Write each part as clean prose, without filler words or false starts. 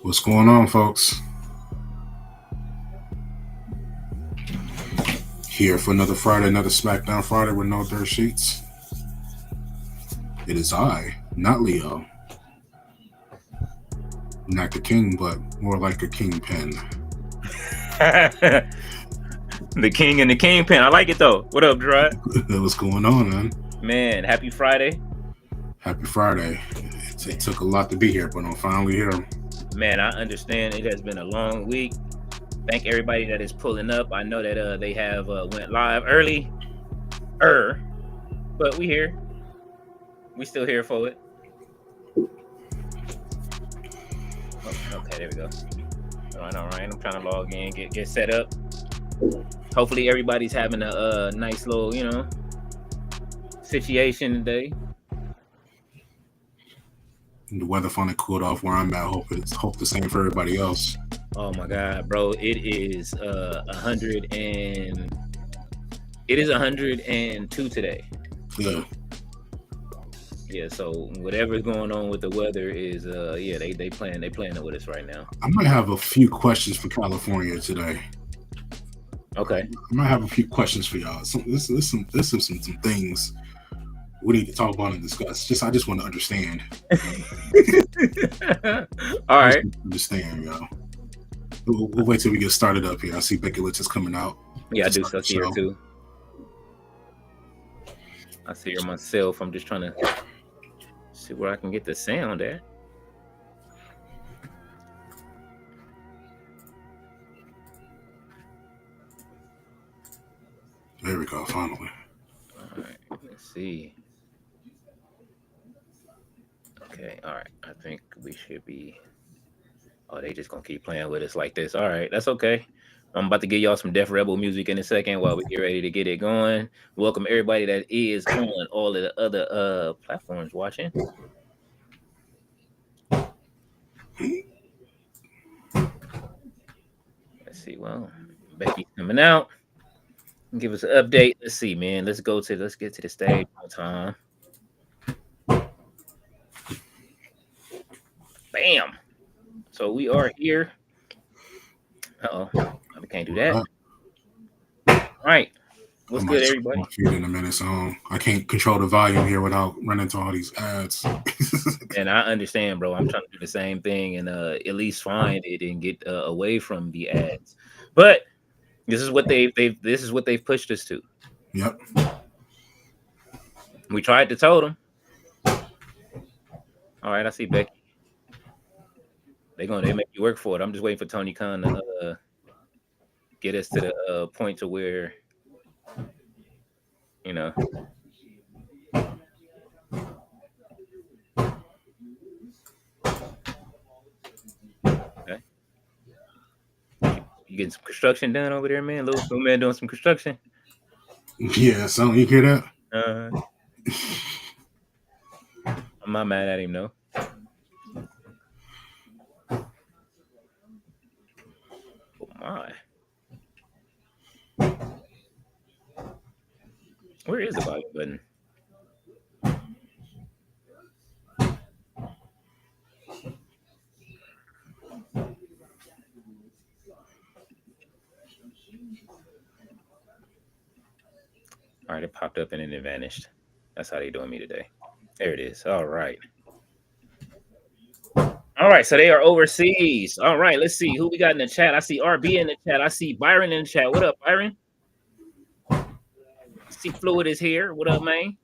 What's going on, folks? Here for another Friday, another SmackDown Friday with no dirt sheets. It is I, not Leo, not the king, but more like a kingpin. The king and the kingpin. I like it though. What up, Gerard? What's going on, man? Man, happy Friday. Happy Friday. It took a lot to be here, but I'm finally here. Man, I understand it has been a long week. Thank everybody that is pulling up. I know that they have went live early. But we here. We still here for it. Oh, okay, there we go. All right. I'm trying to log in, get set up. Hopefully everybody's having a nice little, situation today. The weather finally cooled off where I'm at. Hope the same for everybody else. Oh my God, bro! It is 102 today. Yeah. Yeah, so whatever's going on with the weather is they playing it with us right now. I might have a few questions for California today. Okay. I might have a few questions for y'all. There's some things we need to talk about and discuss. I just want to understand. All right. Understand, y'all. We'll wait till we get started up here. I see Becky Lynch is coming out. Yeah, I do see her too. I see her myself. I'm just trying to see where I can get the sound at. There we go, finally. All right, let's see. Okay, all right. I think we should be... Oh, they just gonna keep playing with us like this. All right, that's okay. I'm about to give y'all some Def Rebel music in a second while we get ready to get it going. Welcome everybody that is on all of the other platforms watching. Let's see. Well, Becky's coming out. Give us an update. Let's see, man. Let's get to the stage on time. Bam. So we are here. Uh-oh. We can't do that. All right. What's good, everybody? In a minute, so I can't control the volume here without running into all these ads. And I understand, bro. I'm trying to do the same thing and at least find it and get away from the ads. But this is what they've pushed us to. Yep. We tried to tell them. All right, I see Becky. They make you work for it. I'm just waiting for Tony Khan to get us to the point to where, Okay. You getting some construction done over there, man? Little man doing some construction. Yeah, so you hear that? I'm not mad at him, no. Oh my. Where is the volume button? All right, it popped up and then it vanished. That's how they doing me today. There it is. All right. All right, so they are overseas. All right, let's see who we got in the chat. I see RB in the chat. I see Byron in the chat. What up, Byron? I see Fluid is here. What up, man?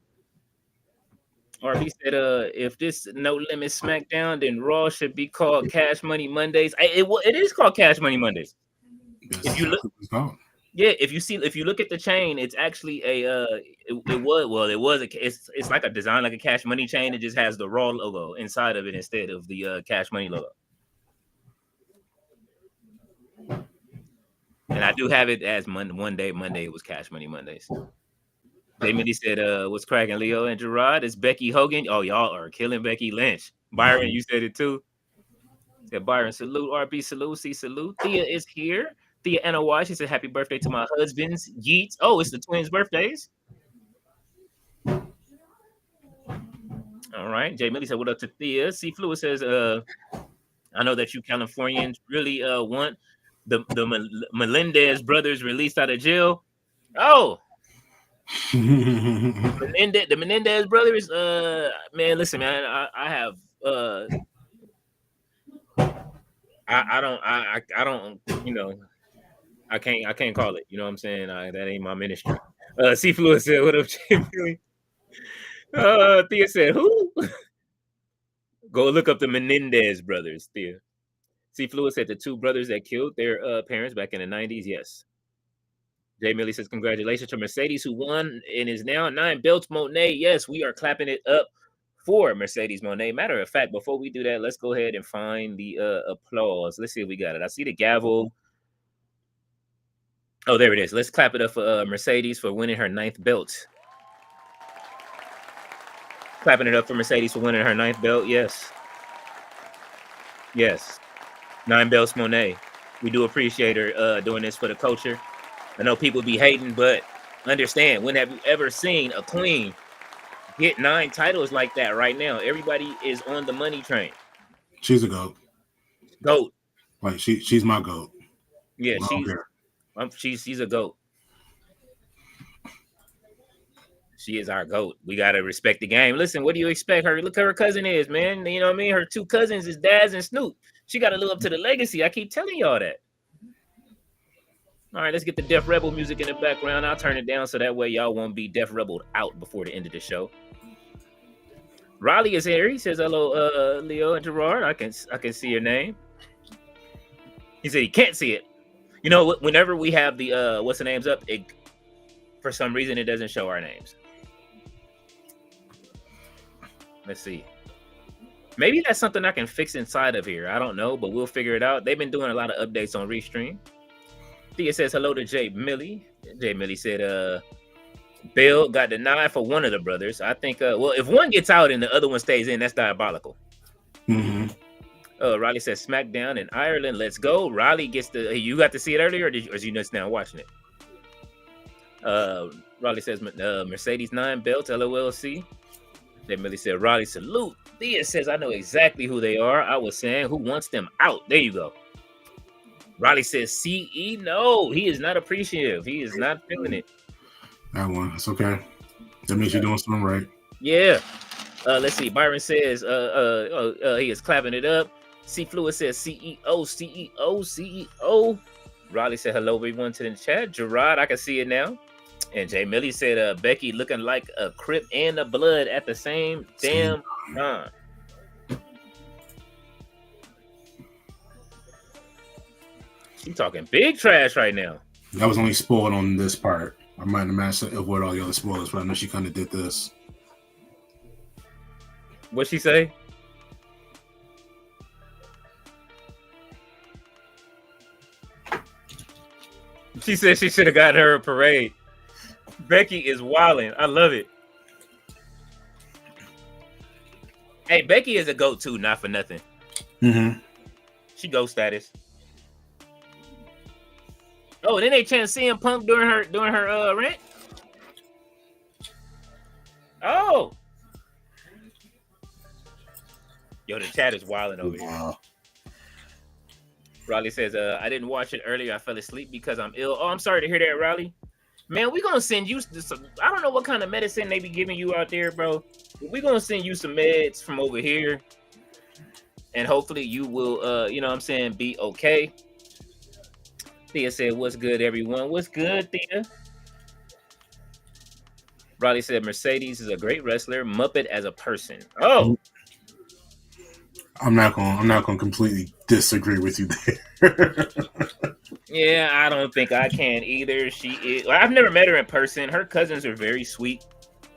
RB said, if this No Limit SmackDown, then Raw should be called Cash Money Mondays. It is called Cash Money Mondays. If you look, yeah, if you look at the chain, it's actually it's like a design like a Cash Money chain. It just has the Raw logo inside of it instead of the Cash Money logo. And I do have it as Monday it was Cash Money Mondays. They said, what's cracking, Leo and Gerard? It's Becky Hogan. Oh, y'all are killing Becky Lynch. Byron, you said it too. Said Byron, salute, RB, salute, C, salute. Thea is here. Thea NOY, she said, happy birthday to my husband's Yeats. Oh, it's the twins' birthdays. All right. Jay Millie said, what up to Thea? C Fluid says, I know that you Californians really want the Melendez brothers released out of jail. Oh, the Menendez brothers. Man, listen, man. I have I don't. You know, I can't call it. You know what I'm saying? That ain't my ministry. C Fluid said, "What up, Jay?" Thea said, "Who?" Go look up the Menendez brothers, Thea. C Fluid said the two brothers that killed their parents back in the 90s. Yes. Jay Millie says, congratulations to Mercedes, who won and is now 9 belts. Monet, yes, we are clapping it up for Mercedes Monet. Matter of fact, before we do that, let's go ahead and find the applause. Let's see if we got it. I see the gavel. Oh, there it is. Let's clap it up for Mercedes for winning her 9th belt. Clapping it up for Mercedes for winning her 9th belt. Yes. Yes. 9 belts, Monet. We do appreciate her doing this for the culture. I know people be hating, but understand, when have you ever seen a queen get 9 titles like that right now? Everybody is on the money train. She's a goat. Goat. Like she's my goat. Yeah, she's a goat. She is our goat. We gotta respect the game. Listen, what do you expect her? Look who her cousin is, man. You know what I mean? Her 2 cousins is Daz and Snoop. She got to live up to the legacy. I keep telling y'all that. All right, let's get the Def Rebel music in the background. I'll turn it down so that way y'all won't be Def Rebeled out before the end of the show. Raleigh is here. He says, hello, Leo and Gerard. I can see your name. He said he can't see it. You know, whenever we have the what's the names up, for some reason it doesn't show our names. Let's see. Maybe that's something I can fix inside of here. I don't know, but we'll figure it out. They've been doing a lot of updates on Restream. Thea says hello to Jay Millie. Jay Millie said, Bill got denied for one of the brothers. I think, well, if one gets out and the other one stays in, that's diabolical. Mm-hmm. Riley says SmackDown in Ireland. Let's go. Riley gets you got to see it earlier, or is you just now watching it? Riley says Mercedes 9 belts, LOLC. Jay Millie said, Riley salute. Thea says, I know exactly who they are. I was saying, who wants them out? There you go. Riley says, CE, no, he is not appreciative. He is not feeling it. That one, it's okay. That means you're doing something right. Yeah. Let's see. Byron says, he is clapping it up. C Fluid says, CEO, CEO, CEO. Riley said, hello, everyone to the chat. Gerard, I can see it now. And Jay Millie said, Becky looking like a Crip and a Blood at the same damn time. She's talking big trash right now. That was only spoiled on this part. I might have avoid all the other spoilers, but I know she kind of did this. What'd she say? She said she should have gotten her a parade. Becky is wilding. I love it. Hey, Becky is a GOAT too, not for nothing. Mm-hmm. She GOAT status. Oh, then they chant CM Punk during her rant. Oh, yo, the chat is wilding over here. Riley says, I didn't watch it earlier. I fell asleep because I'm ill. Oh, I'm sorry to hear that, Riley. Man, we're going to send you some, I don't know what kind of medicine they be giving you out there, bro. We're going to send you some meds from over here. And hopefully you will, you know what I'm saying, be okay. Thea said, what's good, everyone? What's good, Thea? Riley said, Mercedes is a great wrestler. Muppet as a person. Oh. I'm not gonna completely disagree with you there. Yeah, I don't think I can either. She is. I've never met her in person. Her cousins are very sweet.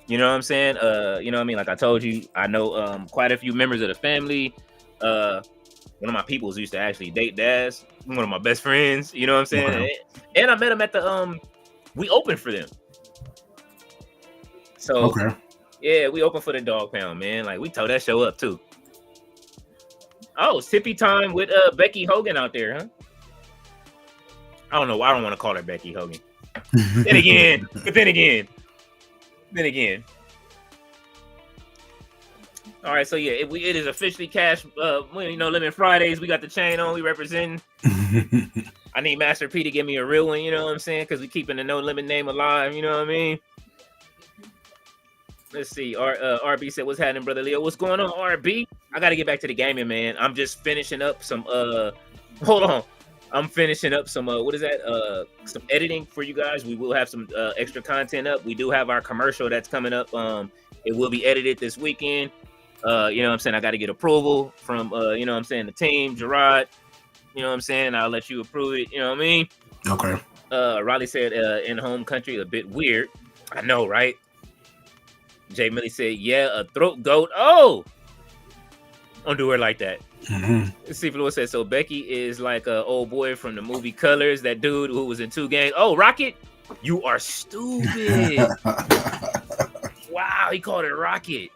You know what I'm saying? You know what I mean? Like I told you, I know quite a few members of the family. One of my peoples used to actually date Daz. One of my best friends. You know what I'm saying? Wow. And I met him at the we opened for them. So okay. Yeah, we opened for the Dog Pound, man. Like we tore that show up too. Oh, Sippy time with Becky Hogan out there, huh? I don't know. I don't want to call her Becky Hogan. Then again. All right, so yeah, it is officially cash. Limit Fridays. We got the chain on. We representing. I need Master P to give me a real one. You know what I'm saying? Because we keeping the no limit name alive. You know what I mean? Let's see. RB said, "What's happening, brother Leo? What's going on, RB? I got to get back to the gaming, man. I'm just finishing up some. Hold on. I'm finishing up some. What is that? Some editing for you guys. We will have some extra content up. We do have our commercial that's coming up. It will be edited this weekend. You know what I'm saying? I got to get approval from, you know what I'm saying, the team, Gerard. You know what I'm saying? I'll let you approve it. You know what I mean? Okay. Riley said, in home country, a bit weird. I know, right? Jay Millie said, yeah, a throat goat. Oh! Don't do her like that. Mm-hmm. Steve Lewis said, so Becky is like an old boy from the movie Colors, that dude who was in 2 games. Oh, Rocket? You are stupid. Wow, he called it Rocket.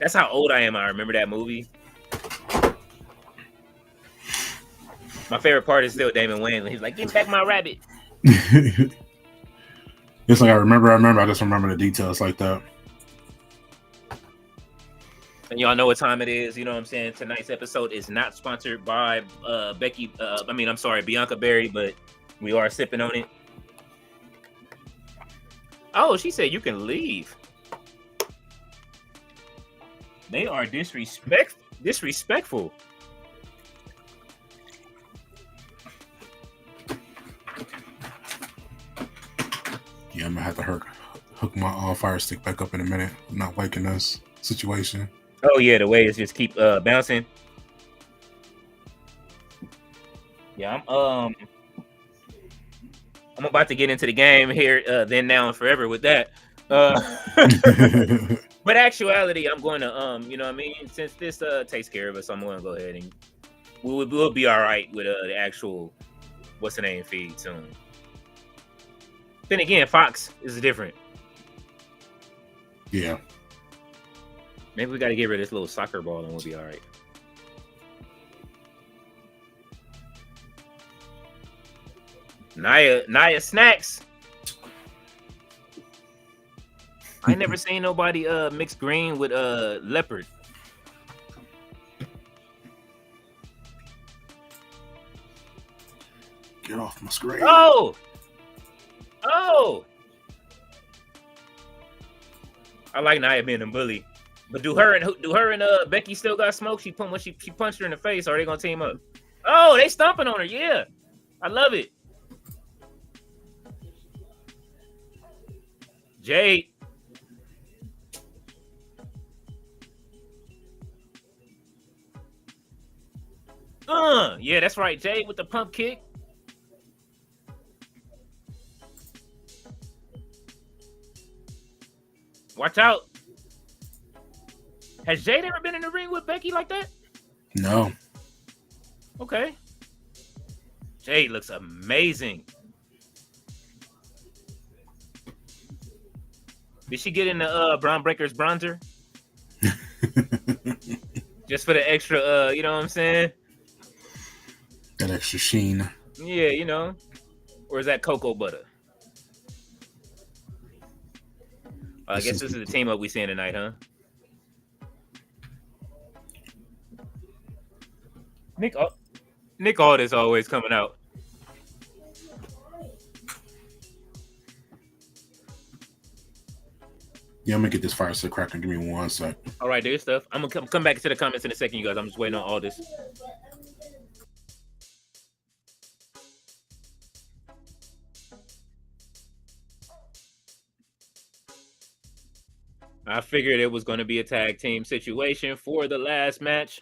That's how old I am. I remember that movie. My favorite part is still Damon Wayne. He's like, "Get back my rabbit." It's like I remember. I just remember the details like that. And y'all know what time it is. You know what I'm saying? Tonight's episode is not sponsored by Bianca Berry, but we are sipping on it. Oh, she said you can leave. They are disrespectful. Yeah, I'm gonna have to hook my Fire Stick back up in a minute. I'm not liking this situation. Oh yeah, the way it's just keep bouncing. Yeah, I'm about to get into the game here, then, now, and forever with that. But actuality, I'm going to you know what I mean? Since this takes care of us, I'm going to go ahead and we'll be all right with the actual what's the name feed soon. Then again, Fox is different. Yeah. Maybe we got to get rid of this little soccer ball and we'll be all right. Naya snacks. I ain't never seen nobody mix green with leopard. Get off my screen. Oh. I like Naya being a bully, but do her and Becky still got smoke? She punched her in the face. Or are they gonna team up? Oh, they stomping on her. Yeah, I love it. Jade. Yeah, that's right. Jade with the pump kick. Watch out. Has Jade ever been in the ring with Becky like that? No. Okay. Jade looks amazing. Did she get in the Braun Breaker's bronzer? Just for the extra, you know what I'm saying? That extra sheen. Yeah, you know. Or is that cocoa butter? I guess this is the team up we seeing tonight, huh? Nick Aldis always coming out. Yeah, I'm gonna get this Fire Stick cracking. Give me 1 sec. All right, there's stuff. I'm gonna come back to the comments in a second, you guys. I'm just waiting on Aldis. I figured it was going to be a tag team situation for the last match.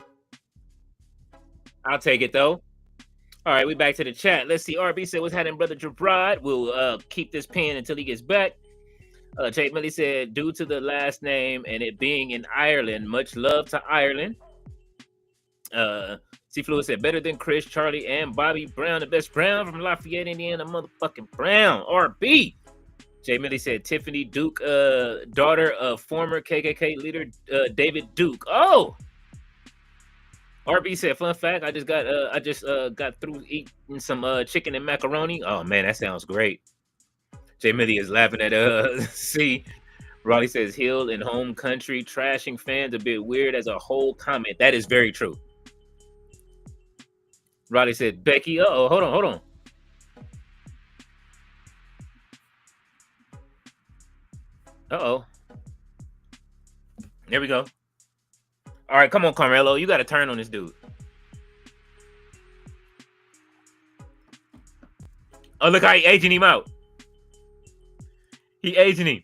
I'll take it, though. All right, we back to the chat. Let's see. RB said, what's happening, brother Gerard? We'll keep this pin until he gets back. Jake Millie said, due to the last name and it being in Ireland, much love to Ireland. C. Fluid said, better than Chris, Charlie, and Bobby Brown, the best Brown from Lafayette, Indiana, motherfucking Brown. RB. Jay Millie said Tiffany Duke, daughter of former KKK leader David Duke. Oh, RB said, fun fact, I just got through eating some chicken and macaroni. Oh man, that sounds great. Jay Millie is laughing at C. Raleigh says heel in home country, trashing fans a bit weird as a whole comment. That is very true. Raleigh said Becky. Oh, hold on. Uh-oh. There we go. All right, come on, Carmelo. You got to turn on this dude. Oh, look how he aging him out. He aging him.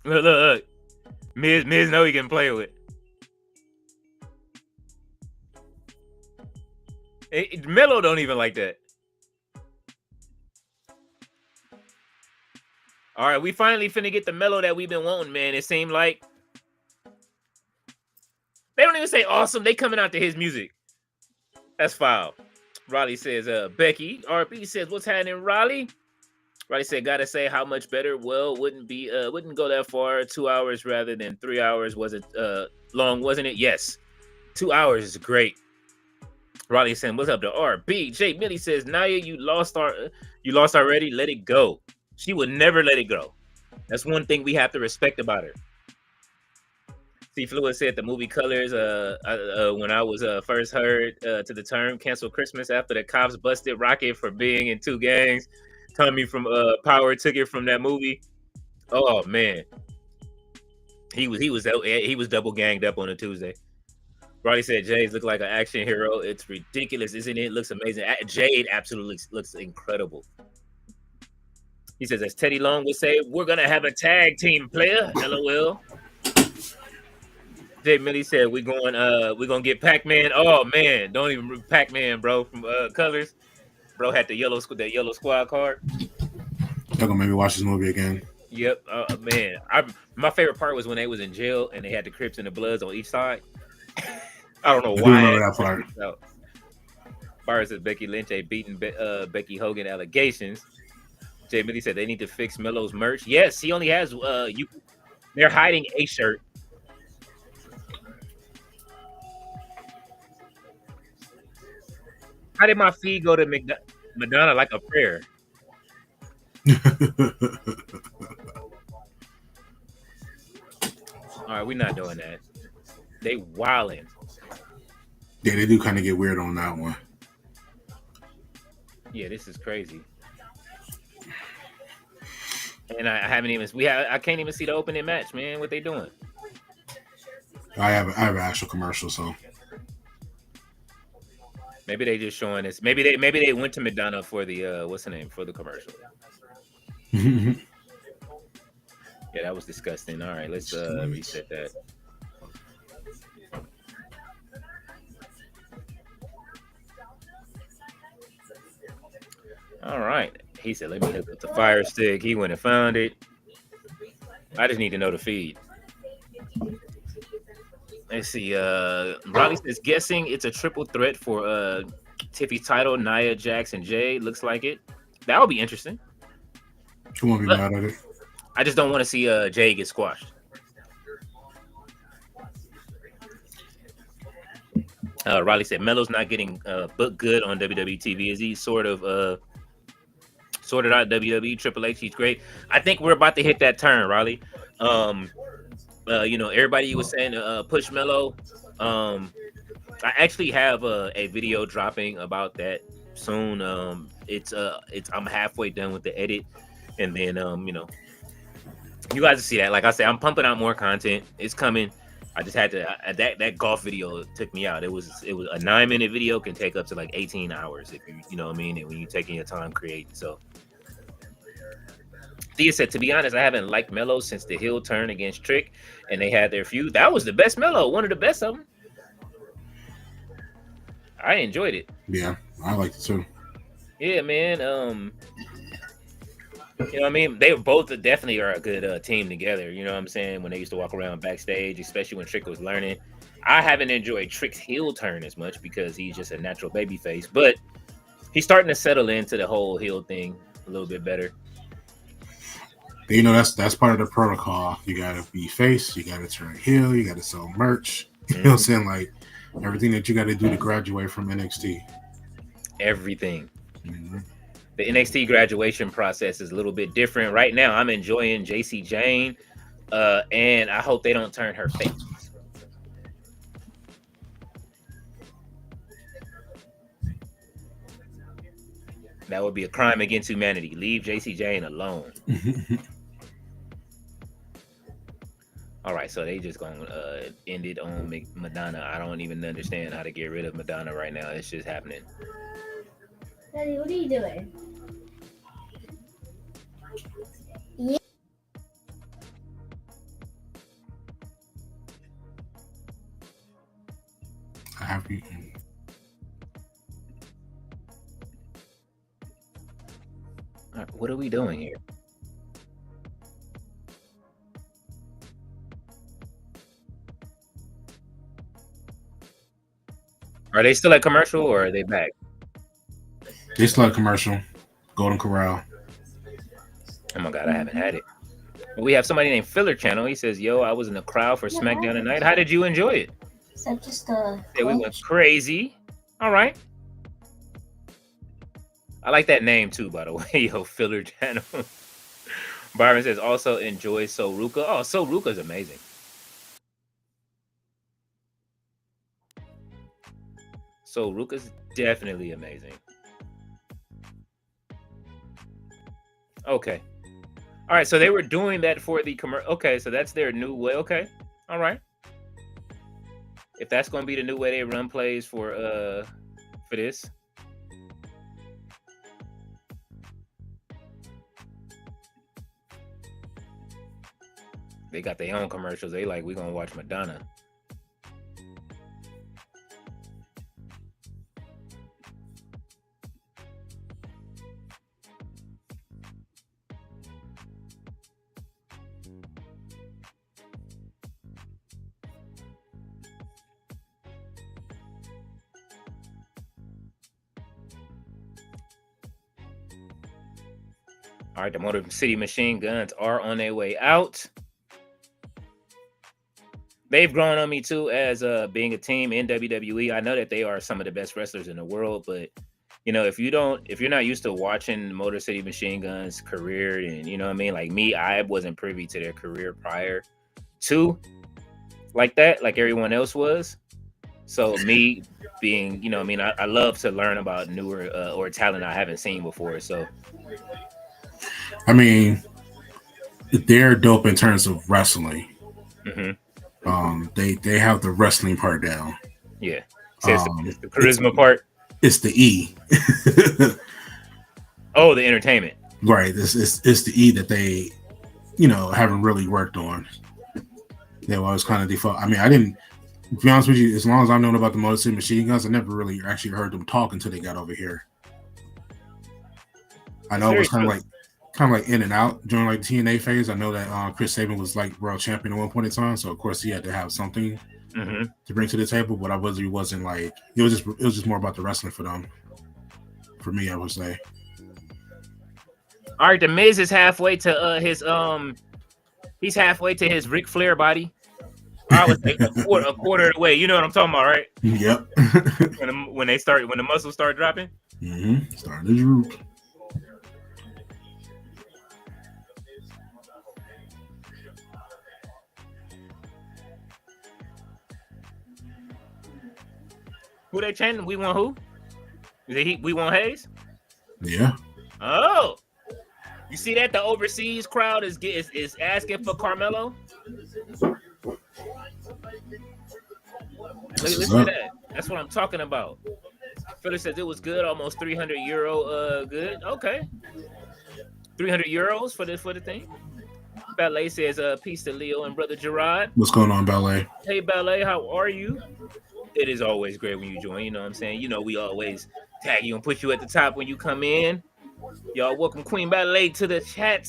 Look. Miz know he can play with. Melo don't even like that. All right, we finally finna get the Melo that we've been wanting, man. It seemed like they don't even say awesome. They coming out to his music. That's foul. Raleigh says, Becky. RP says, what's happening, Raleigh? Raleigh said, gotta say how much better. Well, wouldn't go that far. 2 hours rather than 3 hours. Was it long, wasn't it? Yes. 2 hours is great. Raleigh saying, what's up to RB? Jay Millie says, Naya, you lost already. Let it go. She would never let it go. That's one thing we have to respect about her. C. Fluid said the movie Colors, when I was first heard to the term cancel Christmas after the cops busted Rocket for being in 2 gangs. Tommy from Power took it from that movie. Oh man. He was double ganged up on a Tuesday. Roddy said Jade look like an action hero. It's ridiculous, isn't it? Looks amazing. Jade absolutely looks incredible. He says, as Teddy Long would say, we're gonna have a tag team player. LOL. Jay Millie said we're gonna get Pac-Man. Oh man, don't even Pac-Man, bro, from Colors. Bro had the yellow squad card. Y'all gonna maybe watch this movie again. Yep, man. My favorite part was when they was in jail and they had the Crips and the Bloods on each side. I don't know why. I remember that part. Fire says Becky Lynch ain't beating Becky Hogan allegations. Jay Millie said they need to fix Melo's merch. Yes, he only has they're hiding a shirt. How did my feed go to Madonna like a prayer? All right, we're not doing that. They wildin'. Yeah, they do kind of get weird on that one. Yeah, this is crazy. And I can't even see the opening match, man. What they doing? I have an actual commercial, so maybe they just showing this. Maybe they went to Madonna for the what's the name for the commercial. Yeah, that was disgusting. All right, let's reset that. All right. He said, let me look at the Fire Stick. He went and found it. I just need to know the feed. Let's see. Riley says, guessing it's a triple threat for Tiffy's title, Nia, Jax, and Jay. Looks like it. That would be interesting. You won't be mad at it. I just don't want to see Jay get squashed. Riley said, Melo's not getting booked good on WWE TV. Is he sorted out WWE, Triple H? He's great. I think we're about to hit that turn, Riley. Everybody was saying push Melo. I actually have a video dropping about that soon. I'm halfway done with the edit, and then you guys will see that. Like I said, I'm pumping out more content. It's coming. I just had to that golf video took me out. It was a 9-minute video, can take up to like 18 hours if you know what I mean, and when you're taking your time creating. So Thea said, to be honest, I haven't liked Melo since the heel turn against Trick and they had their feud. That was the best Melo, one of the best of them. I enjoyed it. Yeah, I liked it too. Yeah, man. You know what I mean? They both definitely are a good team together. You know what I'm saying? When they used to walk around backstage, especially when Trick was learning. I haven't enjoyed Trick's heel turn as much because he's just a natural babyface, but he's starting to settle into the whole heel thing a little bit better. You know, that's part of the protocol. You gotta be face, you gotta turn heel, you gotta sell merch. You know what I'm saying? Like everything that you got to do to graduate from NXT. Everything. The NXT graduation process is a little bit different. Right now, I'm enjoying JC Jane, and I hope they don't turn her face. That would be a crime against humanity. Leave JC Jane alone. All right, so they just gonna end it on Madonna. I don't even understand how to get rid of Madonna right now. It's just happening. Daddy, what are you doing? Yeah. I have eaten. What are we doing here? Are they still at commercial or are they back? They still at commercial. Golden Corral. Oh my God, I haven't had it. We have somebody named Filler Channel. He says, "Yo, I was in the crowd for SmackDown tonight. How did you enjoy it?" So just Yeah, we went crazy. All right. I like that name too, by the way. Yo, Filler Channel. Byron says also enjoy So Ruka. Oh, So Ruka's amazing. So Ruka's definitely amazing. Okay. All right, so they were doing that for the commercial. Okay, so that's their new way. Okay. All right. If that's going to be the new way they run plays for this. They got their own commercials. They like, we're going to watch Madonna. All right, the Motor City Machine Guns are on their way out. They've grown on me too as being a team in WWE. I know that they are some of the best wrestlers in the world, but you know, if you're not used to watching Motor City Machine Guns' career, and you know what I mean, like me, I wasn't privy to their career prior to like that, like everyone else was. So me being, you know, I mean, I love to learn about newer or talent I haven't seen before. So. I mean, they're dope in terms of wrestling. They have the wrestling part down. Yeah, so it's the charisma part. It's the E. Oh, the entertainment. Right. It's the E that they, you know, haven't really worked on. They always kind of default. I mean, I didn't. To be honest with you, as long as I've known about the Motor City Machine Guns, I never really actually heard them talk until they got over here. I know it was kind of like in and out during like the TNA phase. I know that Chris Sabin was like world champion at one point in time, so of course he had to have something to bring to the table. But I wasn't like it was just more about the wrestling for them. For me, I would say. All right, the Miz is halfway to his he's halfway to his Ric Flair body. I would say a quarter of the way. You know what I'm talking about, right? Yep. when the muscles start dropping. Starting to droop. Who they chanting? We want who? Is it we want Hayes? Yeah. Oh, you see that the overseas crowd is asking for Carmelo. Listen to that. That's what I'm talking about. Phyllis says it was good, almost 300 euro. Good. Okay. 300 euros for the thing. Ballet says peace to Leo and brother Gerard. What's going on, Ballet? Hey Ballet, how are you? It is always great when you join. You know what I'm saying? You know we always tag you and put you at the top when you come in. Y'all welcome Queen Ballet to the chat.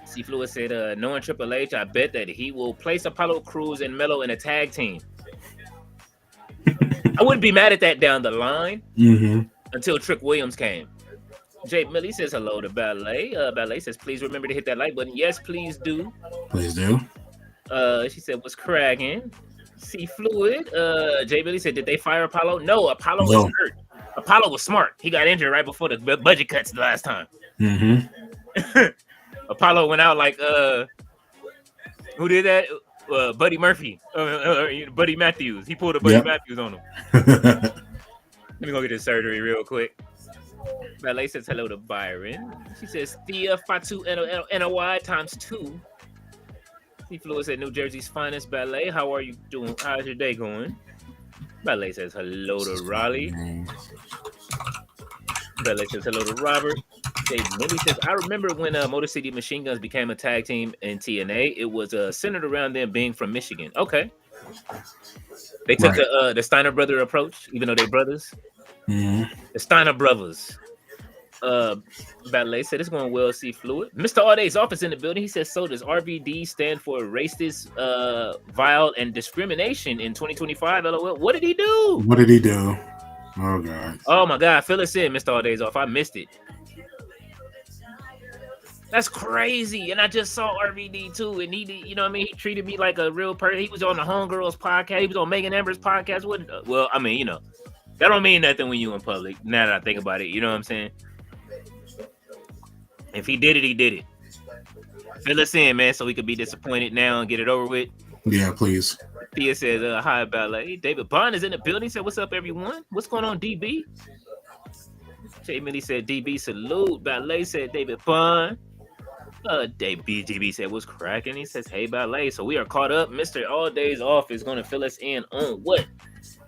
C Fluid said, knowing Triple H, I bet that he will place Apollo Crews and Melo in a tag team. I wouldn't be mad at that down the line until Trick Williams came. Jay Millie says hello to Ballet. Ballet says, please remember to hit that like button. Yes, please do. Please do. She said, "What's cracking?" C Fluid. Jay Billy said, "Did they fire Apollo?" No, Apollo is hurt. Apollo was smart. He got injured right before the budget cuts the last time. Mm-hmm. Apollo went out like who did that? Buddy Murphy, Buddy Matthews. He pulled a Buddy Matthews on him. Let me go get his surgery real quick. Ballet says hello to Byron. She says Thea Fatu NOY times 2. C Fluid said New Jersey's finest. Ballet, how are you doing? How's your day going? Ballet says hello to Raleigh. Ballet says hello to Robert. Dave Millie says, I remember when Motor City Machine Guns became a tag team in TNA. It was centered around them being from Michigan. Okay. They took the Steiner brother approach, even though they're brothers. Mm-hmm. The Steiner brothers. Ballet said it's going well. C Fluid. Mr. Alday's office in the building. He says, so does RVD stand for racist, vile, and discrimination in 2025? LOL. What did he do? What did he do? Oh God. Oh my God. Fill us in, Mr. Alday's off. I missed it. That's crazy. And I just saw RVD too. And he, you know what I mean? He treated me like a real person. He was on the Homegirls podcast. He was on Megan Amber's podcast. Well, I mean, you know, that don't mean nothing when you in public. Now that I think about it, you know what I'm saying? If he did it, he did it. Fill us in, man, so we could be disappointed now and get it over with. Yeah, please. Thea says, hi, Ballet. David Bond is in the building. He said, what's up, everyone? What's going on, DB? Jay Millie said, DB, salute. Ballet said, David Bond. DB said, what's cracking? He says, hey, Ballet. So we are caught up. Mr. All Days Off is going to fill us in on what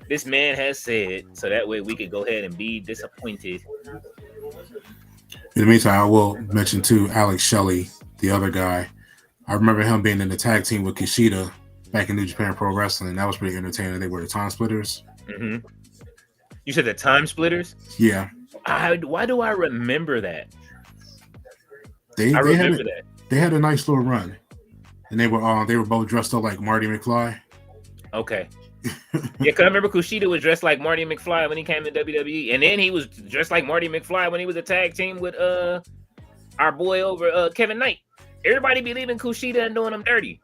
this man has said. So that way we can go ahead and be disappointed. In the meantime, I will mention too Alex Shelley, the other guy. I remember him being in the tag team with Kushida back in New Japan Pro Wrestling. That was pretty entertaining. They were the Time Splitters. Mm-hmm. You said the Time Splitters? Yeah. Why do I remember that? I remember that. They had a nice little run. And they were both dressed up like Marty McFly. Okay. Yeah, because I remember Kushida was dressed like Marty McFly when he came to WWE, and then he was dressed like Marty McFly when he was a tag team with our boy over Kevin Knight. Everybody be leaving Kushida and doing him dirty.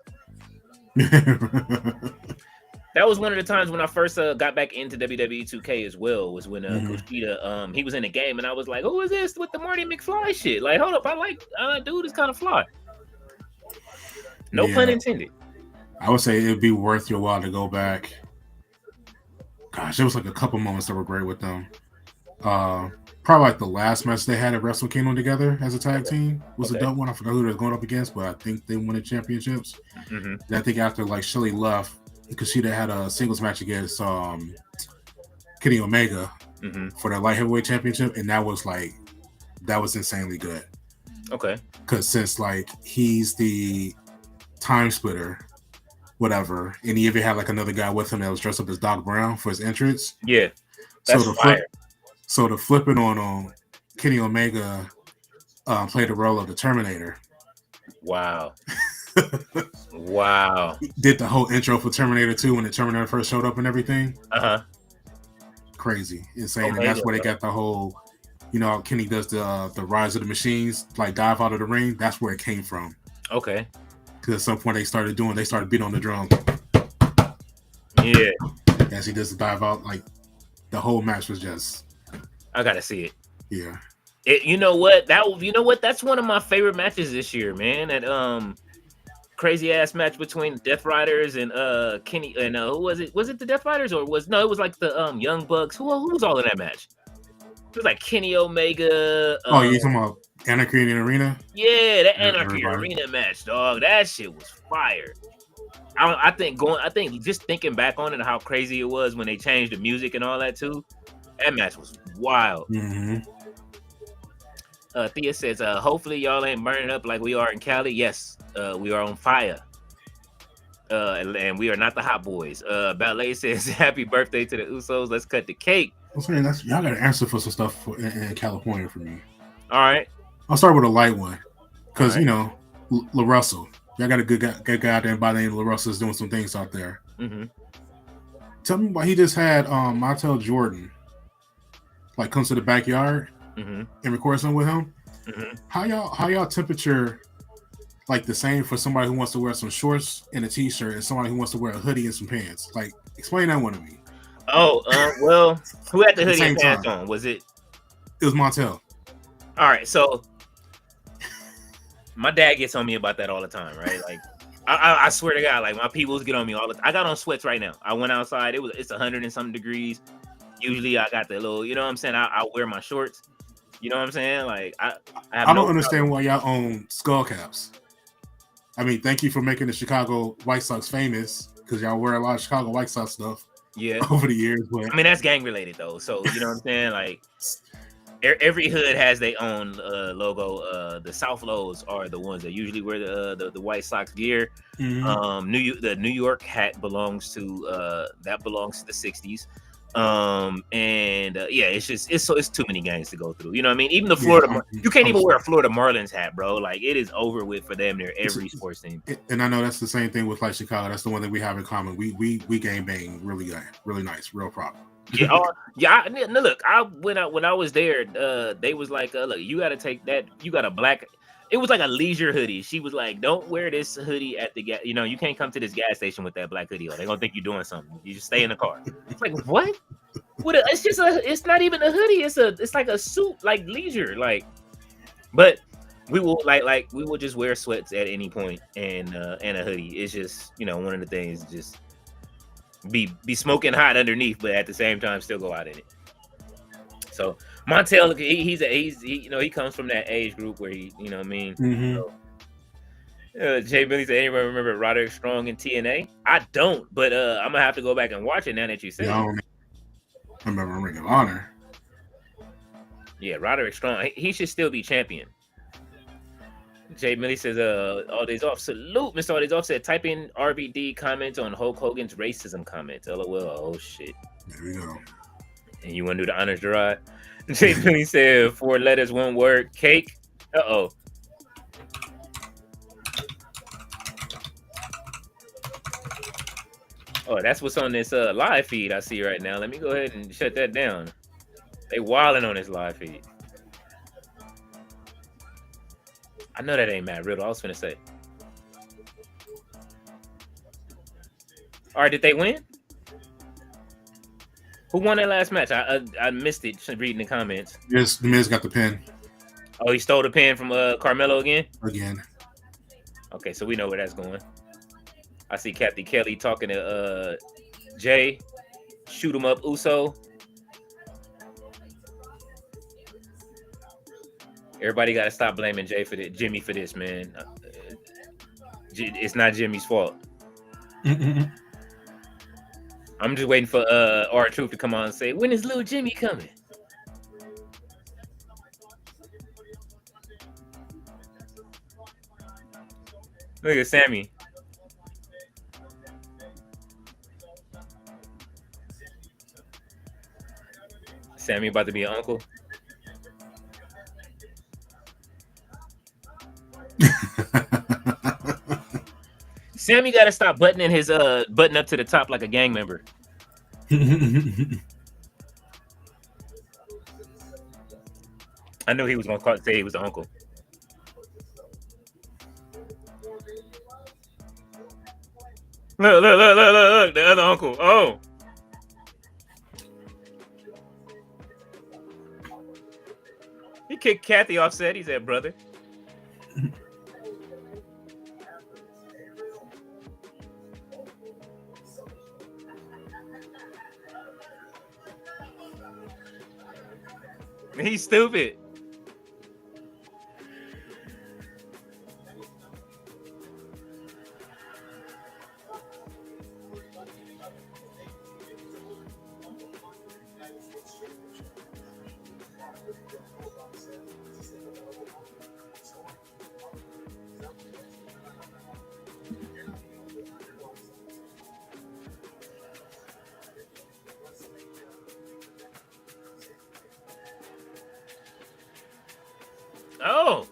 That was one of the times when I first got back into WWE 2K as well, was when Kushida he was in the game, and I was like, who is this with the Marty McFly shit? Like, hold up, I like dude is kind of fly. No pun intended. I would say it'd be worth your while to go back. Gosh, it was like a couple moments that were great with them. Probably like the last match they had at Wrestle Kingdom together as a tag team was a dope one. I forgot who they were going up against, but I think they won the championships. And I think after like Shelley left, Kushida had a singles match against Kenny Omega for the light heavyweight championship, and that was insanely good. Okay, because since like he's the time splitter, whatever, and he even had like another guy with him that was dressed up as Doc Brown for his entrance. Yeah, that's fire. So to flip it on Kenny Omega played the role of the Terminator. Wow. Wow. Did the whole intro for Terminator 2 when the Terminator first showed up and everything. Crazy. Insane. And that's where they got the whole, you know, Kenny does the Rise of the Machines, like dive out of the ring. That's where it came from. Okay. Because at some point they started beating on the drum. Yeah. As he does the dive out, like the whole match was just. I gotta see it. Yeah. You know what? That's one of my favorite matches this year, man. That crazy ass match between Death Riders and Kenny and who was it? Was it the Death Riders or it was like the Young Bucks? Who was all in that match? It was like Kenny Omega. Oh, you talking about Anarchy in the Arena? Yeah, that Anarchy Arena match, dog. That shit was fire. I think just thinking back on it, how crazy it was when they changed the music and all that too. That match was wild. Thea says, hopefully y'all ain't burning up like we are in Cali. Yes, we are on fire. And we are not the hot boys. Ballet says, happy birthday to the Usos. Let's cut the cake. I'm saying y'all got to answer for some stuff in California for me. All right. I'll start with a light one. Because, you know, LaRussell. Y'all got a good guy there by the name of LaRussell is doing some things out there. Tell me why he just had Montel Jordan like comes to the backyard and record something with him. How y'all temperature like the same for somebody who wants to wear some shorts and a t-shirt and somebody who wants to wear a hoodie and some pants? Like, explain that one to me. Oh, well, who had the hoodie and pants on? Was it? It was Montel. All right, so my dad gets on me about that all the time, right? Like, I swear to God, like my peoples get on me all the time. I got on sweats right now. I went outside. It's 100 and something degrees. Usually I got the little, you know what I'm saying? I wear my shorts. You know what I'm saying? Like I don't understand why y'all own skull caps. I mean, thank you for making the Chicago White Sox famous because y'all wear a lot of Chicago White Sox stuff. Yeah, over the years. But I mean, that's gang related though. So you know what I'm saying? Like every hood has their own logo. The South Lows are the ones that usually wear the White Sox gear. Mm-hmm. The New York hat belongs to the 60s. It's too many gangs to go through. You know what I mean? Even the Florida, you can't even wear a Florida Marlins hat, bro. Like it is over with for them. They're every sports team. And I know that's the same thing with like Chicago. That's the one that we have in common. We gang bang really nice, real proper. Yeah. Look, when I was there, they was like, look, you got to take that. You got a black. It was like a leisure hoodie. She was like, don't wear this hoodie at the gas. You know, you can't come to this gas station with that black hoodie on. They're gonna think you're doing something. You just stay in the car. It's like, what? It's not even a hoodie. It's like a suit, like leisure. Like, but we will we will just wear sweats at any point and a hoodie. It's just, you know, one of the things, just be smoking hot underneath, but at the same time still go out in it. So Montel, he comes from that age group where he, you know what I mean. Mm-hmm. So, Jay Billy said, anybody remember Roderick Strong in TNA? I don't, but I'm gonna have to go back and watch it now that you said it. I remember Ring of Honor. Yeah, Roderick Strong, he should still be champion. Jay Millie says, all days off. Salute, Mr. All Days Off said, type in RVD comments on Hulk Hogan's racism comment. LOL. Oh shit. There we go. And you want to do the honors, Gerard? Jay Millie said, 4 letters, 1 word, cake. Uh-oh. Oh, that's what's on this live feed I see right now. Let me go ahead and shut that down. They wilding on this live feed. I know that ain't Matt Riddle. I was finna say. All right, did they win? Who won that last match? I missed it reading the comments. Yes, the Miz got the pin. Oh, he stole the pin from Carmelo again? Again. Okay, so we know where that's going. I see Kathy Kelly talking to Jay. Shoot him up, Uso. Everybody got to stop blaming Jimmy for this, man. It's not Jimmy's fault. I'm just waiting for R-Truth to come on and say, when is little Jimmy coming? Look at Sammy. Sammy about to be an uncle. Sammy got to stop buttoning his button up to the top like a gang member. I knew he was gonna say he was an uncle. Look, the other uncle. Oh. He kicked Kathy off set. He said, brother. He's stupid. Oh.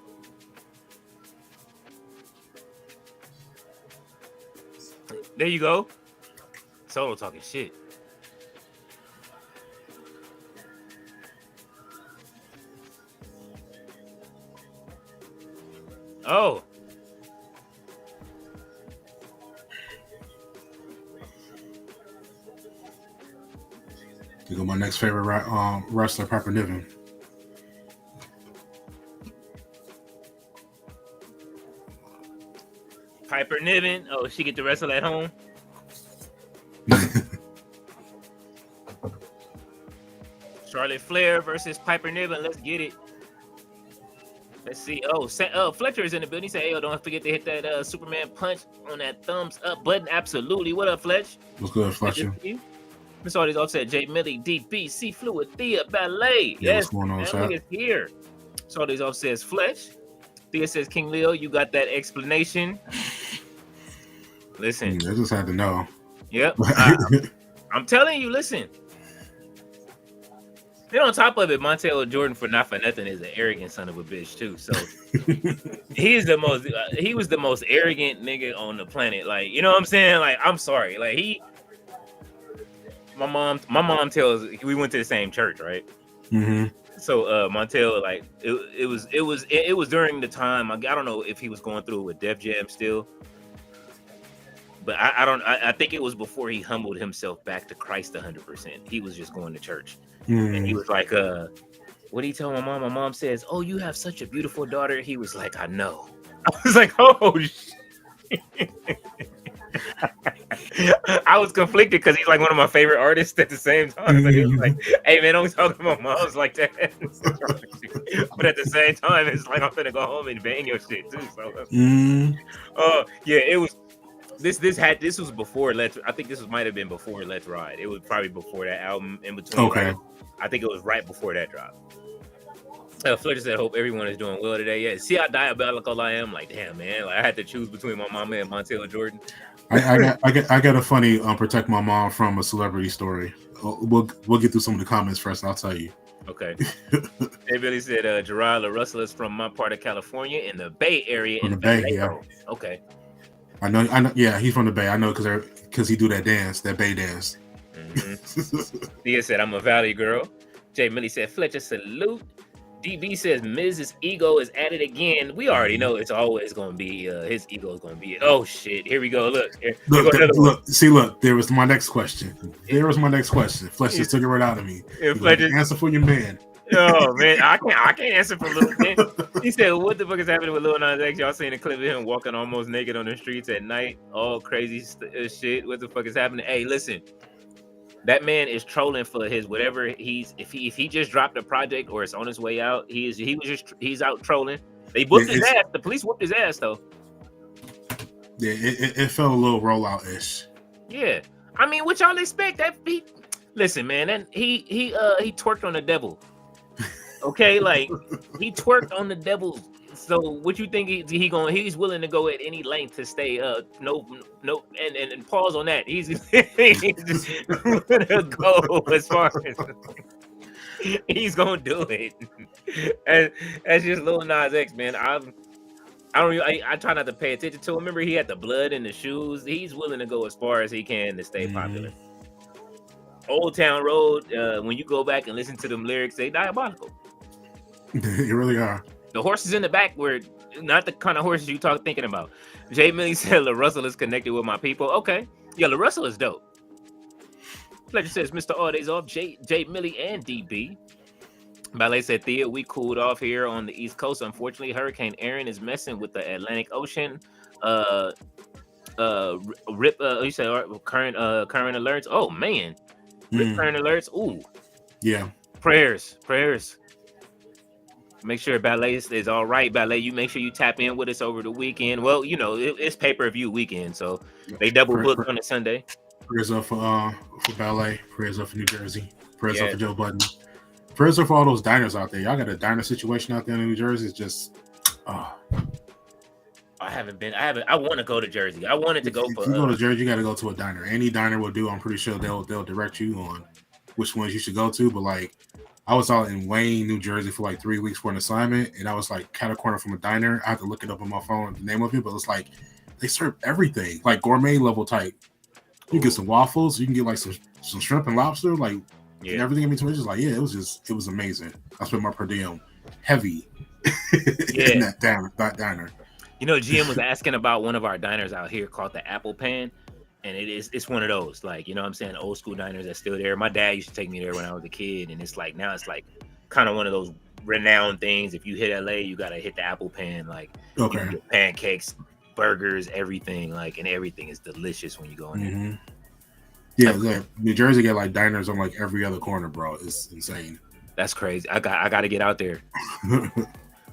There you go. Solo talking shit. Oh. my next favorite wrestler, Piper Niven. Piper Niven. Oh, she get to wrestle at home. Charlotte Flair versus Piper Niven. Let's get it. Let's see. Oh, Fletcher is in the building. He said, "Hey, don't forget to hit that Superman punch on that thumbs up button." Absolutely. What up, Fletch? What's good, Fletcher? Miss all these offset. J Millie, DB, C Fluid, Thea, Ballet. Yeah, Yes, what's going on, family is here. So all these offsets. Fletch. Thea says, "King Leo, you got that explanation." Listen, I just had to know. Yep. I'm telling you. Listen. Then on top of it, Montel Jordan, for not for nothing, is an arrogant son of a bitch too. So he was the most arrogant nigga on the planet. Like, you know what I'm saying? Like, I'm sorry. Like my mom tells we went to the same church, right? Mm-hmm. So Montel, like it was during the time, I don't know if he was going through it with Def Jam still. But I think it was before he humbled himself back to Christ 100%. He was just going to church. And he was like, what did he tell my mom? My mom says, "Oh, you have such a beautiful daughter." He was like, "I know." I was like, "Oh, shit." I was conflicted because he's like one of my favorite artists at the same time. But he was like, "Hey, man, don't talk to my moms like that." But at the same time, it's like, I'm finna go home and bang your shit too. So, yeah, it was. This was before Let's. I think this might have been before Let's Ride. It was probably before that album. In between, okay. I think it was right before that drop. Fletcher said, "Hope everyone is doing well today." Yeah, see how diabolical I am. Like, damn, man. Like, I had to choose between my mama and Montel Jordan. I got a funny protect my mom from a celebrity story. We'll get through some of the comments first. I'll tell you. Okay. They really said Gerard LaRussell is from my part of California in the Bay Area. From the Bay, yeah. Okay. I know. Yeah, he's from the Bay. I know because he do that dance, that Bay dance. Mm-hmm. Thea said, "I'm a Valley girl." Jay Millie said, "Fletcher, salute." DB says, "Miz's ego is at it again." We already know it's always going to be his ego is going to be it. Oh shit! Here we go. Look. Look. There was my next question. Fletcher just took it right out of me. Answer for your man. Oh man, I can't answer for Lil Man. He said, "What the fuck is happening with Lil Nas X? Y'all seen a clip of him walking almost naked on the streets at night? All crazy shit. What the fuck is happening?" Hey, listen, that man is trolling for his whatever if he just dropped a project or it's on his way out, he's out trolling. They whooped his ass. The police whooped his ass though. Yeah, it felt a little rollout-ish. Yeah, I mean, what y'all expect? Listen, man, and he twerked on the devil. Okay, like he twerked on the devil. So what you think he's willing to go at any length to stay no and pause on that. He's just gonna go as far as he's gonna do it. And that's just Lil Nas X, man. I try not to pay attention to him. Remember, he had the blood in the shoes. He's willing to go as far as he can to stay popular. Old Town Road, when you go back and listen to them lyrics, they diabolical. They really are. The horses in the back were not the kind of horses you thinking about. Jay Millie said LaRussell is connected with my people. Okay. Yeah, LaRussell is dope. Fletcher says Mr. All Days Off, Jay Millie and DB. Ballet said, "Thea, we cooled off here on the East Coast. Unfortunately, Hurricane Aaron is messing with the Atlantic Ocean. You said current alerts. Oh man. Current alerts. Ooh. Yeah. Prayers. Make sure Ballet is all right. Ballet, you make sure you tap in with us over the weekend. Well, you know, it's pay-per-view weekend, so they double booked on a Sunday. Prayers up for Ballet. Prayers up for New Jersey. Prayers up for Joe Budden. Prayers up for all those diners out there. Y'all got a diner situation out there in New Jersey. It's just I haven't been. I want to go to Jersey. I wanted to go for. If you go to Jersey, you got to go to a diner. Any diner will do. I'm pretty sure they'll direct you on which ones you should go to. But like, I was out in Wayne, New Jersey for like 3 weeks for an assignment, and I was like cat a corner from a diner. I had to look it up on my phone, the name of it, but it's like they serve everything, like gourmet level type. You get some waffles, you can get like some shrimp and lobster, like and everything in between. It's just like it was amazing. I spent my per diem heavy in that diner. You know, GM was asking about one of our diners out here called the Apple Pan. And it's one of those, like, you know what I'm saying, old school diners that's still there. My dad used to take me there when I was a kid, and it's like now it's like kind of one of those renowned things. If you hit LA, you gotta hit the Apple Pan. Like, you can get pancakes, burgers, everything, like, and everything is delicious when you go in there. Yeah, like, New Jersey got like diners on like every other corner, bro. It's insane. That's crazy. I got to get out there.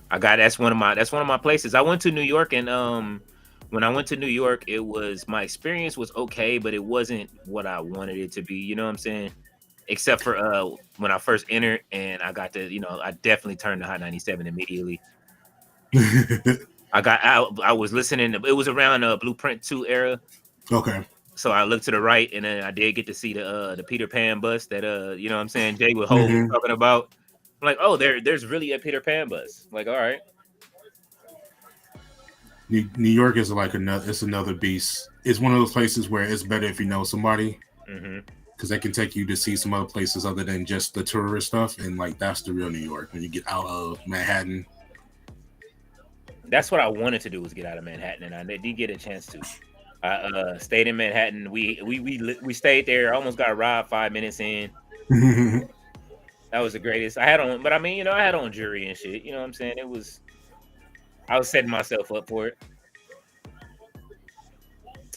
That's one of my places. I went to New York, and when I went to New York, my experience was okay, but it wasn't what I wanted it to be. You know what I'm saying? Except for when I first entered, and I got to, I definitely turned to Hot 97 immediately. I was listening. It was around Blueprint 2 era. Okay. So I looked to the right, and then I did get to see the Peter Pan bus that you know what I'm saying, Jay with Hope was talking about. I'm like, oh, there's really a Peter Pan bus. I'm like, all right. New York is like another beast. It's one of those places where it's better if you know somebody, because they can take you to see some other places other than just the tourist stuff, and like that's the real New York when you get out of Manhattan. That's what I wanted to do, was get out of Manhattan, and I did get a chance to. I stayed in Manhattan. We stayed there. Almost got robbed 5 minutes in. That was the greatest. I had on jewelry and shit. You know what I'm saying? I was setting myself up for it.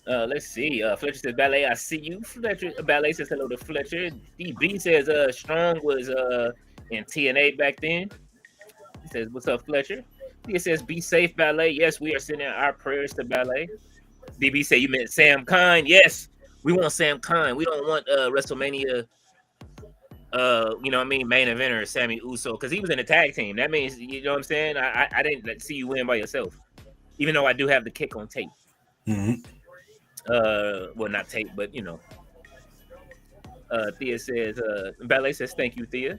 Let's see. Fletcher says, Ballet, I see you. Fletcher Ballet says hello to Fletcher. DB says Strong was in TNA back then. He says, what's up, Fletcher? He says, be safe, Ballet. Yes, we are sending our prayers to Ballet. DB said, you meant Sam Kine. Yes, we want Sam Kine. We don't want WrestleMania you know what I mean, main eventer Sammy Uso, because he was in a tag team. That means, you know what I'm saying, I didn't see you win by yourself, even though I do have the kick on tape. Well, not tape, but you know. Thea says, Ballet says, thank you, Thea.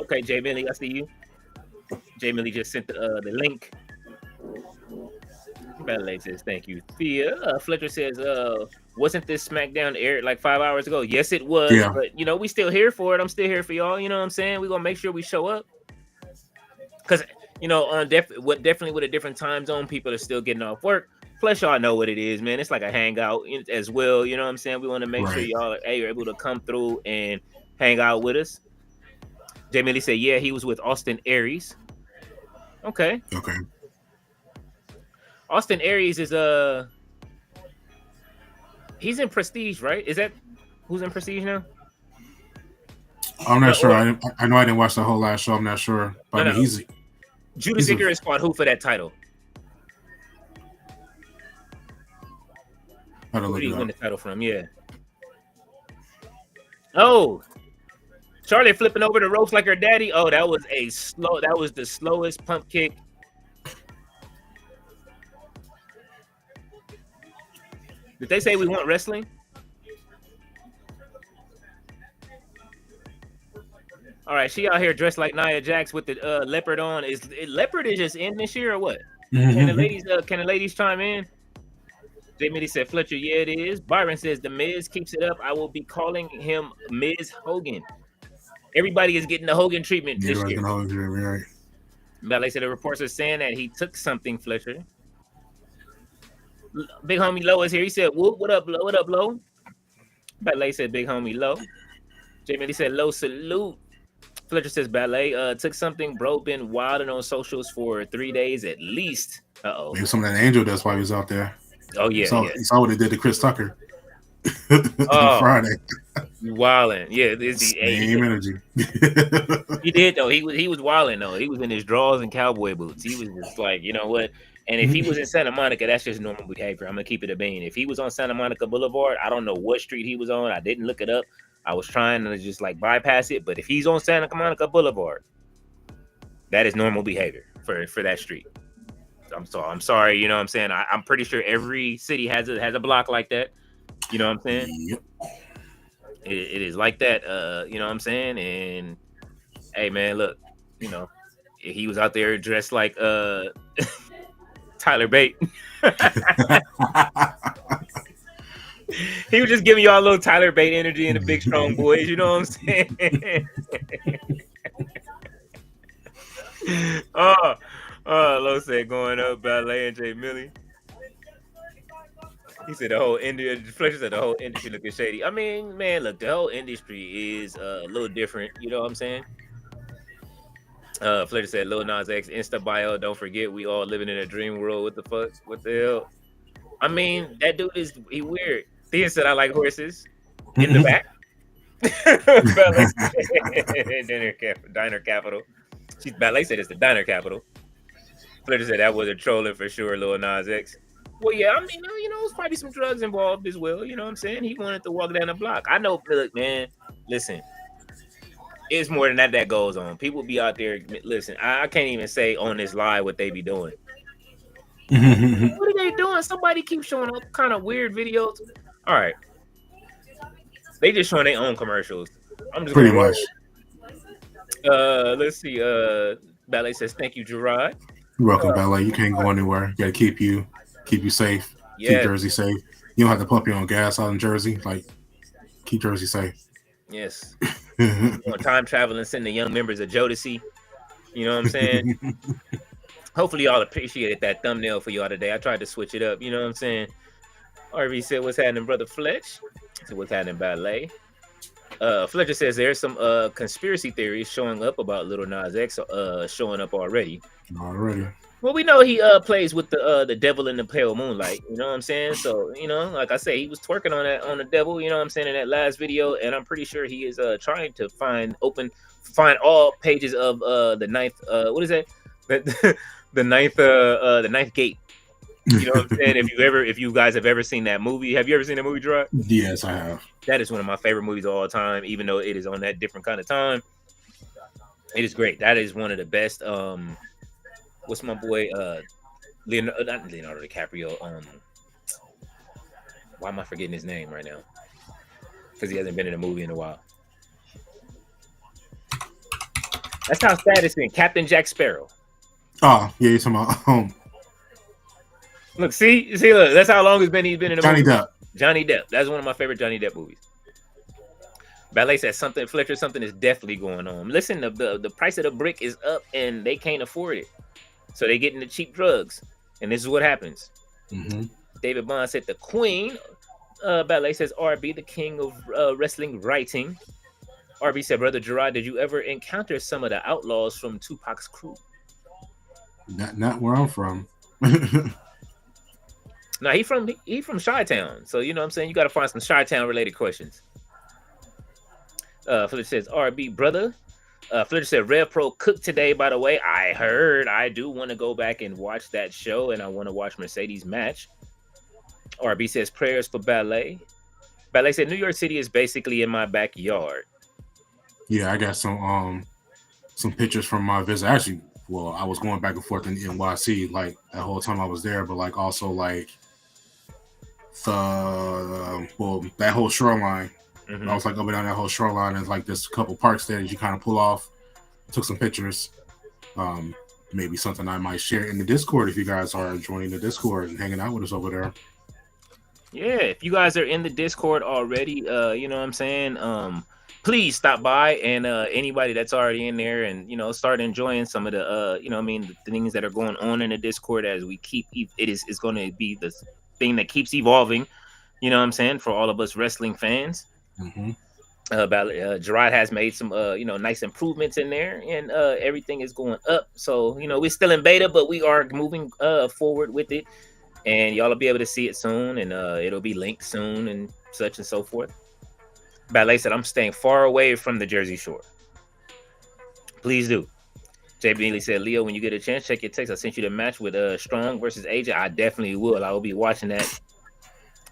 Okay, Jay Millie, I see you. Jay Millie just sent the link. Ballet says, thank you, Thea. Fletcher says, wasn't this SmackDown aired like 5 hours ago? Yes, it was. Yeah. But, you know, we still here for it. I'm still here for y'all. You know what I'm saying? We're going to make sure we show up. Because, you know, definitely with a different time zone, people are still getting off work. Plus, y'all know what it is, man. It's like a hangout as well. You know what I'm saying? We want to make sure y'all are able to come through and hang out with us. Jay Millie said, yeah, he was with Austin Aries. Okay. Austin Aries is he's in Prestige, right? Is that who's in Prestige now? I'm not sure. I know I didn't watch the whole last show. I'm not sure. But no. He's Judas Icarus fought who for that title? Who did he win the title from? Yeah. Oh, Charlotte flipping over the ropes like her daddy. Oh, that was the slowest pump kick. Did they say we want wrestling? All right, she out here dressed like Nia Jax with the leopard on. Leopard is just in this year or what? Can the ladies chime in? Jamie said, Fletcher, yeah, it is. Byron says, The Miz keeps it up. I will be calling him Miz Hogan. Everybody is getting the Hogan treatment this year. Right. But like I said, the reports are saying that he took something, Fletcher. Big homie Low is here. He said, what up, Low? What up, Low? Ballet said, big homie Low. Jamie said, Low, salute. Fletcher says, Ballet took something, bro. Been wilding on socials for 3 days at least. Maybe some of that Angel does while he was out there. Oh, yeah. You saw what he did to Chris Tucker on Friday. Wilding. Yeah. Same energy. He did, though. He was wilding, though. He was in his drawers and cowboy boots. He was just like, you know what? And if he was in Santa Monica, that's just normal behavior. I'm going to keep it a bean. If he was on Santa Monica Boulevard, I don't know what street he was on. I didn't look it up. I was trying to just like bypass it. But if he's on Santa Monica Boulevard, that is normal behavior for that street. I'm sorry, you know what I'm saying? I'm pretty sure every city has a block like that. You know what I'm saying? Yep. It is like that, you know what I'm saying? And hey man, look, you know, he was out there dressed like Tyler Bate. He was just giving y'all a little Tyler Bate energy and the big strong boys, you know what I'm saying? Lo said going up, Ballet and Jay Millie. He said the whole industry. Fletcher said the whole industry looking shady. I mean, man, look, the whole industry is a little different. You know what I'm saying? Fletcher said Lil Nas X Insta bio. Don't forget, we all living in a dream world. What the fuck? What the hell? I mean, that dude he weird. Thea said I like horses in the back. Diner capital. Ballet said it's the diner capital. Fletcher said that was a trolling for sure, Lil Nas X. Well, yeah, I mean, there's probably some drugs involved as well. You know what I'm saying? He wanted to walk down the block. I know, look, man, listen. It's more than that goes on. People be out there. Listen, I can't even say on this live what they be doing. What are they doing? Somebody keeps showing up kind of weird videos. All right. They just showing their own commercials. I'm just pretty much. Let's see. Ballet says, thank you, Gerard. You're welcome, Ballet. You can't go anywhere. You gotta keep you safe. Yeah. Keep Jersey safe. You don't have to pump your own gas out in Jersey. Like, keep Jersey safe. Yes. Time traveling, sending the young members of Jodeci. You know what I'm saying? Hopefully y'all appreciated that thumbnail for y'all today. I tried to switch it up. You know what I'm saying? RV said, what's happening, brother Fletch? So what's happening, Ballet? Fletcher says there's some conspiracy theories showing up about Lil Nas X showing up already. Well, we know he plays with the devil in the pale moonlight. You know what I'm saying? So, like I say, he was twerking on the devil, you know what I'm saying, in that last video. And I'm pretty sure he is trying to find all pages of the ninth, what is that? The ninth gate. You know what I'm saying? If you guys have ever seen that movie, have you ever seen that movie, Gerard? Yes, I have. That is one of my favorite movies of all time, even though it is on that different kind of time. It is great. That is one of the best. What's my boy? Not Leonardo DiCaprio. Why am I forgetting his name right now? Because he hasn't been in a movie in a while. That's how sad it's been. Captain Jack Sparrow. Oh, yeah, you're talking about Look, look, that's how long it's been he's been in a movie. Johnny Depp. That's one of my favorite Johnny Depp movies. Ballet says something is definitely going on. Listen, the price of the brick is up and they can't afford it. So they getting the cheap drugs. And this is what happens. Mm-hmm. David Bond said the queen. Ballet says RB, the king of wrestling writing. RB said, Brother Gerard, did you ever encounter some of the outlaws from Tupac's crew? Not where I'm from. No, he from Chi-Town. So, you know what I'm saying? You got to find some Chi-Town related questions. Fletcher says, RB, brother. Fletcher said, Rev Pro cooked today, by the way. I heard. I do want to go back and watch that show, and I want to watch Mercedes match. RB says, prayers for Ballet. Ballet said, New York City is basically in my backyard. Yeah, I got some pictures from my visit. Actually, well, I was going back and forth in NYC, like, that whole time I was there, but, like, also, like, that whole shoreline. Mm-hmm. I was like up and down that whole shoreline, and like there's a couple parks there that you kind of pull off. Took some pictures. Maybe something I might share in the Discord if you guys are joining the Discord and hanging out with us over there. Yeah, if you guys are in the Discord already, you know what I'm saying? Please stop by, and anybody that's already in there, and start enjoying some of the the things that are going on in the Discord as we keep. It's going to be the thing that keeps evolving. You know what I'm saying, for all of us wrestling fans. Mm-hmm. Gerard has made some nice improvements in there, and everything is going up. So we're still in beta, but we are moving forward with it, and y'all will be able to see it soon, and it'll be linked soon and such and so forth. Ballet said, I'm staying far away from the Jersey Shore. Please do. Jay Beanley said, Leo, when you get a chance, check your text. I sent you the match with Strong versus AJ. I definitely will. I will be watching that.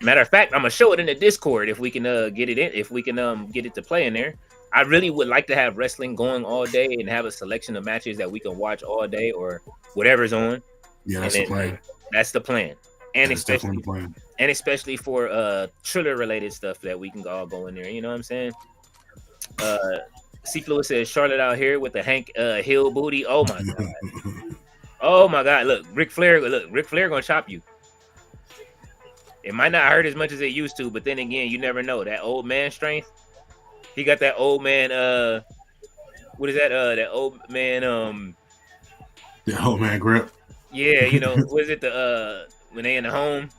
Matter of fact, I'm gonna show it in the Discord if we can get it in, if we can get it to play in there. I really would like to have wrestling going all day and have a selection of matches that we can watch all day or whatever's on. Yeah, that's the plan. That's the plan. And that's especially the plan. And especially for Triller related stuff that we can all go in there. You know what I'm saying? C Fluid says Charlotte out here with the Hank Hill booty. Oh my god. Oh my god. Look, Ric Flair gonna chop you. It might not hurt as much as it used to, but then again, you never know. That old man strength. He got that old man. What is that? That old man. The old man grip. Yeah, was it the when they in the home?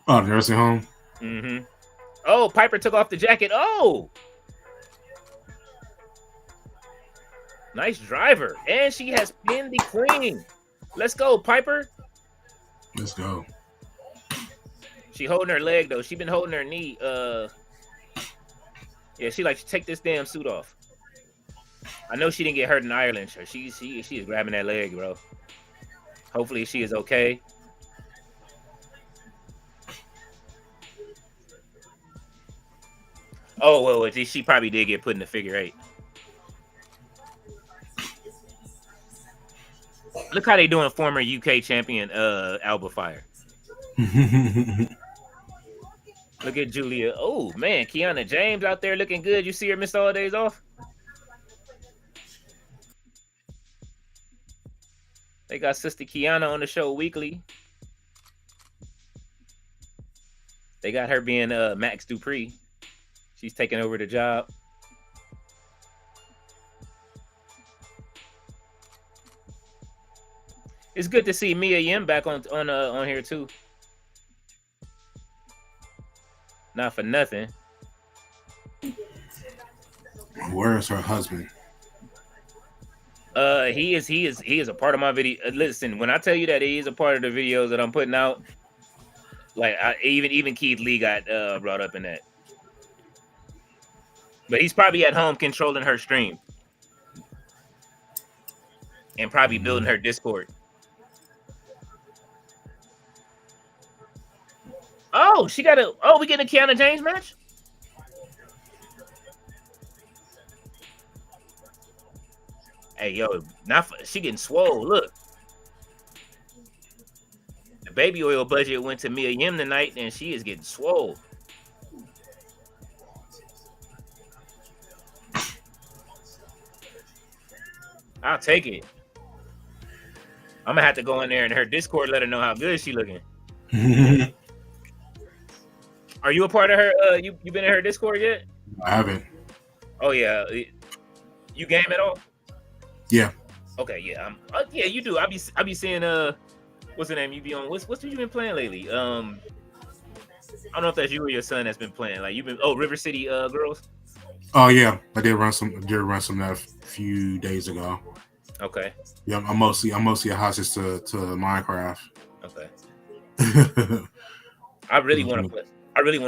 Oh, the nursing home. Mm-hmm. Oh, Piper took off the jacket. Oh, nice driver, and she has pinned the queen. Let's go, Piper. Let's go. She holding her leg though. She been holding her knee. Yeah, she like take this damn suit off. I know she didn't get hurt in Ireland. She is grabbing that leg, bro. Hopefully she is okay. Oh well, she probably did get put in the figure 8. Look how they doing former UK champion Alba Fire. Look at Julia. Oh man, Kiana James out there looking good. You see her miss all days off. They got Sister Kiana on the show weekly. They got her being Max Dupree. She's taking over the job. It's good to see Mia Yim back on here too. Not for nothing. Where is her husband? He is a part of my video. Listen, when I tell you that he is a part of the videos that I'm putting out, like even Keith Lee got brought up in that. But he's probably at home controlling her stream and probably building her Discord. Oh, we getting a Kiana James match? Hey, yo, she getting swole. Look. The baby oil budget went to Mia Yim tonight, and she is getting swole. I'll take it. I'm gonna have to go in there in her Discord, let her know how good she looking. Are you a part of her? You been in her Discord yet? I haven't. Oh yeah. You game at all? Yeah. Okay, yeah. Yeah, you do. I be seeing what's the name? You be on what's you been playing lately? I don't know if that's you or your son that's been playing. Like you've been River City Girls. Oh yeah, I did run some that a few days ago. Okay. Yeah, I'm mostly a hostage to Minecraft. Okay. I really want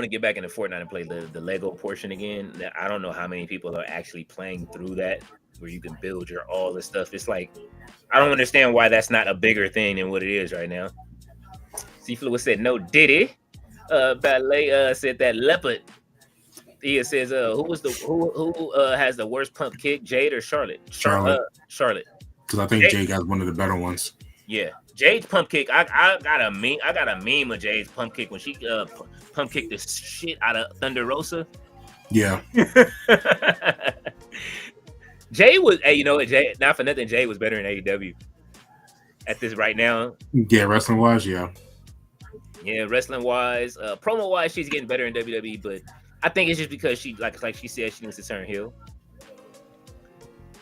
to get back into Fortnite and play the Lego portion again. I don't know how many people are actually playing through that, where you can build all this stuff. It's like I don't understand why that's not a bigger thing than what it is right now. C Fluid said no Diddy. Ballet said that leopard. He says who has the worst pump kick, Jade or Charlotte? Charlotte. Because I think Jade got one of the better ones. Yeah, Jade's pump kick. I got a meme of Jade's pump kick when she pump kicked the shit out of Thunder Rosa. Yeah. Jade was, hey, you know what? Jade, not for nothing, Jade was better in AEW at this right now. Yeah, wrestling wise, yeah. Yeah, wrestling wise, promo wise, she's getting better in WWE, but I think it's just because she, like she said, she needs to turn heel.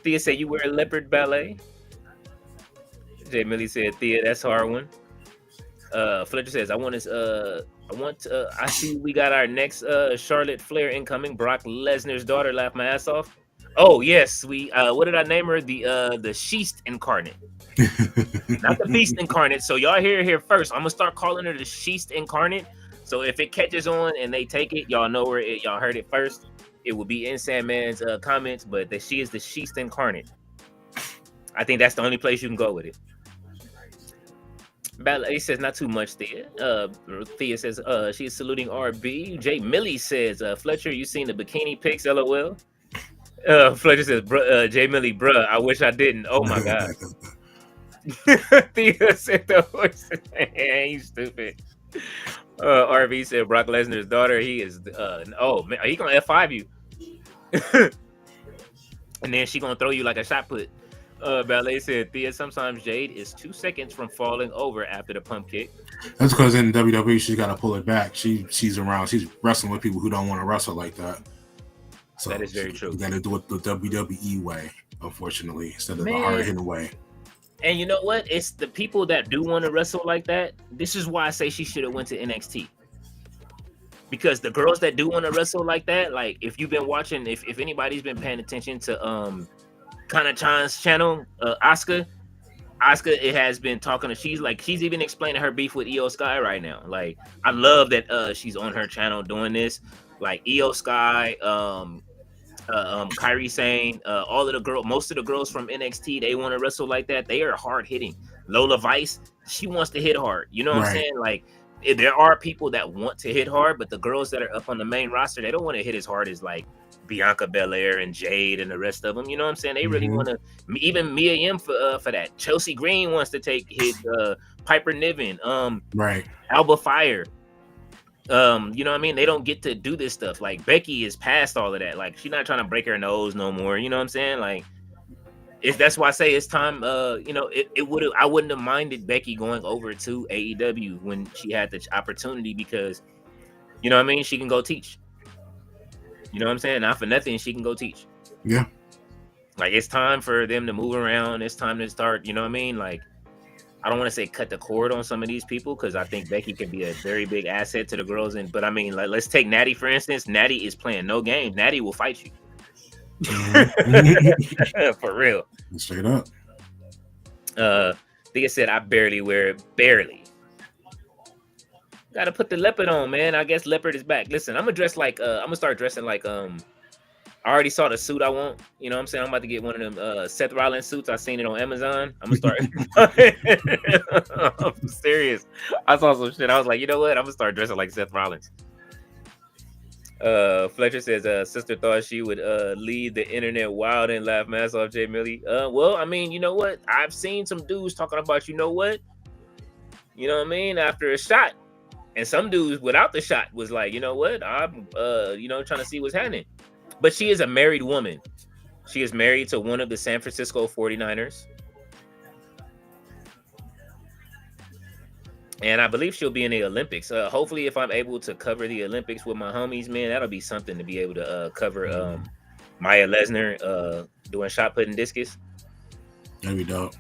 Thea said, "You wear a leopard ballet." Jay Millie said, "Thea, that's a hard one." Fletcher says, I see we got our next Charlotte Flair incoming. Brock Lesnar's daughter. Laugh my ass off. Oh yes, we what did I name her? The Sheast Incarnate. Not the Beast Incarnate. So y'all hear it here first. I'm gonna start calling her the Sheast Incarnate. So if it catches on and they take it, y'all know y'all heard it first. It will be in Sandman's comments, but that she is the Sheast Incarnate. I think that's the only place you can go with it. Ballet says not too much. Thea says she's saluting RB. Jay Millie says Fletcher, you seen the bikini pics? LOL. Fletcher says Jay Millie, bruh, I wish I didn't. Oh my god. Thea said the horse. You stupid. RV said Brock Lesnar's daughter. He is oh man, he gonna F5 you. And then she gonna throw you like a shot put. Ballet said, Thea, sometimes Jade is 2 seconds from falling over after the pump kick. That's because in WWE, she's got to pull it back. She's around. She's wrestling with people who don't want to wrestle like that. So that is very true. You got to do it the WWE way, unfortunately, instead of the hard-hitting way. And you know what? It's the people that do want to wrestle like that. This is why I say she should have went to NXT. because the girls that do want to wrestle like that, like if you've been watching, if anybody's been paying attention to Kana-chan's channel, Asuka, it has been talking to, she's even explaining her beef with Io Sky right now. Like, I love that she's on her channel doing this. Like Io Sky, Kairi Sane, most of the girls from NXT, they want to wrestle like that. They are hard hitting. Lola Vice, she wants to hit hard. You know what I'm saying? Like, there are people that want to hit hard, but the girls that are up on the main roster, they don't want to hit as hard as like Bianca Belair and Jade and the rest of them. You know what I'm saying? They really want to. Even Mia Yim for that. Chelsea Green wants to take hit. Piper Niven. Alba Fire. You know what I mean? They don't get to do this stuff. Like Becky is past all of that. Like, she's not trying to break her nose no more. You know what I'm saying? Like, that's why I say it's time. You know, I wouldn't have minded Becky going over to AEW when she had the opportunity, because, you know what I mean, she can go teach. You know what I'm saying? Not for nothing, she can go teach. Yeah. Like, it's time for them to move around. It's time to start. You know what I mean? Like, I don't want to say cut the cord on some of these people, because I think Becky can be a very big asset to the girls. But I mean, like, let's take Natty for instance. Natty is playing no games. Natty will fight you. For real. Straight up. Like I said, I barely wear it. Barely. Gotta put the leopard on, man. I guess leopard is back. Listen, I'm gonna start dressing like I already saw the suit I want. You know what I'm saying? I'm about to get one of them Seth Rollins suits. I seen it on Amazon. I'm gonna start. I'm serious. I saw some shit. I was like, you know what? I'm gonna start dressing like Seth Rollins. Fletcher says sister thought she would lead the internet wild and laugh mass off Jay Millie. Well, I mean, you know what? I've seen some dudes talking about, you know what? You know what I mean? After a shot. And some dudes without the shot was like, you know what? I'm trying to see what's happening. But she is a married woman. She is married to one of the San Francisco 49ers. And I believe she'll be in the Olympics. Hopefully, if I'm able to cover the Olympics with my homies, man, that'll be something to be able to cover Maya Lesnar doing shot put and discus. That'd be dope.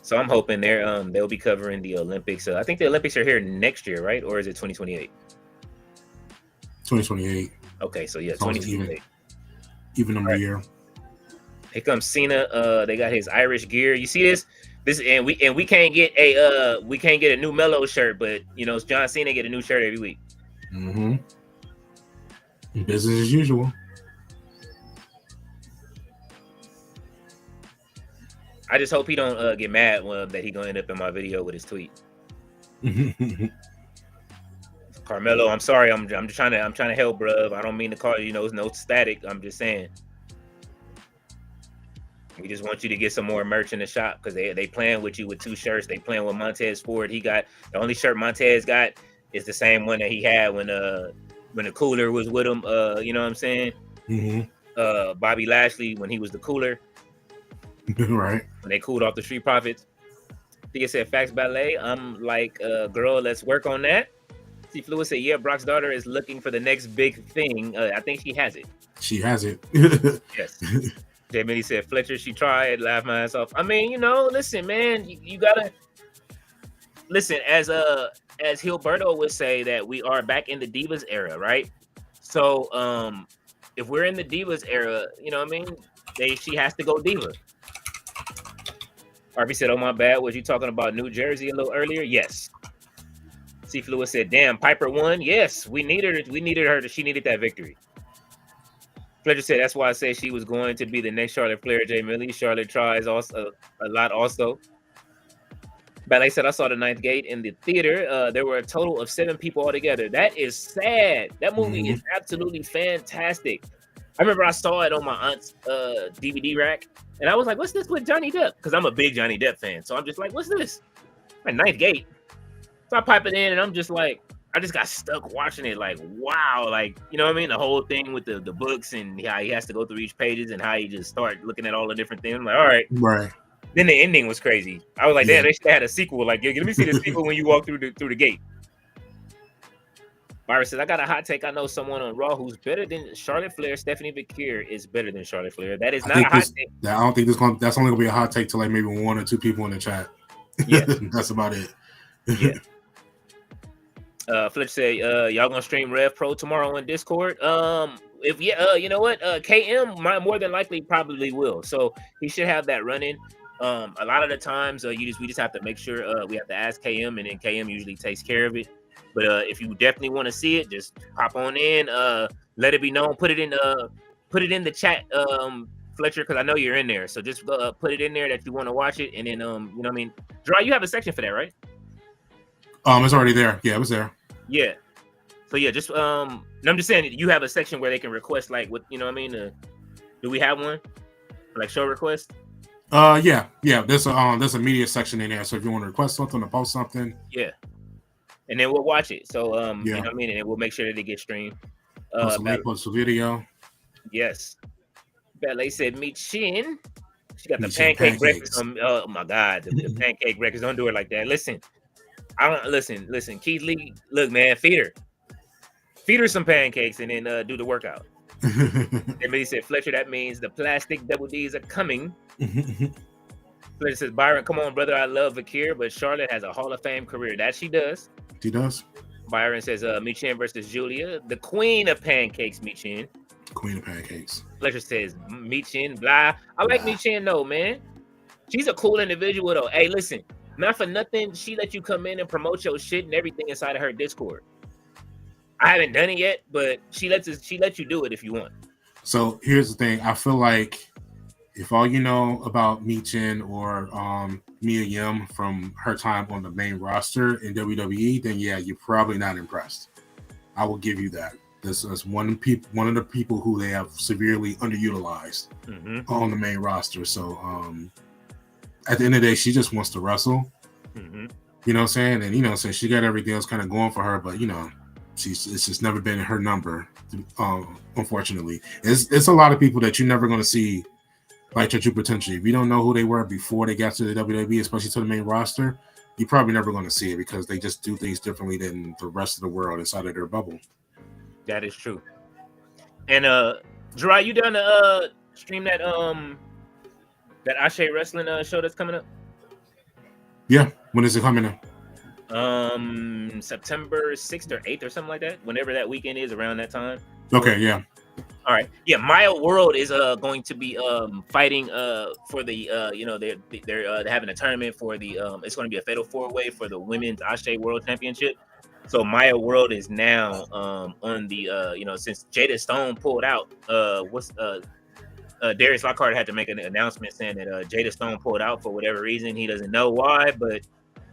So I'm hoping they'll be covering the Olympics. I think the Olympics are here next year, right? Or is it 2028? 2028. Okay, so yeah, 2028. Even number year. Here comes Cena. They got his Irish gear. You see this? And we can't get a new Melo shirt, but you know, John Cena get a new shirt every week. Mm-hmm. Business as usual. I just hope he don't get mad that he gonna end up in my video with his tweet. Carmelo, I'm sorry. I'm trying to help, bruv. I don't mean to call you. It's no static. I'm just saying. We just want you to get some more merch in the shop, because they playing with you with 2 shirts. They playing with Montez Ford. He got the only shirt Montez got is the same one that he had when the Cooler was with him. You know what I'm saying? Mm-hmm. Bobby Lashley when he was the Cooler. Right. When they cooled off the Street Profits. I think it said Fax Ballet. I'm like, girl, let's work on that. See, Fluid said, yeah, Brock's daughter is looking for the next big thing. I think she has it. She has it. Yes. Jay Minnie said, Fletcher, she tried, laugh my ass off. I mean, listen, man, you gotta listen, as Hilberto would say, that we are back in the Divas era, right? So if we're in the Divas era, you know what I mean? She has to go Diva. RB said, oh my bad, was you talking about New Jersey a little earlier? Yes. C Fluid said, damn, Piper won. Yes, we needed her. She needed that victory. Fletcher said, that's why I say she was going to be the next Charlotte Flair, Jay Millie. Charlotte tries also a lot also. Ballet said, I saw the 9th Gate in the theater. There were a total of 7 people altogether. That is sad. That movie is absolutely fantastic. I remember I saw it on my aunt's DVD rack, and I was like, what's this with Johnny Depp? Because I'm a big Johnny Depp fan. So I'm just like, what's this? Like 9th Gate. So I pipe it in, and I'm just like, I just got stuck watching it. Like, wow. Like, you know what I mean? The whole thing with the books and how he has to go through each pages and how he just start looking at all the different things. I'm like, all right. Right. Then the ending was crazy. I was like, damn, they should have had a sequel. Like, let me see the sequel when you walk through the gate. Byron says, I got a hot take. I know someone on Raw who's better than Charlotte Flair. Stephanie McKeer is better than Charlotte Flair. That is not a hot take. I don't think that's only going to be a hot take to like maybe 1 or 2 people in the chat. Yeah. That's about it. Yeah. Fletcher said, y'all gonna stream Rev Pro tomorrow on Discord? If you know what? KM more than likely probably will. So he should have that running. A lot of the times, we just have to make sure we have to ask KM, and then KM usually takes care of it. But if you definitely want to see it, just hop on in. Let it be known. Put it in the chat, Fletcher, because I know you're in there. So just put it in there that you want to watch it, and then you know what I mean. Dry, you have a section for that, right? It's already there. Yeah, it was there. Yeah. So yeah, just I'm just saying you have a section where they can request like what you know what I mean. Do we have one like show request? Yeah. There's a media section in there. So if you want to request something or post something, yeah, and then we'll watch it. So yeah. You know what I mean, and then we'll make sure that it gets streamed. Post a video. Yes. Ballet said meet Shin. She got the pancake breakfast. Oh my God, the pancake breakfast. Don't do it like that. Listen. I don't listen. Keith Lee, look, man, feed her some pancakes and then do the workout. And he said, Fletcher, that means the plastic double D's are coming. Fletcher says, Byron, come on, brother. I love Vakir, but Charlotte has a Hall of Fame career. That she does. She does. Byron says, Michin versus Julia, the queen of pancakes, Michin. Queen of pancakes. Fletcher says, Michin, blah. I like Michin, though, man. She's a cool individual, though. Hey, listen. Not for nothing, she let you come in and promote your shit and everything inside of her Discord. I haven't done it yet, but she lets you do it if you want. So here's the thing. I feel like if all you know about Michin or Mia Yim from her time on the main roster in WWE, then yeah, you're probably not impressed. I will give you that. This is one of the people who they have severely underutilized on the main roster. So at the end of the day, she just wants to wrestle. Mm-hmm. You know what I'm saying? And, you know, since she got everything else kind of going for her, but, you know, it's just never been her number, unfortunately. It's a lot of people that you're never going to see like your true potential. If you don't know who they were before they got to the WWE, especially to the main roster, you're probably never going to see it because they just do things differently than the rest of the world inside of their bubble. That is true. And, Gerard, you done to stream that Ashe Wrestling show that's coming up? Yeah. When is it coming up? September 6th or 8th or something like that. Whenever that weekend is, around that time. Okay, yeah. All right. Yeah, Maya World is going to be fighting for the you know they're having a tournament for the it's going to be a fatal 4-way for the women's Ashe World Championship. So Maya World is now on the you know, since Jada Stone pulled out, Darius Lockhart had to make an announcement saying that Jada Stone pulled out for whatever reason. He doesn't know why, but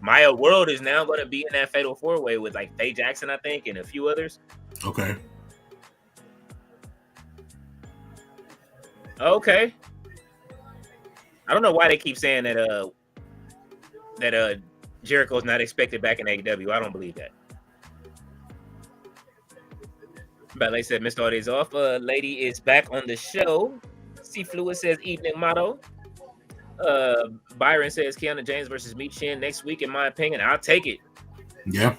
Maya World is now going to be in that fatal 4-way with like Faye Jackson, I think, and a few others. Okay. Okay. I don't know why they keep saying that Jericho's not expected back in AEW. I don't believe that. But like I said, Mr. Audie's off. Lady is back on the show. C. Fluid says evening motto. Byron says Kiana James versus Michin next week. In my opinion, I'll take it. Yeah.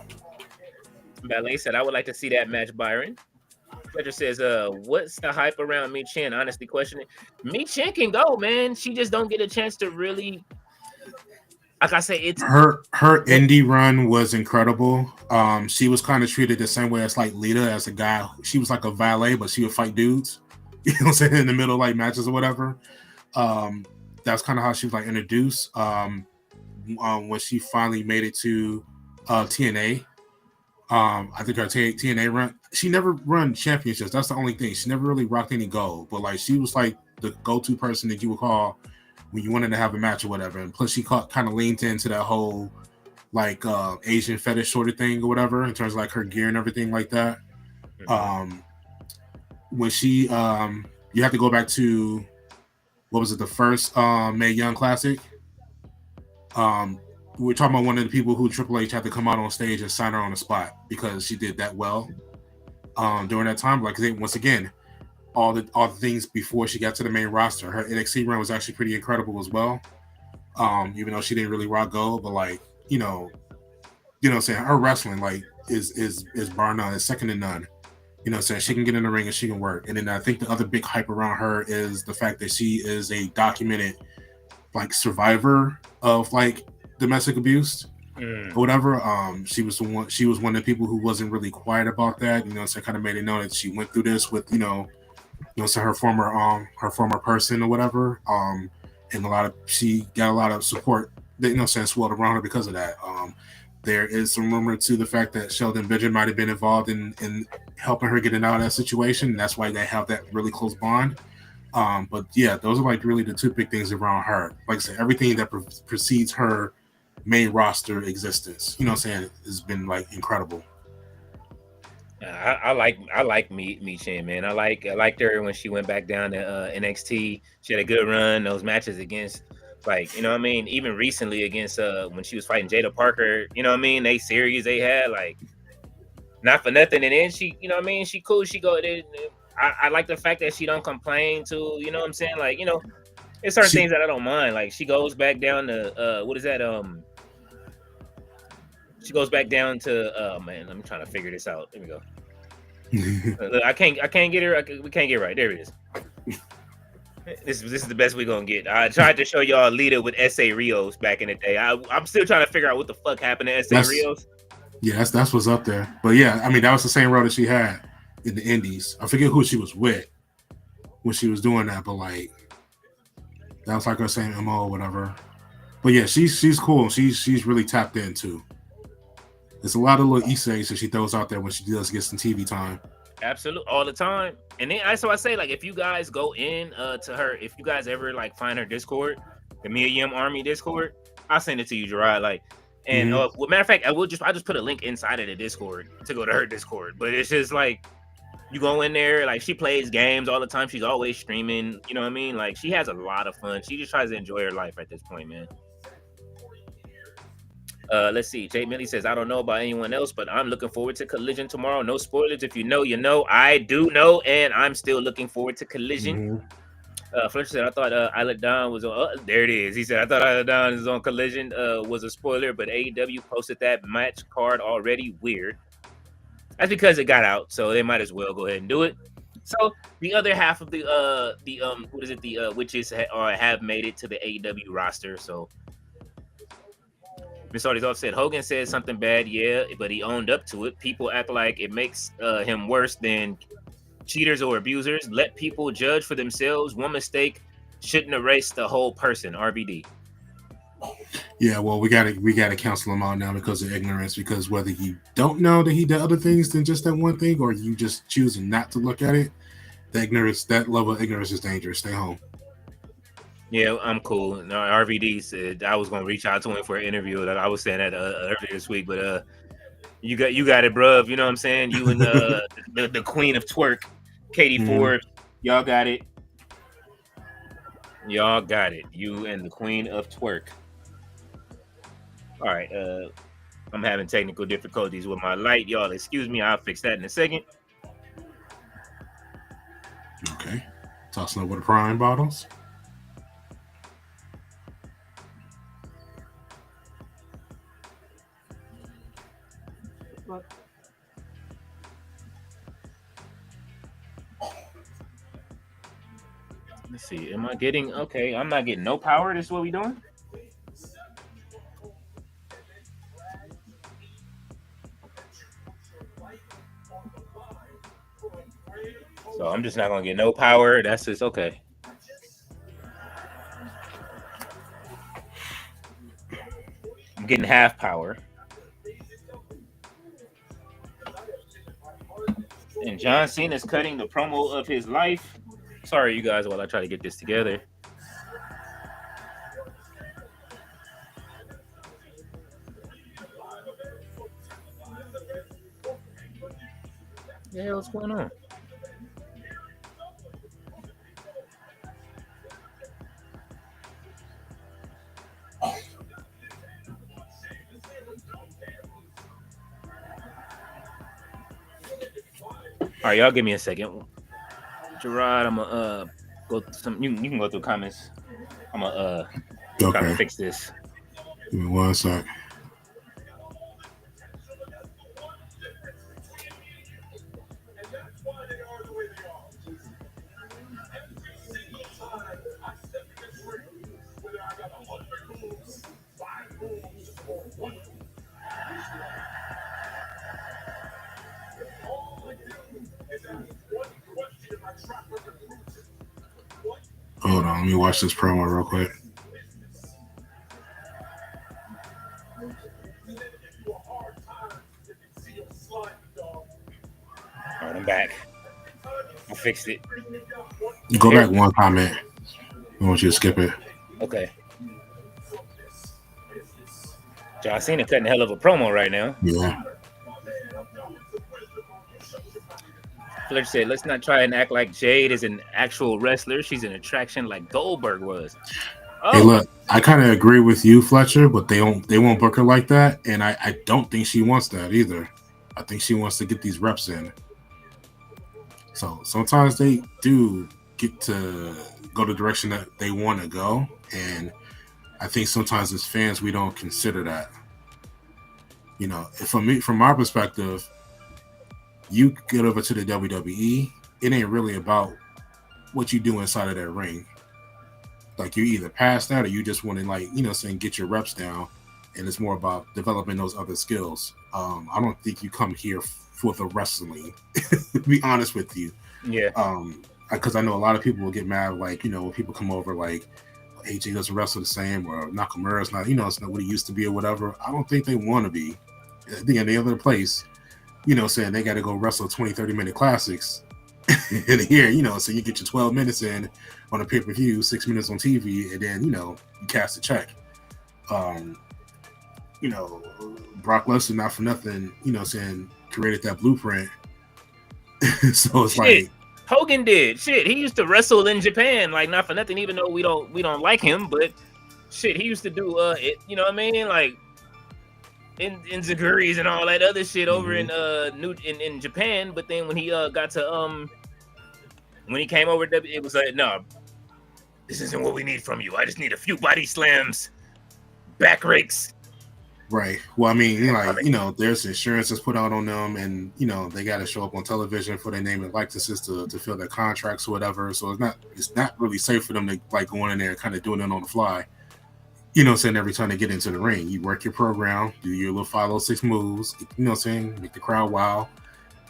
Ballet said I would like to see that match, Byron. Fletcher says, what's the hype around Michin? Honestly questioning. Michin can go, man. She just don't get a chance to really. Like I say, it's her indie run was incredible. She was kind of treated the same way as like Lita, as a guy. She was like a valet, but she would fight dudes. You know what I'm saying? In the middle of like matches or whatever. That's kind of how she was like introduced. When she finally made it to TNA. I think her TNA run, she never run championships. That's the only thing. She never really rocked any gold, but like she was like the go-to person that you would call when you wanted to have a match or whatever. And plus she kind of leaned into that whole like Asian fetish sort of thing or whatever in terms of like her gear and everything like that. When she you have to go back to, what was it, the first Mae Young Classic? We're talking about one of the people who Triple H had to come out on stage and sign her on the spot because she did that well during that time. Like, once again, all the things before she got to the main roster, her NXT run was actually pretty incredible as well. Even though she didn't really rock gold, but like, you know what I'm saying, her wrestling like is bar none, is second to none. You know what I'm saying? She can get in the ring and she can work. And then I think the other big hype around her is the fact that she is a documented like survivor of like domestic abuse. or whatever. She was one of the people who wasn't really quiet about that. So kind of made it known that she went through this with so her former person or whatever. And she got a lot of support that swelled around her because of that. There is some rumor to the fact that Sheldon Benjamin might have been involved in helping her get out of that situation. And that's why they have that really close bond. But yeah, those are like really the two big things around her. Like I said, everything that precedes her main roster existence, has been like incredible. I like Mi Chen, man. I liked her when she went back down to NXT. She had a good run. Those matches against, like, even recently against when she was fighting Jada Parker, they series they had, like, not for nothing. And then she, she cool. She go. I like the fact that she don't complain too. You know what I'm saying? Like, there's certain things that I don't mind. Like, she goes back down to what is that? She goes back down to man. I'm trying to figure this out. There we go. I can't get her. We can't get right. There it is. This is the best we're gonna get. I tried to show y'all Lita with S.A. Rios back in the day. I'm still trying to figure out what the fuck happened to S.A. Rios. Yeah, that's what's up there. But yeah, that was the same role that she had in the Indies. I forget who she was with when she was doing that, but like that was like her same MO or whatever. But yeah, she's cool. She's really tapped in too. There's a lot of little Easter eggs that she throws out there when she does get some TV time. Absolutely, all the time. And then I say, like, if you guys go in to her, if you guys ever like find her Discord, the Mia Yim Army Discord, I'll send it to you, Gerard. Like, and well, matter of fact, I just put a link inside of the Discord to go to her Discord. But it's just like you go in there, like she plays games all the time. She's always streaming. You know what I mean? Like she has a lot of fun. She just tries to enjoy her life at this point, man. Let's see. Jay Millie says, I don't know about anyone else, but I'm looking forward to Collision tomorrow. No spoilers. If you know, you know. I do know, and I'm still looking forward to Collision. Fletcher said, I thought Isla Dawn was on. There it is. He said, I thought Isla Dawn is on Collision. Was a spoiler, but AEW posted that match card already. Weird. That's because it got out, so they might as well go ahead and do it. So the other half of the what is it? The witches have made it to the AEW roster. So Miss Artie's off said Hogan said something bad, yeah, but he owned up to it. People act like it makes him worse than cheaters or abusers. Let people judge for themselves. One mistake shouldn't erase the whole person. RBD. Yeah, well, we gotta cancel him out now because of ignorance. Because whether you don't know that he did other things than just that one thing, or you just choosing not to look at it, that level of ignorance is dangerous. Stay home. Yeah, I'm cool. No, RVD said I was gonna reach out to him for an interview. I was saying that earlier this week, but you got it, bruv. You know what I'm saying? You and the queen of twerk, Katie Forbes, y'all got it. Y'all got it. You and the queen of twerk. All right. I'm having technical difficulties with my light, y'all. Excuse me. I'll fix that in a second. Okay. Tossing over the prime bottles. Let's see. Am I getting okay? I'm not getting no power. This is what we doing. So I'm just not gonna get no power. That's just okay. I'm getting half power. And John Cena's cutting the promo of his life. Sorry, you guys, while I try to get this together. Yeah, what's going on? All right, y'all give me a second. Gerard, I'm gonna go through some. You can go through comments. I'm gonna try to fix this. Give me 1 sec. Hold on, let me watch this promo real quick. All right, I'm back. I fixed it. Go back one comment. I want you to skip it. Okay. John Cena cutting a hell of a promo right now. Yeah. Flair said, let's not try and act like Jade is an actual wrestler. She's an attraction like Goldberg was. Oh. Hey, look, I kind of agree with you, Fletcher, but they won't book her like that, and I don't think she wants that either. I think she wants to get these reps in. So sometimes they do get to go the direction that they want to go, and I think sometimes as fans we don't consider that. You know, from our perspective, you get over to the WWE, it ain't really about what you do inside of that ring. Like you either pass that or you just want to get your reps down, and it's more about developing those other skills. I don't think you come here for the wrestling. To be honest with you, yeah. Because I know a lot of people will get mad, when people come over, like AJ doesn't wrestle the same, or Nakamura's not, it's not what he used to be or whatever. I don't think they want to be. I think any other place, saying they got to go wrestle 20, 30-minute classics. And here, so you get your 12 minutes in on a pay-per-view, 6 minutes on TV, and then, you cast a check. Brock Lesnar, not for nothing, created that blueprint. So it's like Hogan did. Shit, he used to wrestle in Japan, like not for nothing, even though we don't like him, but shit, he used to do it, you know what I mean? Like in Ziguris and all that other shit over in Japan, but then when he got to when he came over, it was like, no, this isn't what we need from you. I just need a few body slams, back rakes. Right. Well, I mean, there's insurance that's put out on them, and they got to show up on television for their name and likenesses to fill their contracts or whatever. So it's not really safe for them to like going in there and kind of doing it on the fly. Saying every time they get into the ring, you work your program, do your little 506 moves, make the crowd wow.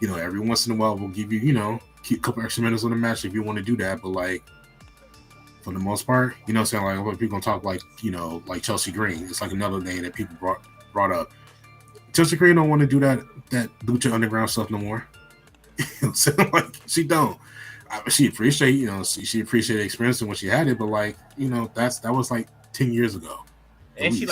Every once in a while we'll give you, keep a couple extra minutes on the match if you want to do that. But like for the most part, like people gonna talk like Chelsea Green. It's like another name that people brought up. Chelsea Green don't want to do that Lucha Underground stuff no more. Like she don't. She appreciate she appreciated the experience and when she had it, but like that was like 10 years ago. And she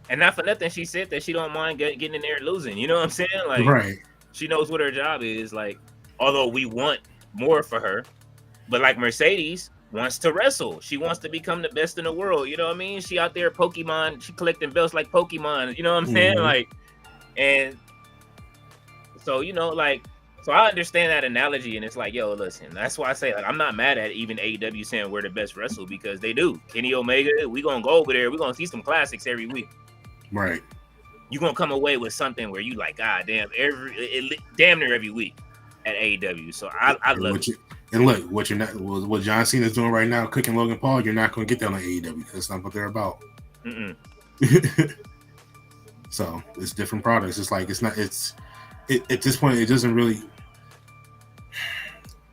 and not for nothing, she said that she don't mind getting in there and losing. You know what I'm saying? Like, right. She knows what her job is. Like, although we want more for her, but like Mercedes wants to wrestle. She wants to become the best in the world. You know what I mean? She out there Pokemon. She collecting belts like Pokemon. You know what I'm saying? Like, and so so I understand that analogy, and it's like, yo, listen, that's why I say, like, I'm not mad at even AEW saying we're the best wrestler, because they do. Kenny Omega, we gonna go over there, we're gonna see some classics every week. Right. You're gonna come away with something where you like, god damn, damn near every week at AEW. So I love it. And look, what John Cena is doing right now, cooking Logan Paul, you're not gonna get that on AEW. That's not what they're about. So it's different products. It's like at this point, it doesn't really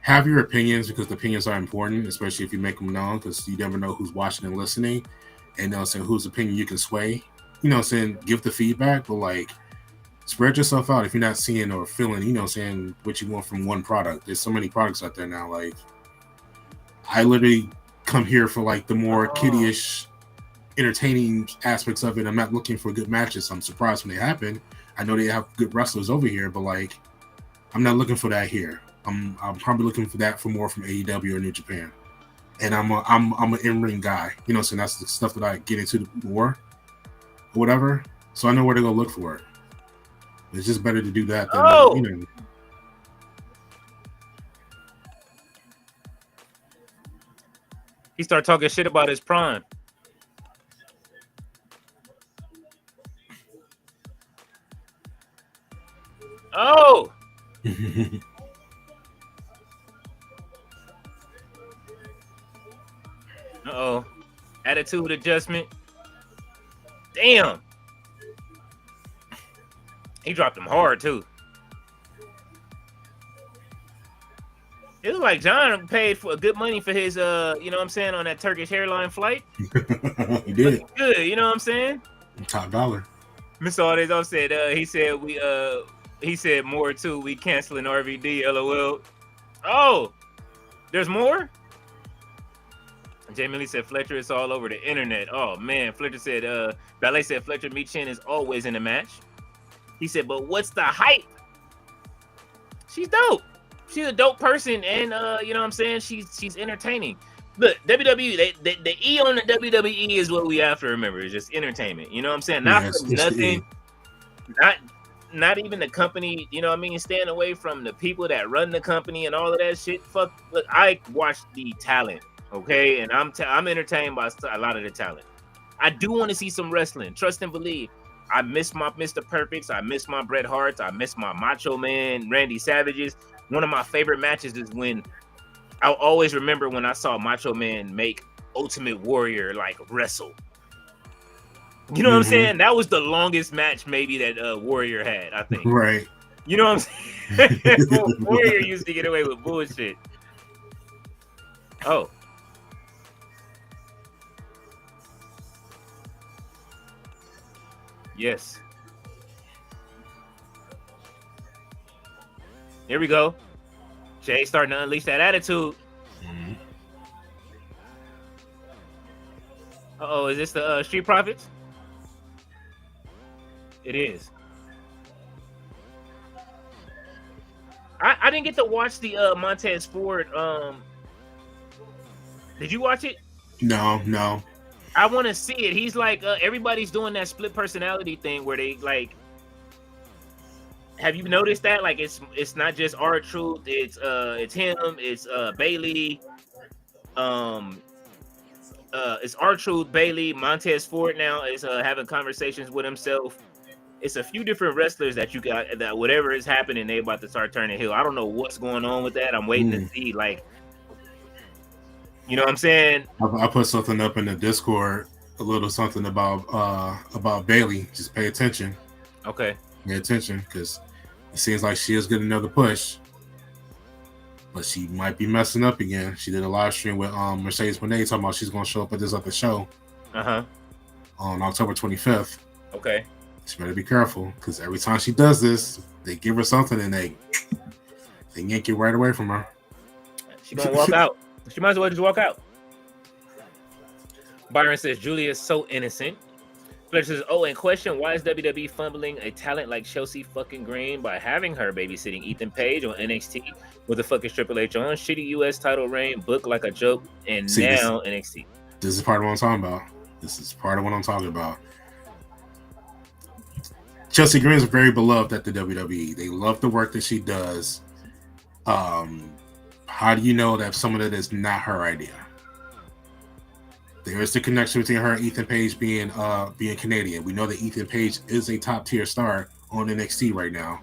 have your opinions, because the opinions are important, especially if you make them known, because you never know who's watching and listening, and whose opinion you can sway. Give the feedback, but like spread yourself out if you're not seeing or feeling, what you want from one product. There's so many products out there now. Like I literally come here for like the more kiddie-ish, entertaining aspects of it. I'm not looking for good matches. I'm surprised when they happen. I know they have good wrestlers over here, but like I'm not looking for that here. I'm probably looking for that more from AEW or New Japan. And I'm an in-ring guy, so that's the stuff that I get into more or whatever. So I know where to go look for it. It's just better to do that than He started talking shit about his prime. Oh. Uh-oh. Attitude adjustment. Damn. He dropped him hard, too. It looked like John paid for good money for his, you know what I'm saying, on that Turkish airline flight. He did. Good, you know what I'm saying? Top dollar. Mr. Aldez said, he said more too. We canceling RVD, LOL. Oh, there's more? Jay Millie said Fletcher is all over the internet. Oh man, Fletcher said, Ballet said Fletcher Mi Chin is always in the match. He said, but what's the hype? She's dope. She's a dope person, and you know what I'm saying? She's entertaining. Look, WWE, the E on the WWE is what we have to remember. It's just entertainment. You know what I'm saying? Not for nothing. Not even the company, you know what I mean? Staying away from the people that run the company and all of that shit. Fuck, look, I watch the talent, okay? And I'm entertained by a lot of the talent. I do want to see some wrestling. Trust and believe. I miss my Mr. Perfects. I miss my Bret Harts. I miss my Macho Man, Randy Savages. One of my favorite matches is when I'll always remember when I saw Macho Man make Ultimate Warrior like wrestle. You know what I'm saying? That was the longest match maybe that Warrior had, I think. Right. You know what I'm saying? Warrior used to get away with bullshit. Oh. Yes. Here we go. Jay starting to unleash that attitude. Uh-oh, is this the Street Profits? It is. I didn't get to watch the Montez Ford. Did you watch it? No. I want to see it. He's like, everybody's doing that split personality thing where they like. Have you noticed that? Like, it's not just R-Truth. It's him. It's Bailey. It's R-Truth, Bailey, Montez Ford now is having conversations with himself. It's a few different wrestlers that you got that whatever is happening, they about to start turning heel. I don't know what's going on with that. I'm waiting to see, like, you know what I'm saying? I put something up in the Discord, a little something about Bailey. Just pay attention. Okay. Pay attention, because it seems like she is getting another push. But she might be messing up again. She did a live stream with Mercedes Moné talking about she's going to show up at this other show. On October 25th. Okay. She better be careful, because every time she does this, they give her something and they yank it right away from her. She gonna walk out. She might as well just walk out. Byron says Julia's so innocent. Fletcher says, oh, and question, why is WWE fumbling a talent like Chelsea fucking Green by having her babysitting Ethan Page on NXT with the fucking Triple H on? Shitty US title reign, booked like a joke, and now NXT. This is part of what I'm talking about. Chelsea Green is very beloved at the WWE. They love the work that she does. How do you know that some of that is not her idea? There is the connection between her and Ethan Page being Canadian. We know that Ethan Page is a top tier star on NXT right now.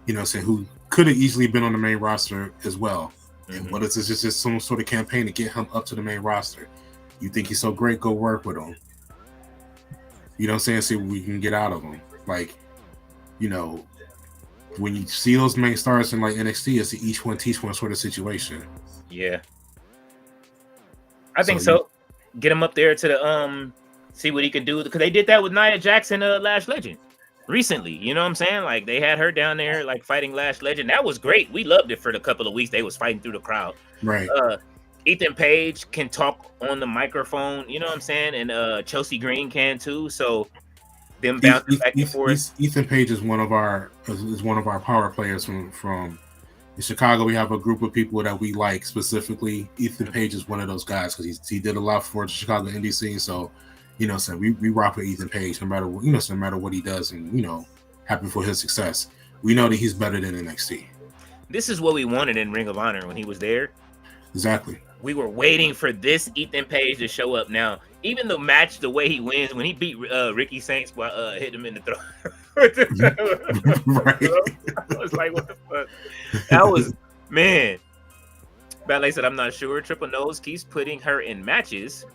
You know, saying who could have easily been on the main roster as well. And what is this? Just some sort of campaign to get him up to the main roster. You think he's so great? Go work with him. You know what I'm saying? See what we can get out of him. Like, you know, when you see those main stars in like NXT, it's the each one teach one sort of situation. Yeah, I think so. Get him up there to the see what he can do, because they did that with Nia Jackson, Lash Legend, recently. You know what I'm saying? Like, they had her down there like fighting Lash Legend. That was great. We loved it for the couple of weeks they was fighting through the crowd. Right. Ethan Page can talk on the microphone. You know what I'm saying? And Chelsea Green can too. So them bouncing back and forth. Ethan Page is one of our power players from in Chicago. We have a group of people that we like specifically. Ethan Page is one of those guys because he did a lot for the Chicago indie scene. So, you know, so we rock with Ethan Page no matter what, you know, no matter what he does, and, you know, happy for his success. We know that he's better than NXT. This is what we wanted in Ring of Honor when he was there. Exactly. We were waiting for this Ethan Page to show up. Now, even the match, the way he wins, when he beat Ricky Saints by hitting him in the throat. Right. I was like, what the fuck? That was, man. Ballet said, I'm not sure. Triple Nose keeps putting her in matches.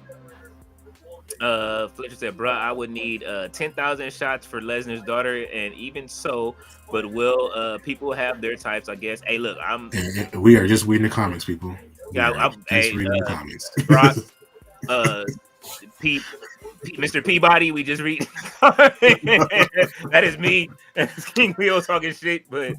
Fletcher said, "Bruh, I would need 10,000 shots for Lesnar's daughter, and even so, but will people have their types? I guess. Hey, look, We are just reading the comments, people. Hey, reading the comments. Brock, Mr. Peabody, we just read. That is me. That's King Leo talking shit, but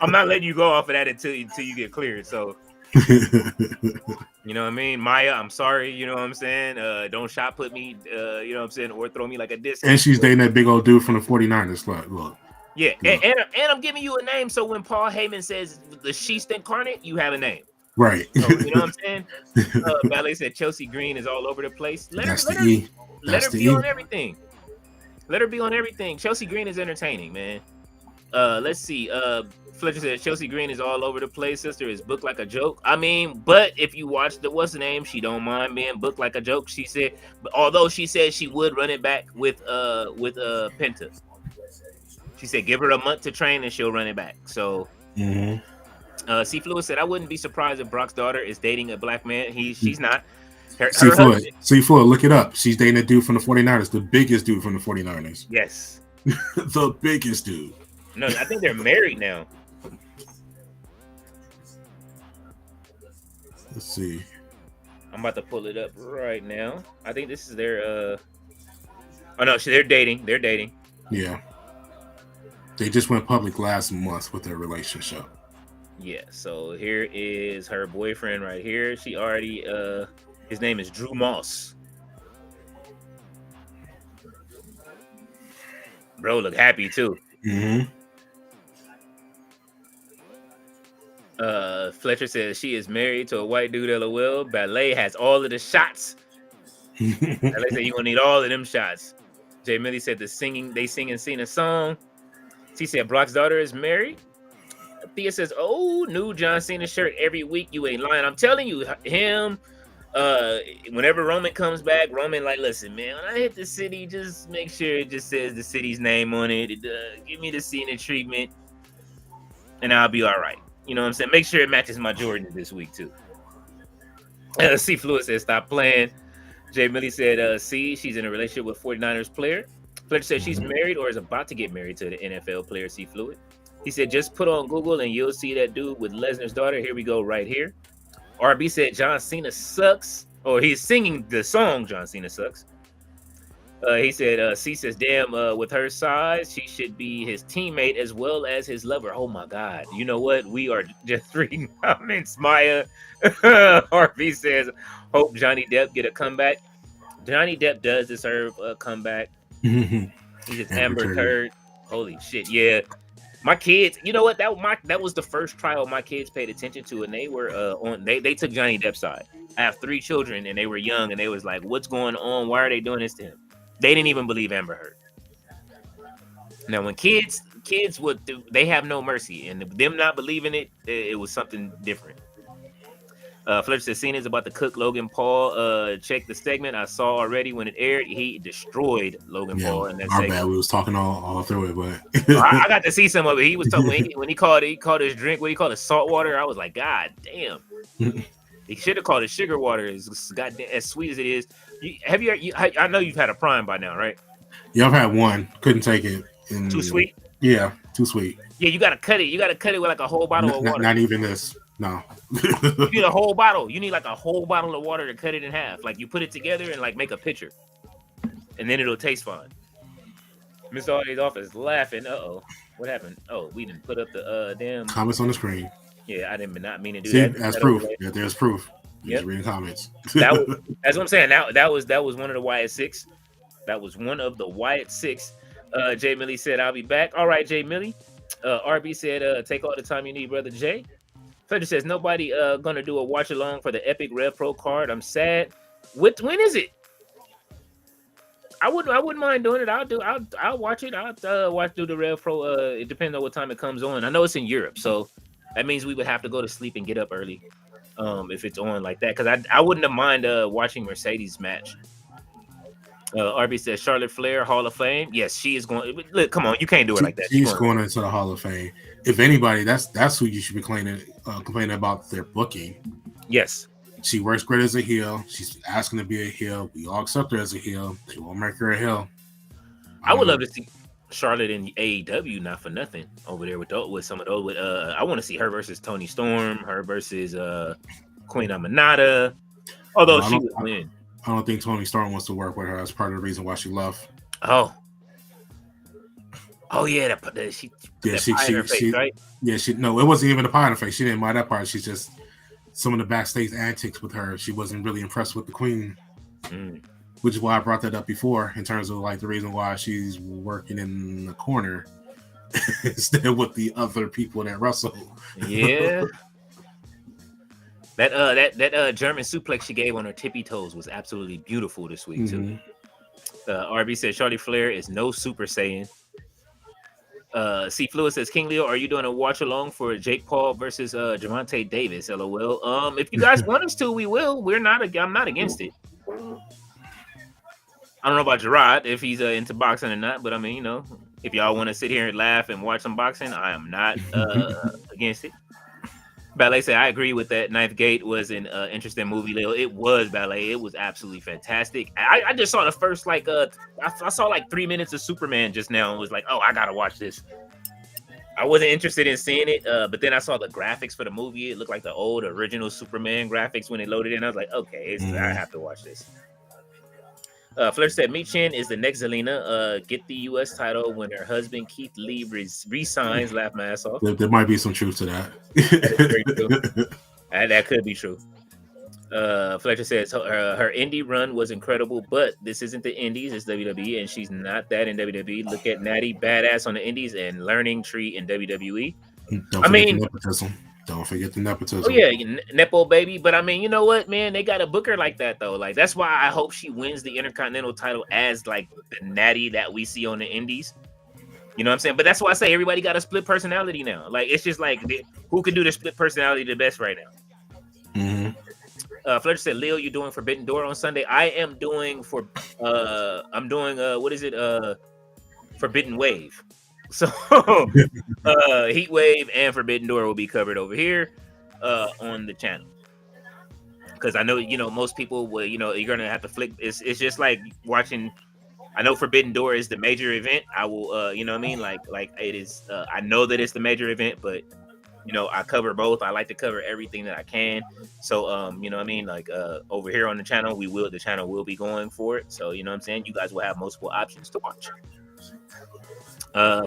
I'm not letting you go off of that until you get cleared. So, you know what I mean? Maya, I'm sorry. You know what I'm saying? Don't shot put me, you know what I'm saying? Or throw me like a disc. And she's dating that big old dude from the 49ers. Look. Yeah, and I'm giving you a name. So when Paul Heyman says the Sheast incarnate, you have a name. Right. So, you know what I'm saying? Ballet said Chelsea Green is all over the place. Let her be on everything. Let her be on everything. Chelsea Green is entertaining, man. Let's see. Fletcher said Chelsea Green is all over the place. Sister is booked like a joke. I mean, but if you watch the what's the name, she don't mind being booked like a joke. She said, although she said she would run it back with Penta. She said give her a month to train and she'll run it back. So. Mm-hmm. C. Fluid said, I wouldn't be surprised if Brock's daughter is dating a black man. She's not. C. Fluid, look it up. She's dating a dude from the 49ers, the biggest dude from the 49ers. Yes. The biggest dude. No, I think they're married now. Let's see. I'm about to pull it up right now. I think this is their oh no, they're dating. They're dating. Yeah. They just went public last month with their relationship. Yeah, so here is her boyfriend right here. She already his name is Drew Moss. Bro look happy too. Mm-hmm. Fletcher says she is married to a white dude, LOL. Ballet has all of the shots. Ballet said you gonna need all of them shots. Jay Millie said they sing and sing a song. She said Brock's daughter is married. Thea says, "Oh, new John Cena shirt every week. You ain't lying. I'm telling you, him. Whenever Roman comes back, Roman like, listen, man. When I hit the city, just make sure it just says the city's name on it. Give me the Cena treatment, and I'll be all right. You know what I'm saying? Make sure it matches my Jordan this week too." C. Fluid said, "Stop playing." Jay Millie said, "See, she's in a relationship with 49ers player." Fletcher said she's married or is about to get married to the NFL player. C. Fluid. He said, just put on Google and you'll see that dude with Lesnar's daughter. Here we go right here. RB said John Cena sucks. Or he's singing the song John Cena sucks. He said, C says, damn, with her size, she should be his teammate as well as his lover. Oh my God. You know what? We are just reading comments. Maya. RB says, hope Johnny Depp get a comeback. Johnny Depp does deserve a comeback. He's just Amber Heard. Holy shit. Yeah. My kids, you know what? That was the first trial my kids paid attention to, and they were they took Johnny Depp's side. I have 3 children, and they were young, and they was like, "What's going on? Why are they doing this to him?" They didn't even believe Amber Heard. Now, when kids would they have no mercy, and them not believing it was something different. Fletcher says Cena is about to cook Logan Paul. Check the segment I saw already when it aired. He destroyed Logan Paul in that segment. Bad. We was talking all through it, but I got to see some of it. He was talking when he called his drink, what he called it, salt water. I was like, God damn. He should have called it sugar water. It's goddamn as sweet as it is. I know you've had a Prime by now, right? Yeah, I've had one. Couldn't take it. Too sweet? Yeah, too sweet. Yeah, you gotta cut it. You gotta cut it with like a whole bottle of water. Not even this. No. You need a whole bottle. You need like a whole bottle of water to cut it in half. Like you put it together and like make a pitcher, and then it'll taste fine. Mr. Audie's office laughing. Uh-oh. What happened? Oh, we didn't put up the damn comments on the screen. Yeah, I did not mean to do See, that. That's proof. Yeah, there's proof. Yep. Reading comments. That's what I'm saying. That was one of the Wyatt 6. That was one of the Wyatt 6. Jay Millie said, I'll be back. All right, Jay Millie. RB said, take all the time you need, brother Jay. Fletcher says, nobody gonna do a watch along for the Epic Rev Pro card. I'm sad. When is it? I wouldn't mind doing it. I'll watch it. I'll do the Rev Pro. It depends on what time it comes on. I know it's in Europe, so that means we would have to go to sleep and get up early. If it's on like that, because I wouldn't have mind watching Mercedes match. RB says Charlotte Flair Hall of Fame. Yes, she is going. Look, come on, you can't do it like that. She's going into the Hall of Fame. If anybody, that's who you should be complaining about their booking. Yes, She works great as a heel. She's asking to be a heel. We all accept her as a heel. She won't make her a heel. I would love to see Charlotte in AEW, not for nothing, over there with some of those. I want to see her versus Toni Storm, her versus Queen Aminata. Although she would win. I don't think Toni Storm wants to work with her. That's part of the reason why she left. Oh yeah, she right? Yeah, no, it wasn't even a pie in her face. She didn't mind that part. She's just some of the backstage antics with her. She wasn't really impressed with the Queen, which is why I brought that up before in terms of like the reason why she's working in the corner instead of with the other people that wrestle. Yeah. That German suplex she gave on her tippy toes was absolutely beautiful this week too. RB said Charlotte Flair is no Super Saiyan. C Fluid says King Leo, are you doing a watch along for Jake Paul versus Javante Davis? LOL. If you guys want us to, we will. I'm not against it. I don't know about Gerard if he's into boxing or not, but I mean, if y'all want to sit here and laugh and watch some boxing, I am not against it. Ballet said, I agree with that. Ninth Gate was an interesting movie, Leo. It was, Ballet. It was absolutely fantastic. I just saw the first, I saw 3 minutes of Superman just now and was like, oh, I got to watch this. I wasn't interested in seeing it, but then I saw the graphics for the movie. It looked like the old original Superman graphics when it loaded in. I was like, okay, I have to watch this. Flair said, Michin is the next Zelina. Get the U.S. title when her husband Keith Lee resigns. Laugh my ass off. There might be some truth to that. That is very true. That could be true. Fletcher says her indie run was incredible, but this isn't the indies, it's WWE, and she's not that in WWE. Look at Natty Badass on the indies and Learning Tree in WWE. Don't forget the nepotism. Oh yeah, Nepo baby. But I mean, you know what, man? They got to book her like that though. Like that's why I hope she wins the Intercontinental title as like the Natty that we see on the indies. You know what I'm saying? But that's why I say everybody got a split personality now. Like it's just like who can do the split personality the best right now. Mm-hmm. Fletcher said, "Leo, you doing Forbidden Door on Sunday? I am doing what is it? Forbidden Wave. So Heat Wave and Forbidden Door will be covered over here on the channel. Because I know, most people will, you're gonna have to flick. It's just like watching. I know Forbidden Door is the major event. I will, you know what I mean? Like it is. I know that it's the major event, but I cover both. I like to cover everything that I can. So, you know what I mean? Like over here on the channel, the channel will be going for it. So, you know what I'm saying? You guys will have multiple options to watch.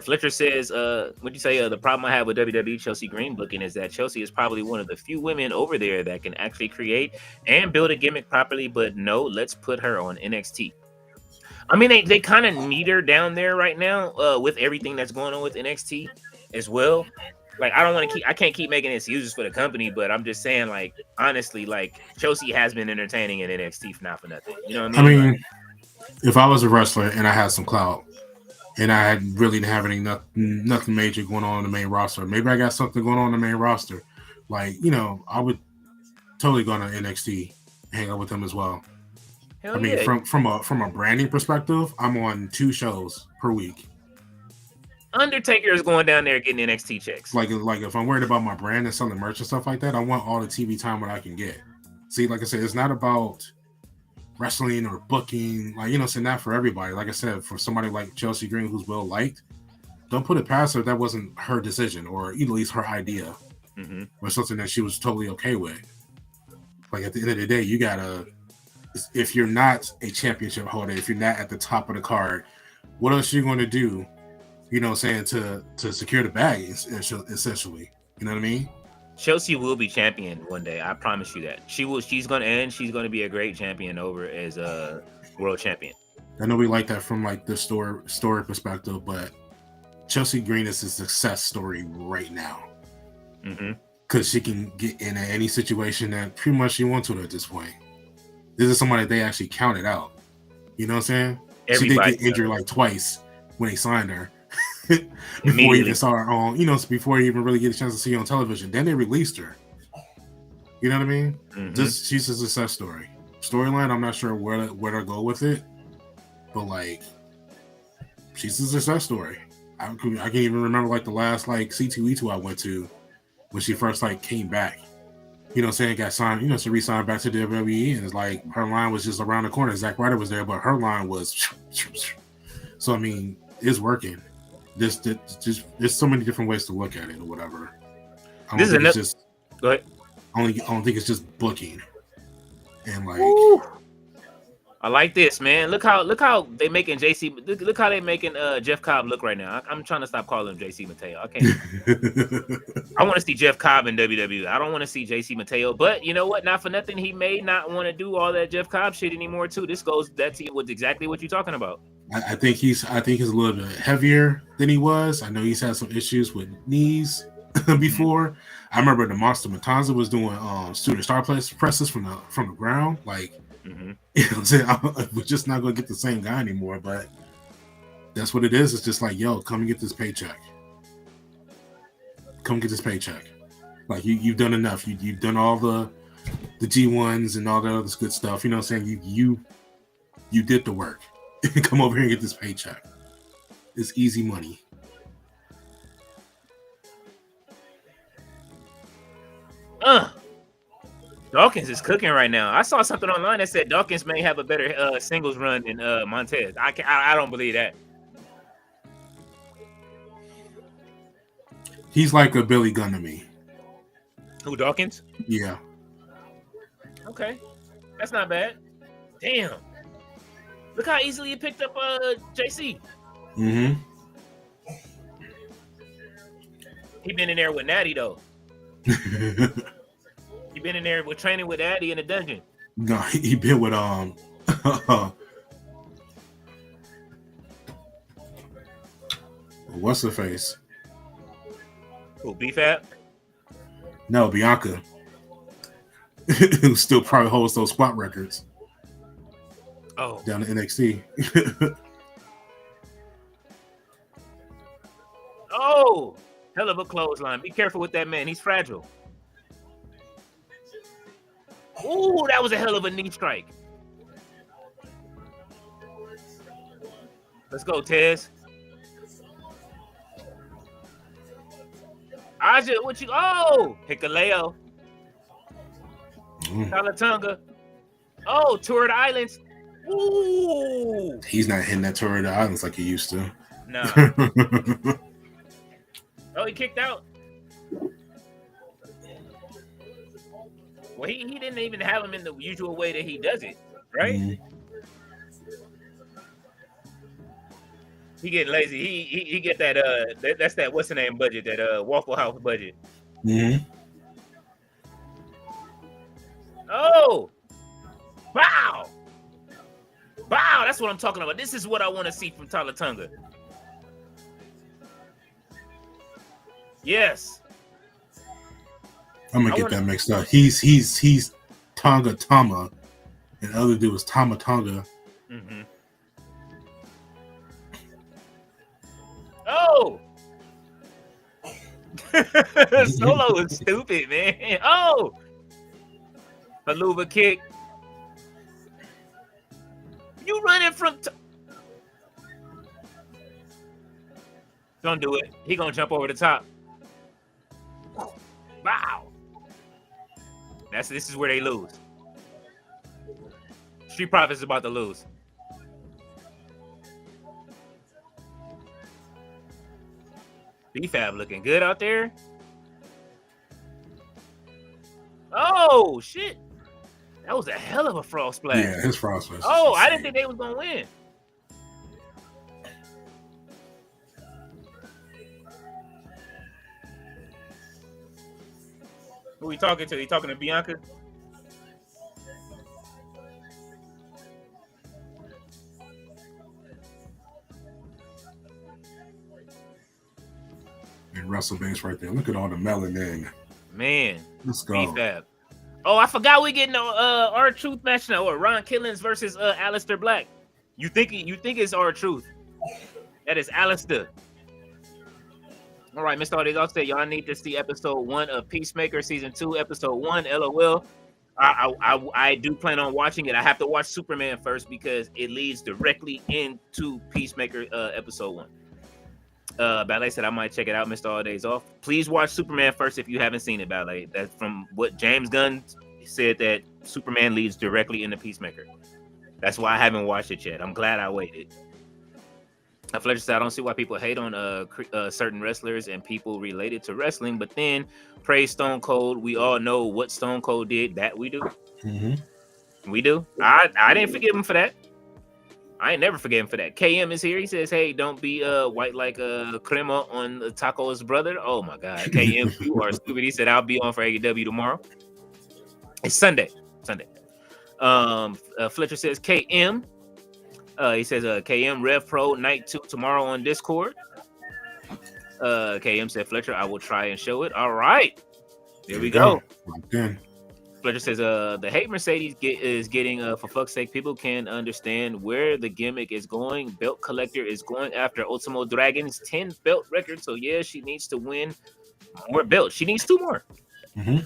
Fletcher says, what'd you say? The problem I have with WWE Chelsea Green booking is that Chelsea is probably one of the few women over there that can actually create and build a gimmick properly. But no, let's put her on NXT. I mean, they kind of need her down there right now with everything that's going on with NXT as well. Like, I can't keep making excuses for the company, but I'm just saying, like, honestly, like, Chelsea has been entertaining in NXT for not for nothing. You know what I mean? I mean, if I was a wrestler and I had some clout and I really didn't have nothing major going on in the main roster, maybe I got something going on in the main roster, like, I would totally go to NXT, hang out with them as well. Hell I mean, yeah. from a branding perspective, I'm on 2 shows per week. Undertaker is going down there getting NXT checks. Like if I'm worried about my brand and selling merch and stuff like that, I want all the TV time that I can get. See, like I said, it's not about wrestling or booking. Like, it's not for everybody. Like I said, for somebody like Chelsea Green, who's well liked, don't put it past her. That wasn't her decision, or at least her idea, or something that she was totally okay with. Like at the end of the day, you gotta. If you're not a championship holder, if you're not at the top of the card, what else are you going to do? To secure the bag, essentially. You know what I mean? Chelsea will be champion one day. I promise you that. She's going to be a great champion over as a world champion. I know we like that from like the story perspective, but Chelsea Green is a success story right now. Because she can get in any situation that pretty much she wants to at this point. This is somebody they actually counted out. You know what I'm saying? She did get injured like twice when they signed her. Before you even saw her on, before you even really get a chance to see her on television. Then they released her. You know what I mean? She's a success story. Storyline, I'm not sure where to go with it, but like, she's a success story. I can even remember like the last like C2E2 I went to when she first like came back. you know, saying got signed, you know, to re-sign back to the WWE, and it's like her line was just around the corner. Zack Ryder was there, but her line was. So I mean, it's working. Just there's so many different ways to look at it or whatever. I don't think it's just. Go ahead. I don't think it's just booking, and like. Ooh. I like this, man. Look how they making JC. Look how they making Jeff Cobb look right now. I'm trying to stop calling him JC Mateo. I can't. I want to see Jeff Cobb in WWE. I don't want to see JC Mateo. But you know what? Not for nothing, he may not want to do all that Jeff Cobb shit anymore too. That's exactly what you're talking about. I think he's a little bit heavier than he was. I know he's had some issues with knees before. I remember the Monster Matanza was doing student star presses from the ground, like. Mm-hmm. You know what I'm saying? We're just not going to get the same guy anymore, but that's what it is. It's just like, yo, come and get this paycheck. Come get this paycheck. Like, you've done enough. You've done all the G1s and all that other good stuff. You know what I'm saying? You did the work. Come over here and get this paycheck. It's easy money. Dawkins is cooking right now. I saw something online that said Dawkins may have a better singles run than Montez. I don't believe that. He's like a Billy Gunn to me. Who, Dawkins? Yeah. Okay, that's not bad. Damn. Look how easily he picked up JC. Mm-hmm. He been in there with Natty though. He been in there with training with Addy in the dungeon. No, he been with what's her face? Who, BFAB? No, Bianca. Who still probably holds those squat records. Oh. Down to NXT. Oh, hell of a clothesline. Be careful with that man. He's fragile. Ooh, that was a hell of a knee strike. Let's go, Tez. Aja, what you? Oh, Hikaleo. Calatunga. Oh, Tour of the Islands. Ooh. He's not hitting that Tour of the Islands like he used to. No. Oh, he kicked out. Well, he didn't even have him in the usual way that he does it, right? Mm-hmm. He getting lazy. He get that that's that what's the name budget, that Waffle House budget. Mm-hmm. Oh, wow, that's what I'm talking about. This is what I want to see from Talatunga. Yes. I'm gonna get that mixed up. He's Tonga Tama, and the other dude was Tama Tonga. Mm-hmm. Oh, Solo is stupid, man. Oh, Haluva kick. You running from? Don't do it. He gonna jump over the top. Wow. This is where they lose. Street Profits is about to lose. BFAB looking good out there. Oh shit! That was a hell of a frog splash. Yeah, his frog splash. Oh, I didn't think they was gonna win. Who are you talking to? You talking to Bianca? And Russell Banks right there. Look at all the melanin. Man, let's go. BFAB. Oh, I forgot we getting R-Truth match now, or Ron Killings versus Aleister Black. You think it's R-Truth? That is Aleister. All right, Mr. Audience, I'll say y'all need to see episode 1 of Peacemaker season 2, episode 1. LOL. I do plan on watching it. I have to watch Superman first because it leads directly into Peacemaker episode 1. Ballet said I might check it out, Mr. All Days Off. Please watch Superman first if you haven't seen it, Ballet. That's from what James Gunn said, that Superman leads directly into Peacemaker. That's why I haven't watched it yet. I'm glad I waited. Fletcher said I don't see why people hate on certain wrestlers and people related to wrestling, but then praise Stone Cold. We all know what Stone Cold did. That we do. Mm-hmm. We do. I didn't forgive him for that. I ain't never forget him for that. KM is here. He says, "Hey, don't be white like crema on the Taco's brother." Oh my God, KM, you are stupid. He said, "I'll be on for AEW tomorrow." It's Sunday. Fletcher says, "KM." He says, "KM Rev Pro Night 2 tomorrow on Discord." KM said, "Fletcher, I will try and show it." All right, there we go. Okay. Fletcher says, "The hate Mercedes is getting, for fuck's sake, people can't understand where the gimmick is going. Belt Collector is going after Ultimo Dragon's 10 belt record. So yeah, she needs to win more belts. She needs 2 more." Mm-hmm.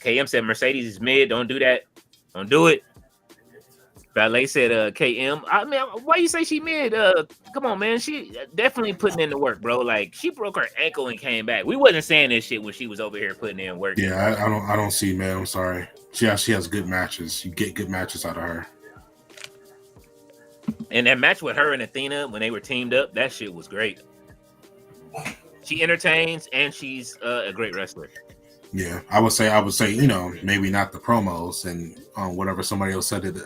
KM said, "Mercedes is mid. Don't do that. Don't do it." Ballet said, "KM, I mean, why you say she mid? Come on, man. She definitely putting in the work, bro. Like, she broke her ankle and came back. We wasn't saying this shit when she was over here putting in work." Yeah, I don't see, man. I'm sorry. She has good matches. You get good matches out of her. And that match with her and Athena when they were teamed up, that shit was great. She entertains and she's a great wrestler. Yeah, I would say, you know, maybe not the promos and whatever somebody else said it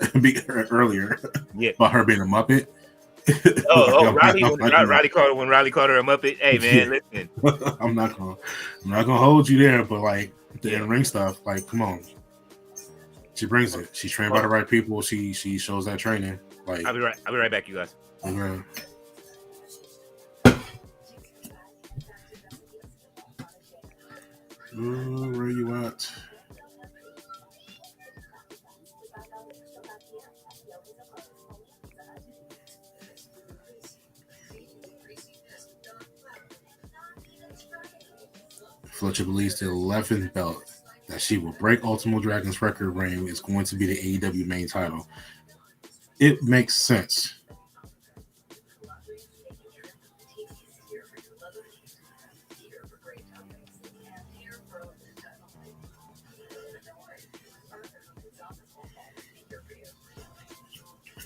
earlier. Yeah, about her being a Muppet. Riley called her a Muppet. Hey man, listen. I'm not gonna hold you there, but like the in-ring stuff, like come on. She brings it. She's trained by the right people. She shows that training. Like I'll be right back, you guys. Okay. Where you at? Fletcher believes the 11th belt that she will break Ultimo Dragon's record reign is going to be the AEW main title. It makes sense.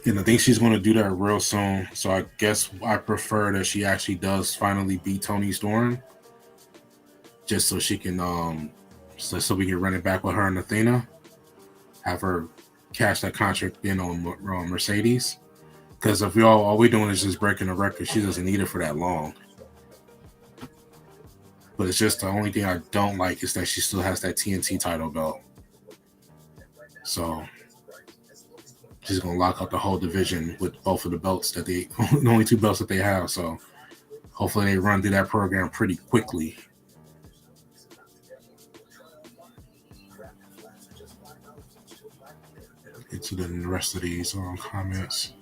And I think she's going to do that real soon. So I guess I prefer that she actually does finally beat Toni Storm. Just so she can, so we can run it back with her and Athena. Have her cash that contract in on Mercedes. Because if all we're doing is just breaking the record, she doesn't need it for that long. But it's just the only thing I don't like is that she still has that TNT title belt. So she's gonna lock up the whole division with both of the belts the only 2 belts that they have. So hopefully they run through that program pretty quickly. Get to the rest of these comments.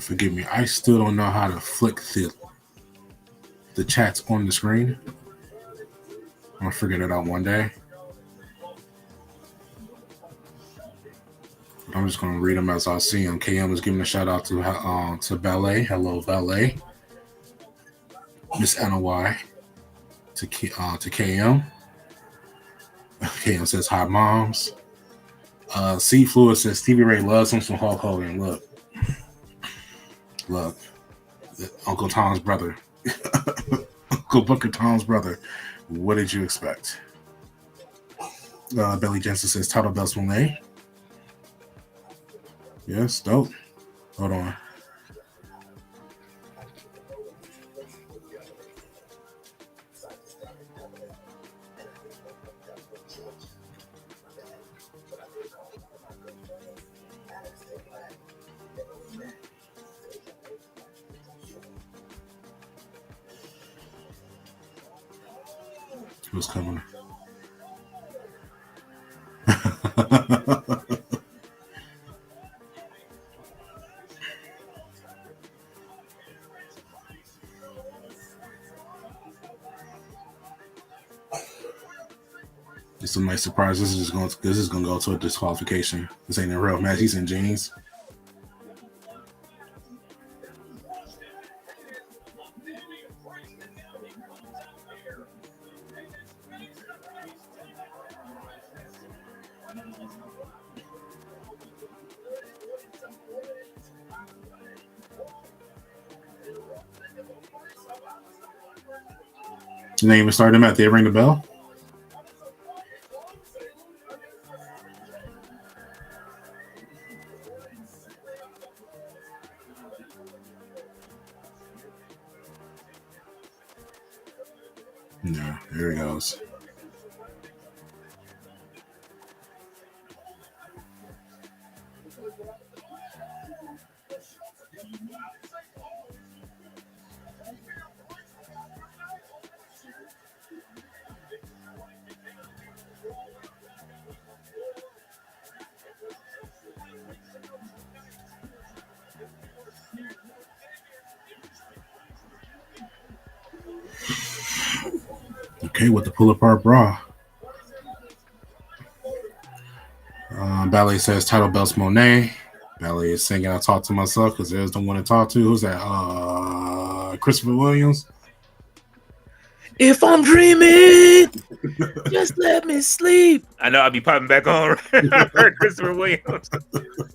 Forgive me, I still don't know how to flick the chats on the screen. I'm gonna figure that out one day. I'm just gonna read them as I see them. KM is giving a shout out to Ballet. Hello, Ballet. Miss Anna Y. To KM. KM says hi, moms. C Fluid says Stevie Ray loves him some Hulk Hogan. Look, Uncle Tom's brother, Uncle Booker Tom's brother. What did you expect? Billy Jensen says title belts Monet. Yes, dope. Hold on. Who's coming? some nice surprise. This is going to go to a disqualification. This ain't a real match. He's in jeans. And they even started him out. They ring the bell. No, there he goes. Okay, with the pull apart bra. Ballet says title belts Monet. Ballet is singing I Talk to Myself because there's the one to talk to. Who's that? Christopher Williams. If I'm dreaming, just let me sleep. I know I'll be popping back on. I heard Christopher Williams.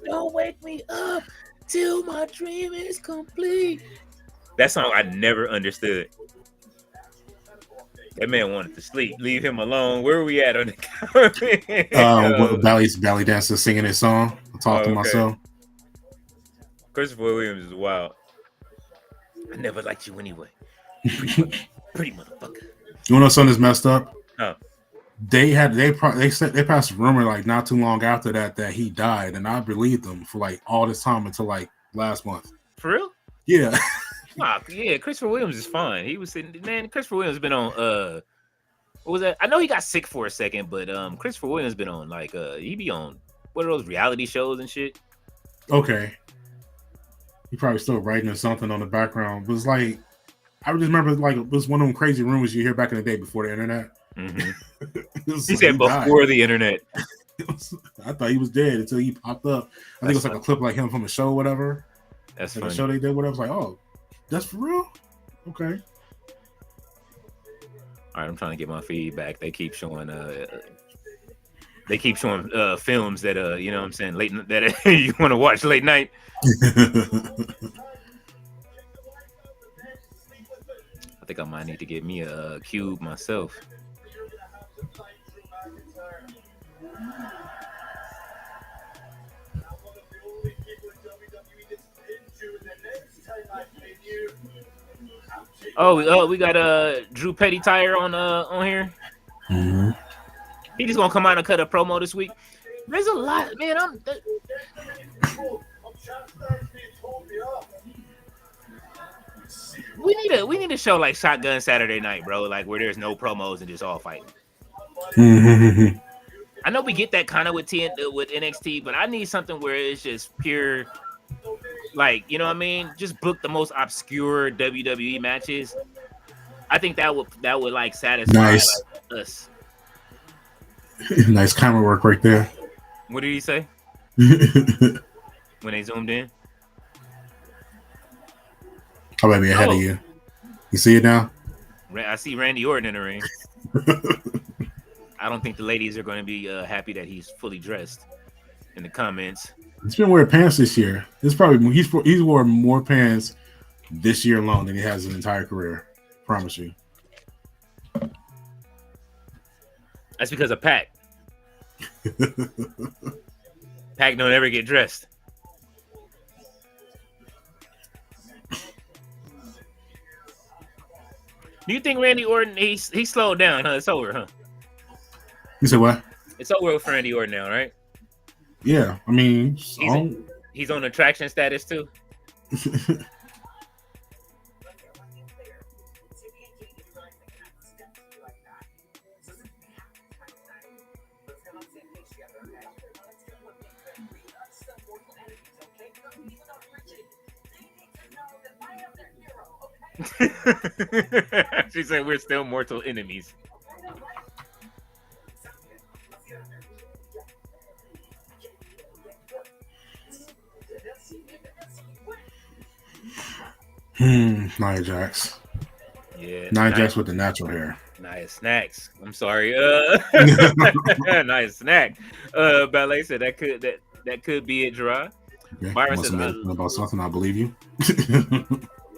Don't wake me up till my dream is complete. That song I never understood. That man wanted to sleep. Leave him alone. Where are we at on the comment? Ballet dancer singing his song. I talk to myself. Christopher Williams is wild. I never liked you anyway. Pretty motherfucker. You know something that's messed up? Oh. They passed a rumor like not too long after that he died, and I believed them for like all this time until like last month. For real? Yeah. Yeah, Christopher Williams is fine. He was sitting, man. Christopher Williams has been on what was that? I know he got sick for a second, but Christopher Williams been on like he be on what are those reality shows and shit. Okay. He probably still writing or something on the background. But it's like I just remember like it was one of them crazy rumors you hear back in the day before the internet. Mm-hmm. He said before the internet. I thought he was dead until he popped up. I think it was like a clip like him from a show or whatever. That's like funny. A show they did, whatever. I was like, oh, that's for real? Okay. All right, I'm trying to get my feedback. They keep showing films that you know what I'm saying, late that you want to watch late night. I think I might need to get me a cube myself. Oh, we got Drew Petty-Tire on here. Mm-hmm. He just gonna come out and cut a promo this week. There's a lot, man. We need a show like Shotgun Saturday Night, bro. Like where there's no promos and just all fighting. Mm-hmm. I know we get that kind of with NXT, but I need something where it's just pure. Like, you know what I mean? Just book the most obscure WWE matches. I think that would like satisfy nice. Like, us. Nice camera work right there. What did he say? When they zoomed in? I might be ahead of you. You see it now? I see Randy Orton in the ring. I don't think the ladies are going to be happy that he's fully dressed in the comments. He's been wearing pants this year. It's probably he's worn more pants this year alone than he has his entire career. Promise you. That's because of Pac. Pac don't ever get dressed. Do you think Randy Orton he slowed down? Huh? It's over, huh? You said what? It's over for Randy Orton now, right? Yeah, I mean, he's on attraction status too. She said we're still mortal enemies. Nia Jax. Yeah, Nia Jax with the natural hair. Nice snacks. I'm sorry. Nice snack. Ballet said that could be it, Dry. Okay. Byron Must says have made about something. I believe you.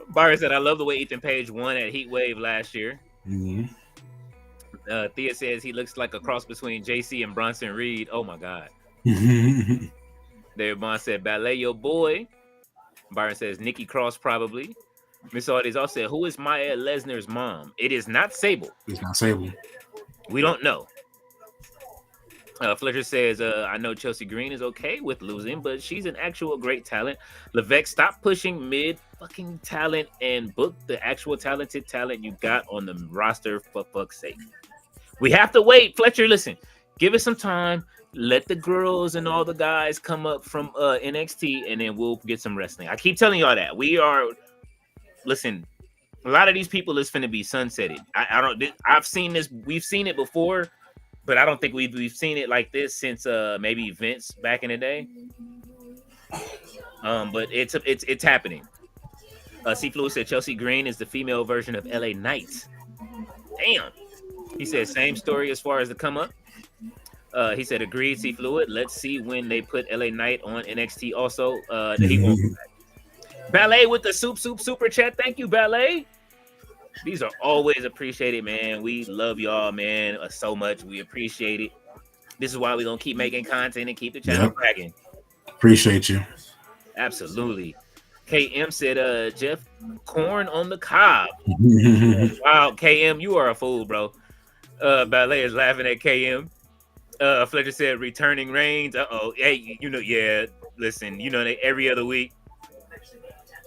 Byron said I love the way Ethan Page won at Heat Wave last year. Mm-hmm. Thea says he looks like a cross between JC and Bronson Reed. Oh my God. There, Bond said Ballet your boy. Byron says Nikki Cross probably. Miss Audis also said, who is Maya Lesnar's mom? It is not Sable. It's not Sable. We don't know. Fletcher says, I know Chelsea Green is okay with losing, but she's an actual great talent. Levesque, stop pushing mid fucking talent and book the actual talented talent you got on the roster for fuck's sake. We have to wait. Fletcher, listen, give it some time. Let the girls and all the guys come up from NXT, and then we'll get some wrestling. I keep telling y'all that. Listen, a lot of these people is finna be sunsetted. I've seen this. We've seen it before, but I don't think we've seen it like this since maybe Vince back in the day. But it's happening. C. Fluid said Chelsea Green is the female version of LA Knight. Damn. He said same story as far as the come up. He said agreed. C. Fluid. Let's see when they put LA Knight on NXT. Also, that he won't. Ballet with the super chat. Thank you, Ballet. These are always appreciated, man. We love y'all, man, so much. We appreciate it. This is why we're going to keep making content and keep the channel cracking. Appreciate you. Absolutely. KM said, Jeff, corn on the cob. Wow, KM, you are a fool, bro. Ballet is laughing at KM. Fletcher said, returning Reigns. Uh-oh. Hey, listen, every other week.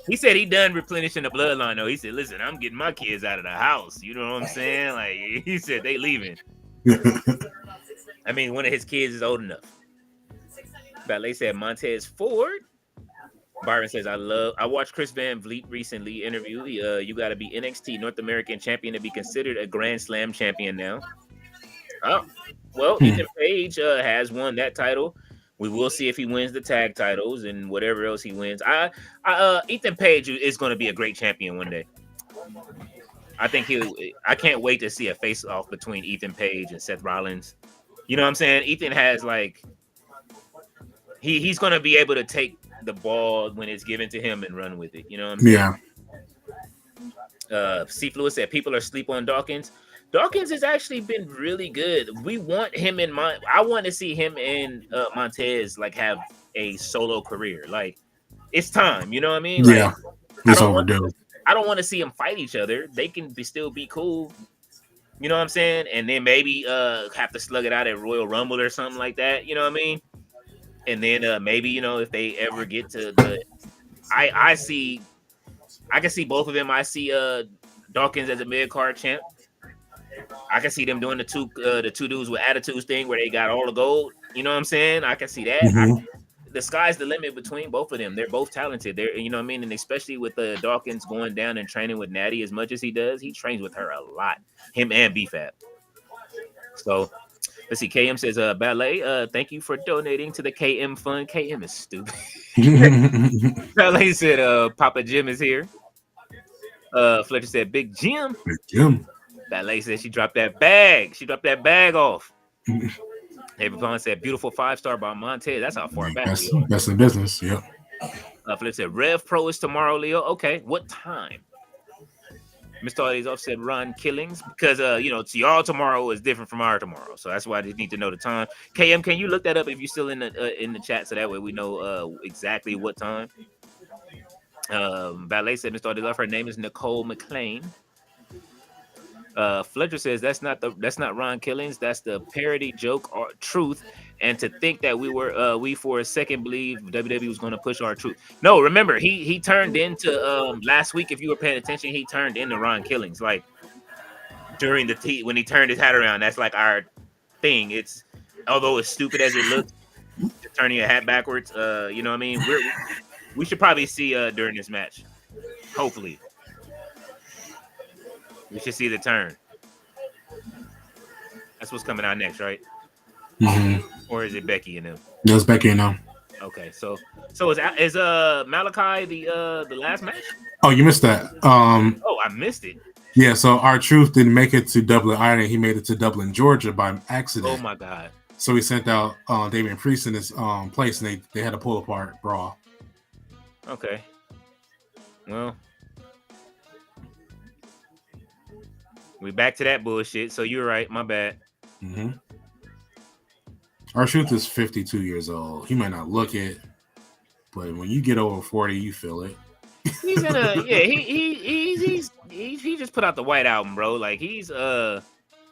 He said he done replenishing the bloodline, though. He said, listen, I'm getting my kids out of the house. You know what I'm saying? Like, he said they leaving. I mean, one of his kids is old enough. Ballet said Montez Ford. Byron says, I watched Chris Van Vliet recently interview. You got to be NXT North American champion to be considered a Grand Slam champion now. Oh, well, Ethan Page has won that title. We will see if he wins the tag titles and whatever else he wins. Ethan Page is going to be a great champion one day. I think I can't wait to see a face-off between Ethan Page and Seth Rollins. You know what I'm saying? Ethan has he's going to be able to take the ball when it's given to him and run with it. You know what I'm saying? Yeah. C. Fluid said people are asleep on Dawkins. Dawkins has actually been really good. We want him in mind. I want to see him and Montez have a solo career. It's time. You know what I mean? Yeah, it's overdue. I don't want to see them fight each other. They can still be cool. You know what I'm saying? And then maybe have to slug it out at Royal Rumble or something like that. You know what I mean? And then maybe if they ever get to the, I can see both of them. I see Dawkins as a mid card champ. I can see them doing the two dudes with attitudes thing where they got all the gold. You know what I'm saying? I can see that. The sky's the limit between both of them. They're both talented. You know what I mean? And especially with Dawkins going down and training with Natty as much as he does, he trains with her a lot. Him and BFAB. So let's see. KM says, Ballet, thank you for donating to the KM fund. KM is stupid. Ballet said, Papa Jim is here. Fletcher said, Big Jim. Big Jim. Ballet said she dropped that bag. She dropped that bag off. David Vaughn said, beautiful 5-star by Montez. That's how far back we are. That's the business. Yep. Fletcher said, Rev Pro is tomorrow, Leo. Okay. What time? Mr. Audis off said Ron Killings because, to y'all tomorrow is different from our tomorrow. So that's why I just need to know the time. KM, can you look that up if you're still in the chat so that way we know exactly what time? Ballet said, Mr. Audis off, her name is Nicole McLean. Fletcher says that's not Ron Killings. That's the parody joke or truth. And to think that we for a second believe WWE was going to push our truth. No, remember he turned into last week. If you were paying attention, he turned into Ron Killings. During when he turned his hat around, that's our thing. It's although it's stupid as it looks, turning your hat backwards. You know what I mean? We should probably see during this match. Hopefully. We should see the turn. That's what's coming out next, right? Mm-hmm. Or is it Becky and them? No, it's Becky and them. Okay, so is Malachi the last match? Oh, you missed that. Oh, I missed it. Yeah, so R-Truth didn't make it to Dublin, Ireland. He made it to Dublin, Georgia by accident. Oh my God. So he sent out Damian Priest in his place, and they had a pull apart brawl. Okay. Well, we back to that bullshit. So you're right. My bad. Mm-hmm. R-Truth is 52 years old. He might not look it, but when you get over 40, you feel it. He's in a he just put out the White Album, bro. Like he's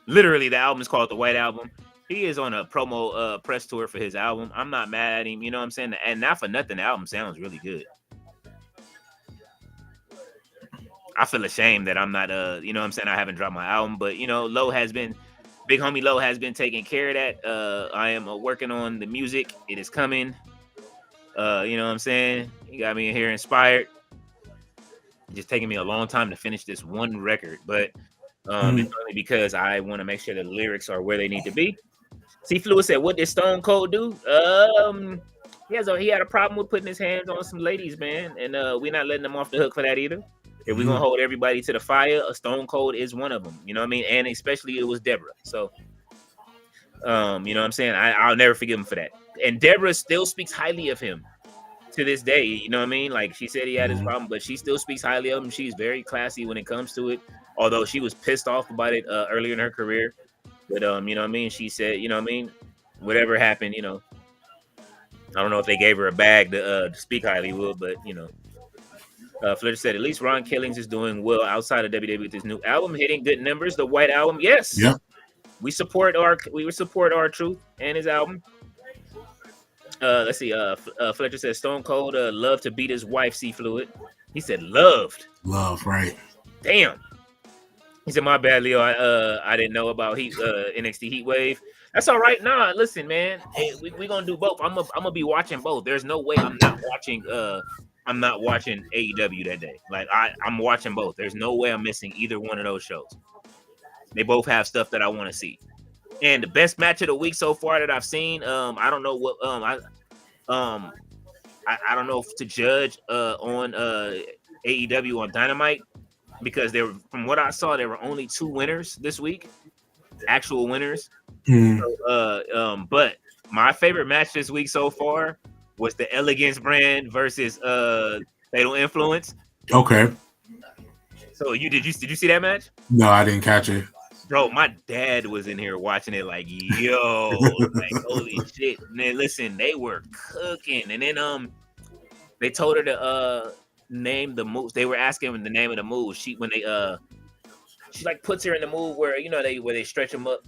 literally the album is called the White Album. He is on a promo press tour for his album. I'm not mad at him, you know what I'm saying? And not for nothing, the album sounds really good. I feel ashamed that I'm not you know what I'm saying, I haven't dropped my album, but you know, Big Homie Low has been taking care of that. I am working on the music. It is coming. You know what I'm saying? He got me in here inspired. Just taking me a long time to finish this one record, but it's only because I want to make sure the lyrics are where they need to be. C Fluid said, "What did Stone Cold do?" He had a problem with putting his hands on some ladies, man, and we're not letting them off the hook for that either. If we're gonna hold everybody to the fire, a Stone Cold is one of them. You know what I mean? And especially it was Deborah. So, you know what I'm saying? I'll never forgive him for that. And Deborah still speaks highly of him to this day. You know what I mean? Like she said he had his problem, but she still speaks highly of him. She's very classy when it comes to it. Although she was pissed off about it earlier in her career. But you know what I mean? She said, you know what I mean? Whatever happened, you know. I don't know if they gave her a bag to speak highly of, but you know. Flair said, at least Ron Killings is doing well outside of WWE with his new album, hitting good numbers. The White Album, yes. Yep. We support R-Truth and his album. Let's see. Fletcher said Stone Cold loved to beat his wife, C Fluid. He said loved. Love, right. Damn. He said, my bad, Leo. I didn't know about NXT Heat Wave. That's all right. Nah, listen, man. Hey, we gonna do both. I'm gonna be watching both. There's no way I'm not watching AEW that day. Like I'm watching both. There's no way I'm missing either one of those shows. They both have stuff that I want to see. And the best match of the week so far that I've seen, I don't know what I don't know if to judge on AEW on Dynamite, because from what I saw, there were only 2 winners this week, actual winners. So, but my favorite match this week so far was the Elegance brand versus Fatal Influence. Okay. So did you see that match? No, I didn't catch it. Bro, my dad was in here watching it like, yo, like holy shit. And then listen, they were cooking. And then they told her to name the moves. They were asking him the name of the move. She like puts her in the move where, you know, where they stretch them up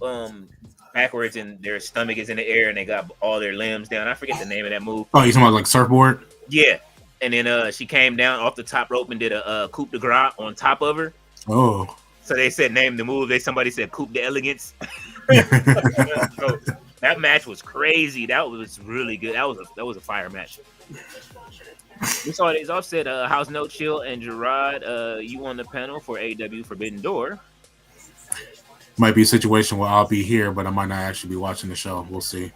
backwards and their stomach is in the air and they got all their limbs down. I forget the name of that move. Oh, you talking about like surfboard? Yeah. And then she came down off the top rope and did a coup de grace on top of her. Oh. So they said name the move. Somebody said coup de elegance. So that match was crazy. That was really good. That was a fire match. We saw these offset House No Chill and Gerard. You on the panel for AEW Forbidden Door. Might be a situation where I'll be here, but I might not actually be watching the show. We'll see.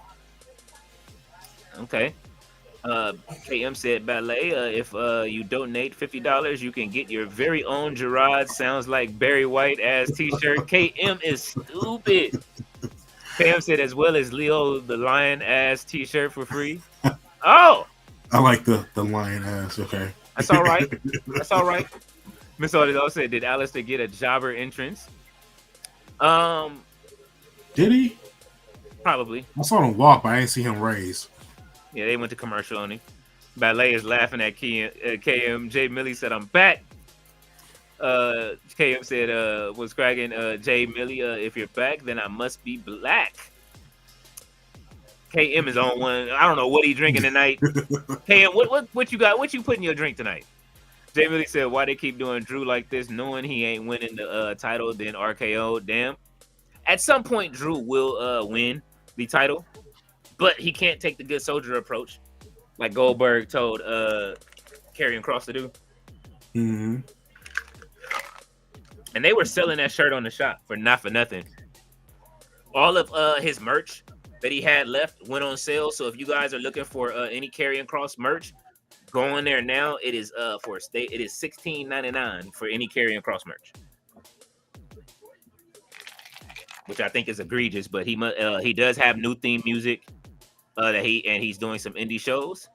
Okay. KM said, Ballet, if you donate $50, you can get your very own Gerard Sounds Like Barry White ass t-shirt. KM is stupid. KM said, as well as Leo the Lion ass t-shirt for free. Oh! I like the lion ass. Okay. That's all right. That's all right. Miss Audis said, did Alistair get a jobber entrance? Did he? Probably. I saw him walk, but I didn't see him raise. Yeah, they went to commercial on him. Ballet is laughing at KM. Jay Millie said, I'm back. KM said, was cracking. Jay Millie, if you're back, then I must be black. KM is on one. I don't know what he drinking tonight. KM, what you got? What you put in your drink tonight? Jay Millie said, why they keep doing Drew like this, knowing he ain't winning the title, then RKO? Damn. At some point, Drew will win the title. But he can't take the good soldier approach, like Goldberg told Karrion Kross to do. Mm-hmm. And they were selling that shirt on the shop for nothing. All of his merch that he had left went on sale. So if you guys are looking for any Karrion Kross merch, go on there now. It is for a state. It is $16.99 for any Karrion Kross merch, which I think is egregious. But he does have new theme music that he's doing some indie shows.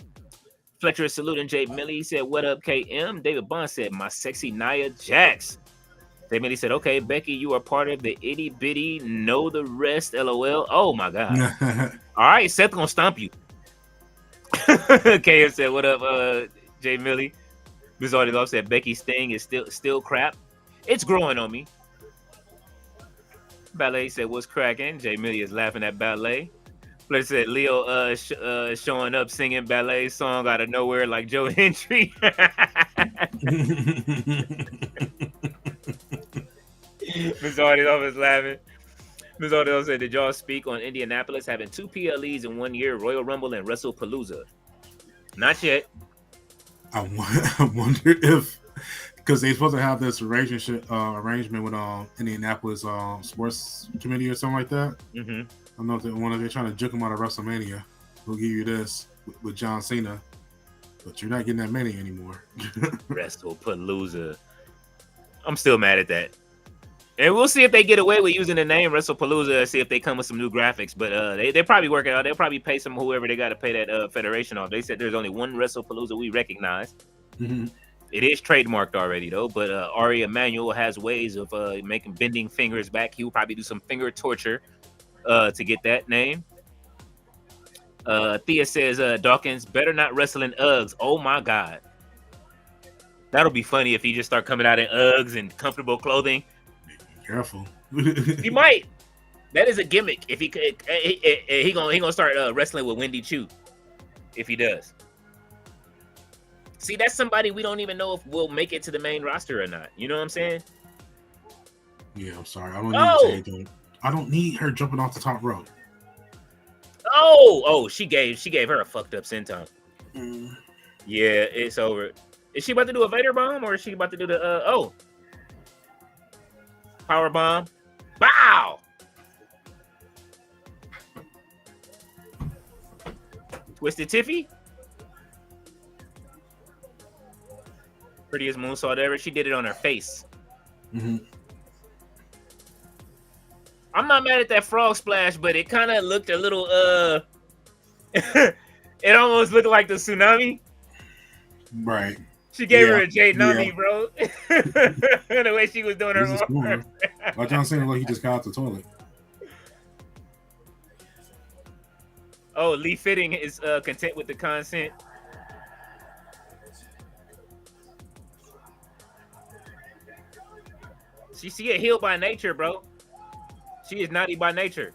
Fletcher is saluting Jay Millie. He said, "What up, KM?" David Bond said, "My sexy Nia Jax." Jay Millie said, "Okay, Becky, you are part of the itty bitty. Know the rest. LOL." Oh my god. All right, Seth gonna stomp you. KM said, "What up, Jay Millie?" Ms. Audie said, "Becky's thing is still crap. It's growing on me." Ballet said, "What's cracking?" Jay Millie is laughing at Ballet. Fletcher said, "Leo showing up singing Ballet song out of nowhere like Joe Hendry." Ms. Audie is laughing. Ms. Audie said, "Did y'all speak on Indianapolis having 2 PLEs in 1 year, Royal Rumble and WrestlePalooza?" Not yet. I wonder if, because they're supposed to have this arrangement with Indianapolis sports committee or something like that. Mm-hmm. I don't know if they're trying to juke him out of WrestleMania. We'll give you this with John Cena, but you're not getting that many anymore. WrestlePalooza. I'm still mad at that. And we'll see if they get away with using the name WrestlePalooza. See if they come with some new graphics. But they probably work it out. They'll probably pay whoever they got to pay that federation off. They said there's only one WrestlePalooza we recognize. Mm-hmm. It is trademarked already though. But Ari Emanuel has ways of bending fingers back. He will probably do some finger torture to get that name. Thea says Dawkins better not wrestle in Uggs. Oh my god, that'll be funny if he just start coming out in Uggs and comfortable clothing. Careful. He might. That is a gimmick. If he gonna start wrestling with Wendy Chu. If he does. See, that's somebody we don't even know if we'll make it to the main roster or not. You know what I'm saying? Yeah, I'm sorry. I don't need her jumping off the top rope. Oh, she gave her a fucked up senton. Yeah, it's over. Is she about to do a Vader bomb or is she about to do the power bomb? Bow! Twisted Tiffy? Prettiest moonsault ever. She did it on her face. Mm-hmm. I'm not mad at that frog splash, but it kind of looked a little it almost looked like the tsunami. Right. She gave her a Jade Nami, bro. The way she was doing her arm. Like John Cena, like he just got out the toilet. Oh, Lee Fitting is content with the consent. She a heel by nature, bro. She is naughty by nature.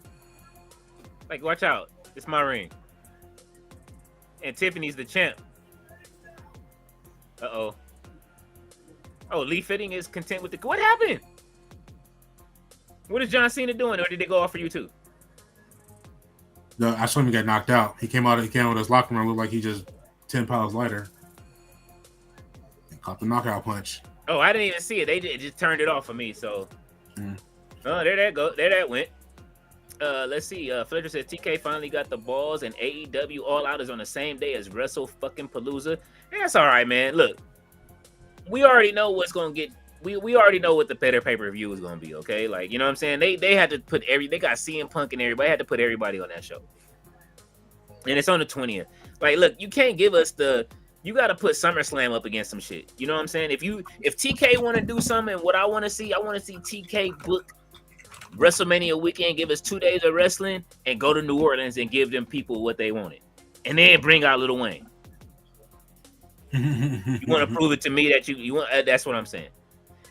Like, watch out. It's my ring. And Tiffany's the champ. Uh-oh. Oh, Lee Fitting is content with the... What happened? What is John Cena doing? Or did they go off for you too? No, I saw him get knocked out. He came out with his locker room, looked like he just 10 pounds lighter. And caught the knockout punch. Oh, I didn't even see it. They just turned it off for me, so... Oh, there that go. There that went. Let's see. Fletcher says TK finally got the balls, and AEW All Out is on the same day as WrestlePalooza. That's all right, man. Look, we already know what's gonna get. We already know what the pay-per-view is gonna be. Okay, like, you know what I'm saying. They had to put they got CM Punk and everybody had to put everybody on that show, and it's on the 20th. Like, look, you can't give us the. You got to put SummerSlam up against some shit. You know what I'm saying? If TK want to do something, what I want to see TK book WrestleMania weekend, give us 2 days of wrestling, and go to New Orleans and give them people what they wanted, and then bring out Lil Wayne. You want to prove it to me that you want? That's what I'm saying.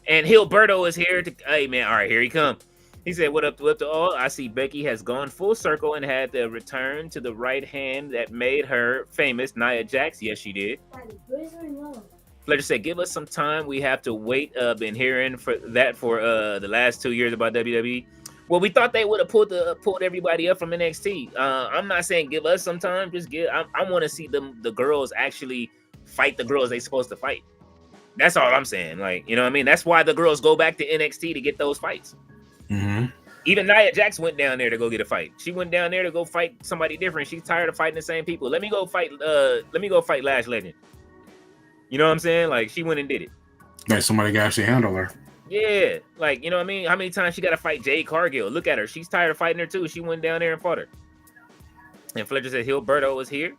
And Hilberto is here to. Hey man, all right, here he come. He said, "What up to all? I see Becky has gone full circle and had the return to the right hand that made her famous, Nia Jax." Yes, she did. Fletcher said, "Give us some time. We have to wait." Been hearing for the last 2 years about WWE. Well, we thought they would have pulled everybody up from NXT. I'm not saying give us some time. Just give. I want to see the girls actually fight the girls they supposed to fight. That's all I'm saying. Like, you know what I mean? That's why the girls go back to NXT to get those fights. Mm-hmm. Even Nia Jax went down there to go get a fight. She went down there to go fight somebody different. She's tired of fighting the same people. Let me go fight Lash Legend. You know what I'm saying? Like, she went and did it. Like somebody can actually handle her. Yeah, like, you know what I mean? How many times she got to fight Jade Cargill? Look at her. She's tired of fighting her too. She went down there and fought her. And Fletcher said Hilberto was here.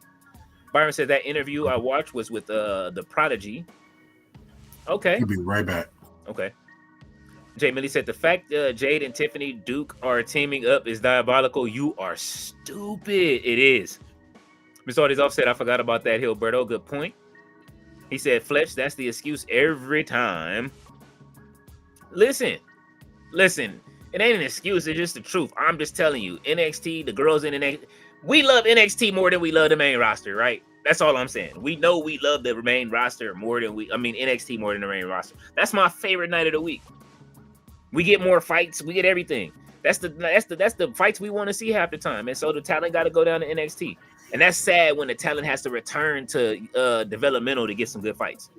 Byron said that interview I watched was with the Prodigy. Okay. He'll be right back. Okay. Jay Millie said the fact Jade and Tiffany Duke are teaming up is diabolical. You are stupid. It is. Mr. Artie's offset. I forgot about that, Hilberto. Good point. He said, Fletch, that's the excuse every time. Listen. It ain't an excuse. It's just the truth. I'm just telling you. NXT, the girls in NXT, we love NXT more than we love the main roster, right? That's all I'm saying. We know we love the main roster more than NXT more than the main roster. That's my favorite night of the week. We get more fights. We get everything. That's the fights we want to see half the time. And so the talent got to go down to NXT. And that's sad when the talent has to return to developmental to get some good fights.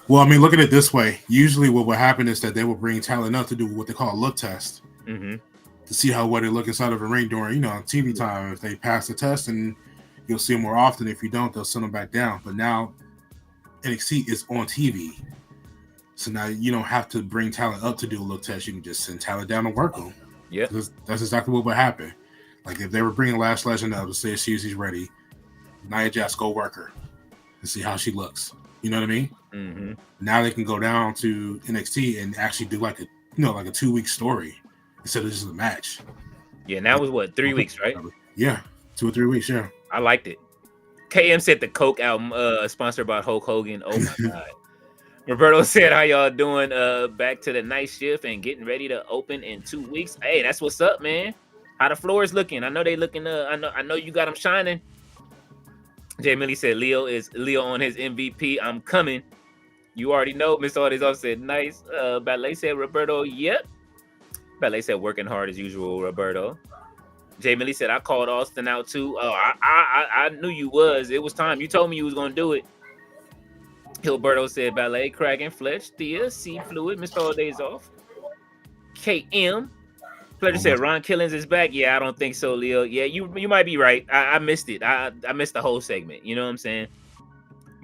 Well, I mean, look at it this way. Usually what will happen is that they will bring talent up to do what they call a look test. Mm-hmm. To see how well they look inside of a ring during, TV time. If they pass the test, and you'll see them more often. If you don't, they'll send them back down. But now NXT is on TV. So now you don't have to bring talent up to do a look test. You can just send talent down and work them. Yeah, that's exactly what would happen. Like if they were bringing Lash Legend up to say she's ready, Nia Jax go work her and see how she looks. You know what I mean? Mm-hmm. Now they can go down to NXT and actually do like a 2-week story instead of just a match. Yeah, and that was what, 3 weeks, right? Yeah, 2 or 3 weeks. Yeah, I liked it. KM said the Coke album sponsored by Hulk Hogan. Oh my god. Roberto said, how y'all doing? Back to the night shift and getting ready to open in 2 weeks. Hey, that's what's up, man. How the floor is looking? I know they looking. I know you got them shining. Jay Millie said Leo on his MVP. I'm coming. You already know. Mr. Artie's said nice. Ballet said Roberto. Yep. Ballet said working hard as usual. Roberto. Jay Millie said I called Austin out too. Oh, I knew you was. It was time. You told me you was gonna do it. Hilberto said Ballet, Kraken, Fletch, Thea, C Fluid, Mr. All Days Off. KM. Fletcher said Ron Killings is back. Yeah, I don't think so, Leo. Yeah, you might be right. I missed it. I missed the whole segment. You know what I'm saying?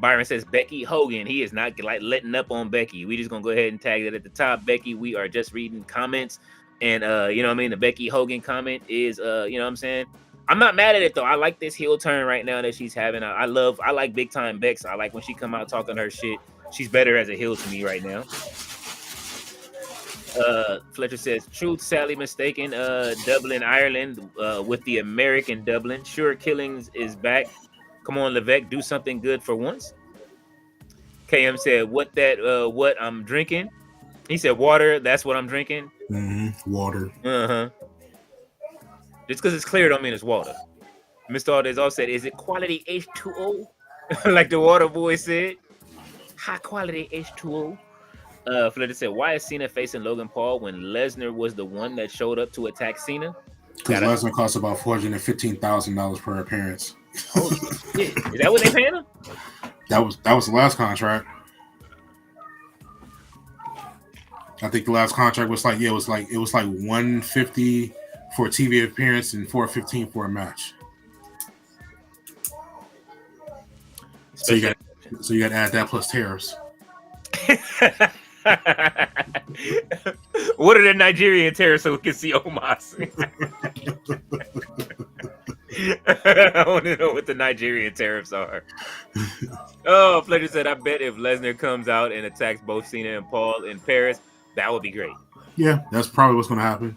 Byron says Becky Hogan. He is not like letting up on Becky. We just gonna go ahead and tag it at the top. Becky, we are just reading comments. And you know what I mean? The Becky Hogan comment is you know what I'm saying? I'm not mad at it though. I like this heel turn right now that she's having. I like big time Bex. I like when she come out talking her shit. She's better as a heel to me right now. Fletcher says truth, sadly mistaken. Dublin, Ireland, with the American Dublin. Sure, Killings is back. Come on, Levesque, do something good for once. KM said, what I'm drinking? He said water. That's what I'm drinking. Mm-hmm. Water. Uh-huh. Just because it's clear don't mean it's water. Mr. Aldez also said, is it quality H2O? Like the water boy said. High quality H2O. Fletcher said, why is Cena facing Logan Paul when Lesnar was the one that showed up to attack Cena? Because Lesnar costs about $415,000 per appearance. Holy shit. Is that what they paying him? That was the last contract. I think the last contract was like, it was like $150 for a TV appearance and $415 for a match. So you got to add that plus tariffs. What are the Nigerian tariffs so we can see Omas? I want to know what the Nigerian tariffs are. Oh, Fletcher said, I bet if Lesnar comes out and attacks both Cena and Paul in Paris, that would be great. Yeah, that's probably what's going to happen.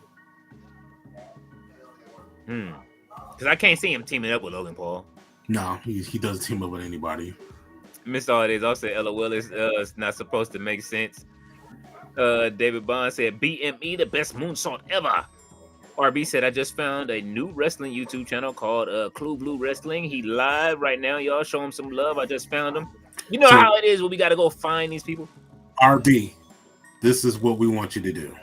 Because I can't see him teaming up with Logan Paul. No, he doesn't team up with anybody. Missed all this. Also, LOL is not supposed to make sense. David Bond said, BME, the best moonsault ever. RB said, I just found a new wrestling YouTube channel called Clue Blue Wrestling. He live right now. Y'all show him some love. I just found him. You know how it is when we got to go find these people? RB, this is what we want you to do.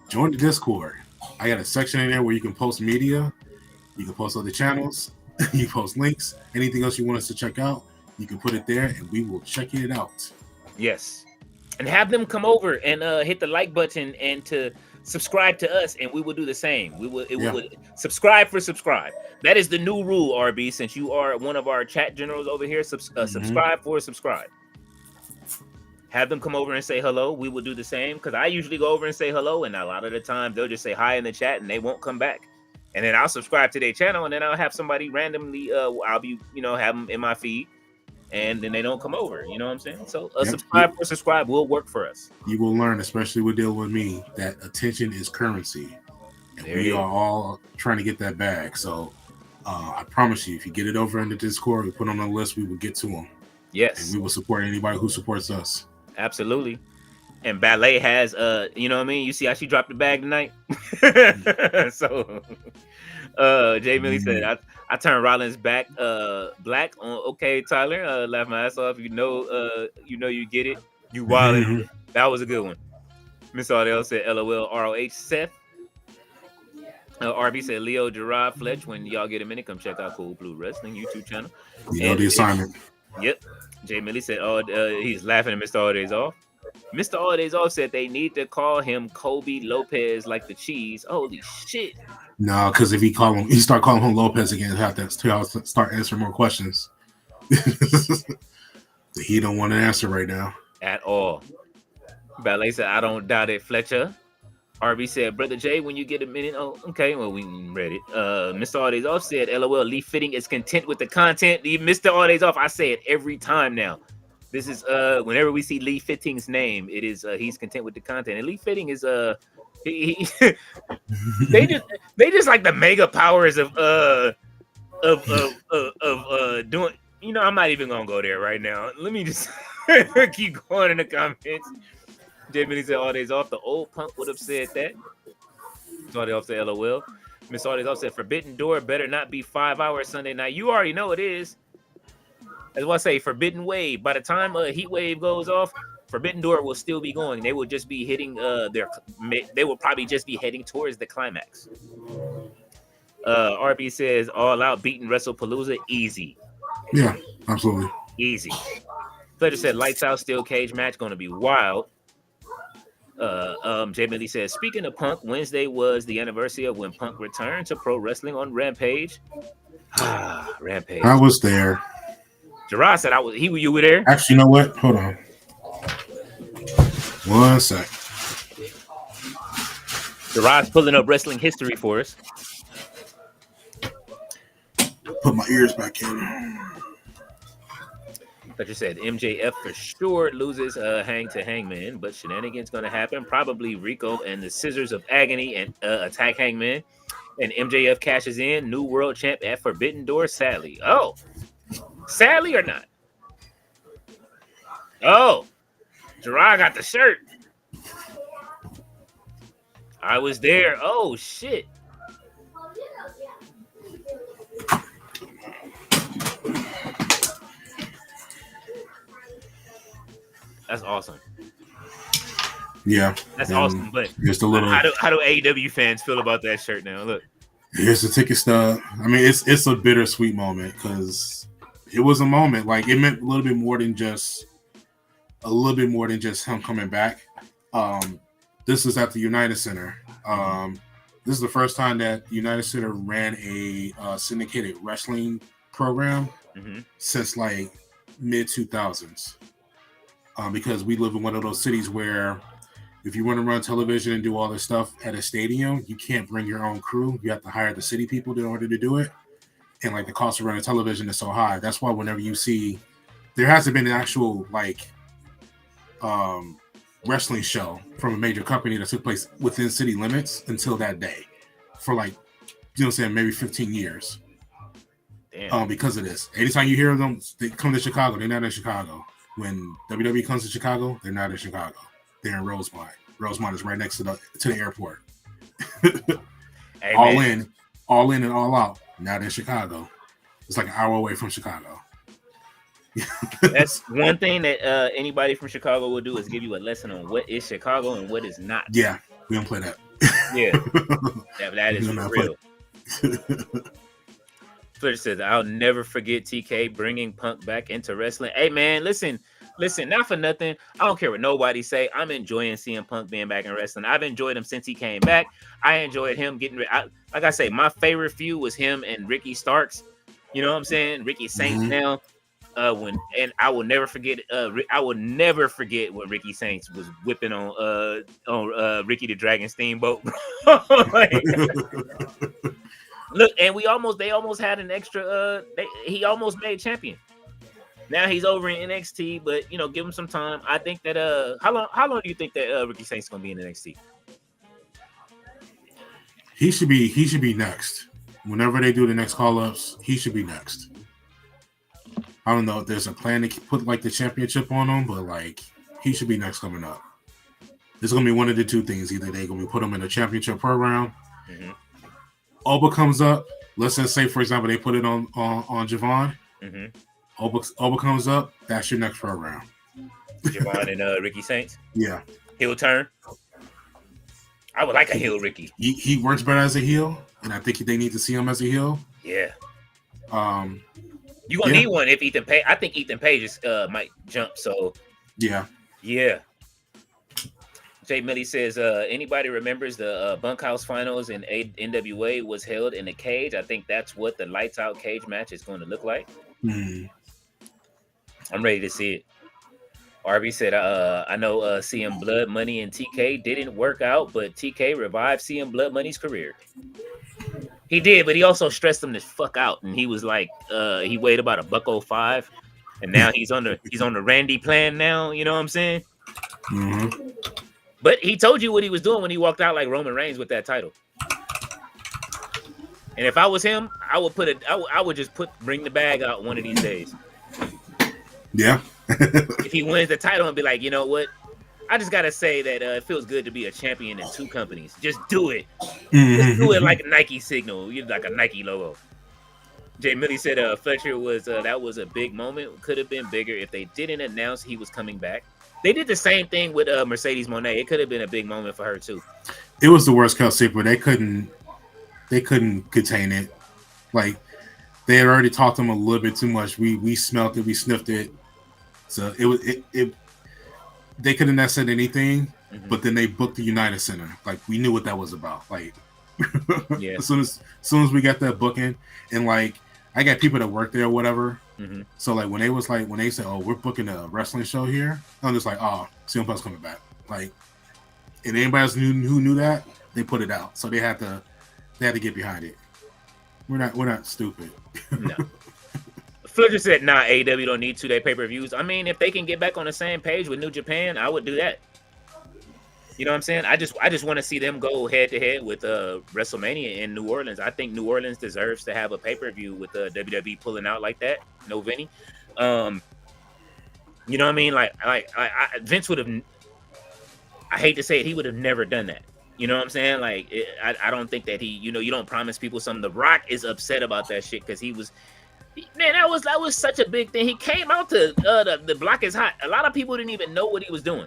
Join the Discord. I got a section in there where you can post media. You can post other channels. You post links. Anything else you want us to check out, you can put it there and we will check it out. Yes. and have them come over and hit the like button and to subscribe to us, and we will do the same. We will subscribe for subscribe. That is the new rule, RB. Since you are one of our chat generals over here, subscribe for subscribe. Have them come over and say hello. We will do the same, because I usually go over and say hello, and a lot of the time they'll just say hi in the chat and they won't come back. And then I'll subscribe to their channel, and then I'll have somebody randomly, I'll be, have them in my feed, and then they don't come over. You know what I'm saying? So subscribe for subscribe will work for us. You will learn, especially with dealing with me, that attention is currency. And we are all trying to get that bag. So I promise you, if you get it over in the Discord, we put on the list, we will get to them. Yes. And we will support anybody who supports us. Absolutely. And Ballet has you know what I mean? You see how she dropped the bag tonight? So Jay Millie said, I turned Rollins back black on okay, Tyler. Laugh my ass off. You know you get it. You wildin'. That was a good one. Miss Ardell said LOL ROH Seth. RB said Leo Gerard Fletch. When y'all get a minute, come check out Cool Blue Wrestling YouTube channel. You know the assignment. Yep. Jay Millie said, he's laughing at Mr. All Days Off. Mr. All Days Off said they need to call him Kobe Lopez like the cheese. Holy shit. No, because if he start calling him Lopez again, he'll have to start answering more questions. He don't want to answer right now. At all. Ballet said, I don't doubt it, Fletcher. RB said, Brother Jay, when you get a minute. Oh, okay. Well, we read it. Mr. All Days Off said, LOL, Lee Fitting is content with the content. Mr. All Days Off, I say it every time now. This is whenever we see Lee Fitting's name, it is he's content with the content. And Lee Fitting is they just like the mega powers of doing. I'm not even gonna go there right now. Let me just keep going in the comments. Jay Millie said, All Days Off. The old punk would have said that. All Days Off said, LOL. Miss All Days Off said, Forbidden Door better not be 5 hours Sunday night. You already know it is. As what I say, Forbidden Wave. By the time Heat Wave goes off, Forbidden Door will still be going. They will just be hitting they will probably just be heading towards the climax. RB says, All Out beating WrestlePalooza easy. Yeah, absolutely. Easy. Fletcher said, Lights Out Steel Cage match going to be wild. Jay Millie says, speaking of Punk, Wednesday was the anniversary of when Punk returned to pro wrestling on Rampage. Rampage. I was there. Gerard said you were there. Actually, you know what? Hold on. One sec. Gerard's pulling up wrestling history for us. Put my ears back in. Like you said, MJF for sure loses Hang to Hangman, but shenanigans going to happen. Probably Rico and the Scissors of Agony and attack Hangman. And MJF cashes in, new world champ at Forbidden Door, sadly. Oh, sadly or not? Oh, Gerard got the shirt. I was there. Oh, shit. That's awesome. Yeah, that's awesome. But just a little. How do AEW fans feel about that shirt now? Look, here's the ticket stub. I mean, it's a bittersweet moment because it was a moment like it meant a little bit more than just him coming back. This is at the United Center. This is the first time that United Center ran a syndicated wrestling program since like mid 2000s. Because we live in one of those cities where if you want to run television and do all this stuff at a stadium, you can't bring your own crew. You have to hire the city people in order to do it. And like the cost of running television is so high. That's why whenever you see, there hasn't been an actual like wrestling show from a major company that took place within city limits until that day for like, you know what I'm saying, maybe 15 years. Damn. Because of this. Anytime you hear them, they come to Chicago, they're not in Chicago. When WWE comes to Chicago, they're not in Chicago. They're in Rosemont. Rosemont is right next to the airport. Hey, all in and all out. Not in Chicago. It's like an hour away from Chicago. That's one thing that anybody from Chicago will do is give you a lesson on what is Chicago and what is not. Yeah, we don't play that. Yeah, that is real. Fletcher says, I'll never forget TK bringing Punk back into wrestling. Hey, man, listen, Listen, not for nothing. I don't care what nobody say. I'm enjoying CM Punk being back in wrestling. I've enjoyed him since he came back. I enjoyed him getting. Like I say, my favorite feud was him and Ricky Starks. You know what I'm saying? Ricky Saints now. And I will never forget. I will never forget when Ricky Saints was whipping on Ricky the Dragon Steamboat. Like, look, and they almost had an extra. He almost made champion. Now he's over in NXT, but give him some time. I think that how long do you think that Ricky Saints gonna be in NXT? He should be next. Whenever they do the next call-ups, he should be next. I don't know if there's a plan to put like the championship on him, but like he should be next coming up. It's gonna be one of the two things. Either they're gonna put him in a championship program. Mm-hmm. Oba comes up. Let's just say, for example, they put it on Javon. Mm-hmm. Oba comes up. That's your next program. Javon and Ricky Saints. Yeah. Heel turn. I would like a heel Ricky. He works better as a heel, and I think they need to see him as a heel. Yeah. You gonna need one if Ethan Page. I think Ethan Page might jump. So. Yeah. Yeah. Jay Millie says, anybody remembers the Bunkhouse Finals in NWA was held in a cage? I think that's what the lights out cage match is going to look like. I'm ready to see it. RB said, I know CM Blood Money and TK didn't work out, but TK revived CM Blood Money's career. He did, but he also stressed him the fuck out. And he was like, he weighed about $105, and now he's on the Randy plan now. You know what I'm saying? Mm-hmm. But he told you what he was doing when he walked out like Roman Reigns with that title. And if I was him, I would just bring the bag out one of these days. Yeah. If he wins the title and be like, you know what? I just gotta say that it feels good to be a champion in two companies. Just do it. Just do it like a Nike signal, like a Nike logo. Jay Millie said Fletcher was that was a big moment. Could have been bigger if they didn't announce he was coming back. They did the same thing with Mercedes Moné. It could have been a big moment for her too. It was the worst kept secret. They couldn't contain it. Like they had already talked to him a little bit too much. We smelt it. We sniffed it. So it they couldn't have said anything, but then they booked the United Center. Like we knew what that was about. Like yeah. as soon as we got that booking, and like I got people that work there or whatever. Mm-hmm. So like when they said, "Oh, we're booking a wrestling show here," I'm just like, "Oh, CM Punk's coming back." Like, and anybody else who knew that, they put it out. So they had to get behind it. We're not stupid. No. Fletcher said, "Nah, AEW don't need 2-day pay-per-views." I mean, if they can get back on the same page with New Japan, I would do that. You know what I'm saying? I just want to see them go head to head with WrestleMania in New Orleans. I think New Orleans deserves to have a pay-per-view with WWE pulling out like that. No Vinny. You know what I mean? Like Vince would have. I hate to say it, he would have never done that. You know what I'm saying? Like I don't think that he. You don't promise people something. The Rock is upset about that shit because he was. Man, that was such a big thing. He came out to the Block is Hot. A lot of people didn't even know what he was doing.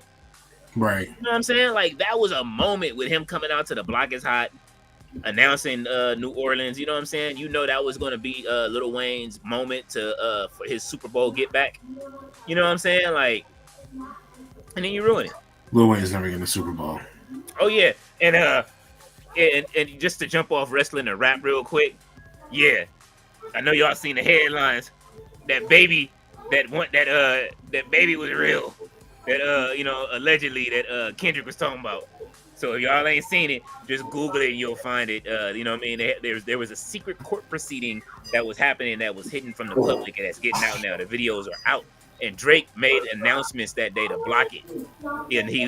Right. You know what I'm saying? Like that was a moment with him coming out to the Block is Hot, announcing New Orleans. You know what I'm saying? That was going to be Lil Wayne's moment to for his Super Bowl get back. You know what I'm saying? Like, and then you ruin it. Lil Wayne's never getting a Super Bowl. Oh yeah, and just to jump off wrestling and rap real quick, yeah. I know y'all seen the headlines. That baby was real. That allegedly that Kendrick was talking about. So if y'all ain't seen it, just Google it and you'll find it. You know what I mean? There was a secret court proceeding that was happening that was hidden from the public and that's getting out now. The videos are out. And Drake made announcements that day to block it. And he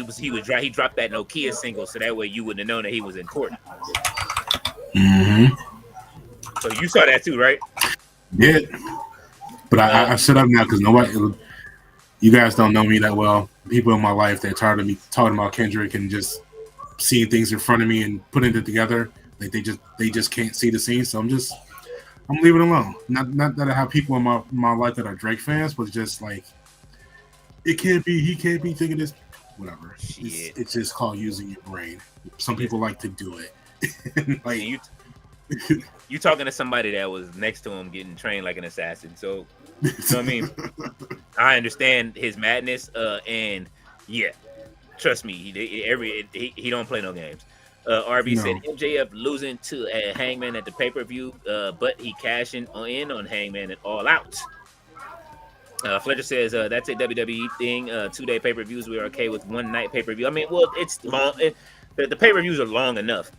dropped that Nokia single so that way you wouldn't have known that he was in court. Mm-hmm. So you saw that too, right? Yeah. But I shut up now because you guys don't know me that well. People in my life, they're tired of me talking about Kendrick and just seeing things in front of me and putting it together. Like they just can't see the scene. So I'm leaving it alone. Not that I have people in my life that are Drake fans, but just like he can't be thinking this. Whatever. It's just called using your brain. Some people like to do it. Like you talking to somebody that was next to him getting trained like an assassin. So you know what I mean? I understand his madness. And yeah, trust me, he don't play no games. RB said No. MJF losing to Hangman at the pay-per-view, but he cashing in on Hangman at All Out. Fletcher says that's a WWE thing. 2-day pay-per-views, we're okay with 1 night pay-per-view. I mean, well, it's long. The pay-per-views are long enough,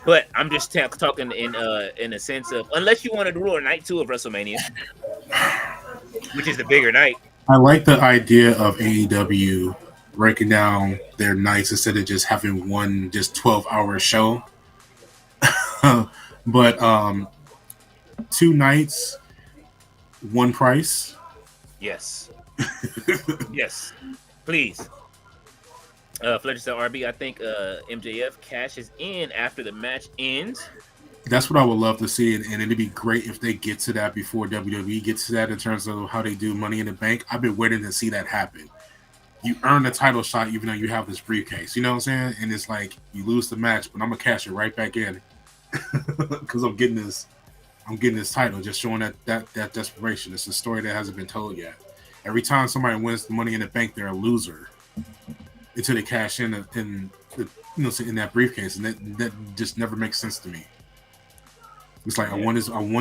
but I'm just talking in a sense of unless you wanted to rule night 2 of WrestleMania, which is the bigger night. I like the idea of AEW breaking down their nights instead of just having one just 12-hour show. But 2 nights, 1 price. Yes. Yes. Please. Fletcher said RB, I think MJF cashes in after the match ends. That's what I would love to see, and it'd be great if they get to that before WWE gets to that in terms of how they do Money in the Bank. I've been waiting to see that happen. You earn a title shot even though you have this briefcase. You know what I'm saying? And it's like you lose the match, but I'm gonna cash it right back in because I'm getting this title, just showing that desperation. It's a story that hasn't been told yet. Every time somebody wins the Money in the Bank, they're a loser until they cash in in that briefcase, and that just never makes sense to me. It's like I won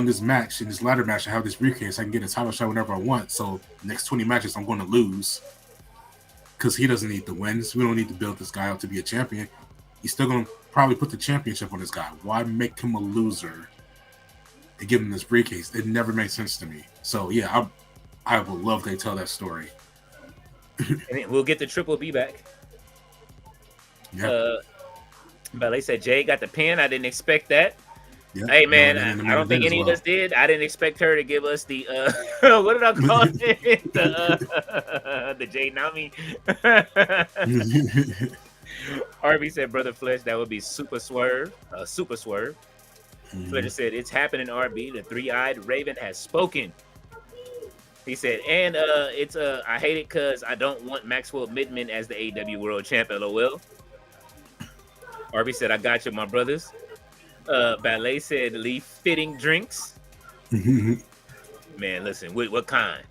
this match in this ladder match. I have this briefcase. I can get a title shot whenever I want. So next 20 matches, I'm going to lose because he doesn't need the wins. We don't need to build this guy up to be a champion. He's still going to probably put the championship on this guy. Why make him a loser and give him this briefcase? It never makes sense to me. So yeah, I would love to tell that story. And we'll get the Triple B back. Yeah. Ballet said Jay got the pin. I didn't expect that. Yeah. Hey man, I don't think any of us did. I didn't expect her to give us the what did I call it? The Jay Nami. RB said, "Brother Flesh, that would be super swerve, super swerve." Fletcher said, "It's happening, RB. The 3-eyed Raven has spoken." He said, and it's I hate it because I don't want Maxwell Midman as the AEW World Champ. LOL. RB said, "I got you, my brothers." Ballet said, "Leave fitting drinks." Man, listen, what kind?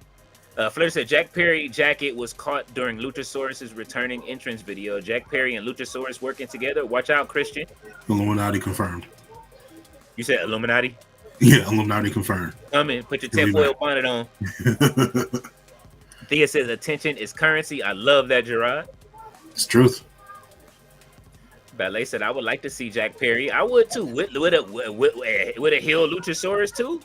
Flair said, Jack Perry jacket was caught during Luchasaurus's returning entrance video. Jack Perry and Luchasaurus working together. Watch out, Christian. Illuminati confirmed. You said Illuminati? Yeah, Illuminati confirmed. Come in, put your tinfoil bonnet on. Thea says, attention is currency. I love that, Gerard. It's truth. Ballet said, I would like to see Jack Perry. I would too. With a heel Luchasaurus too.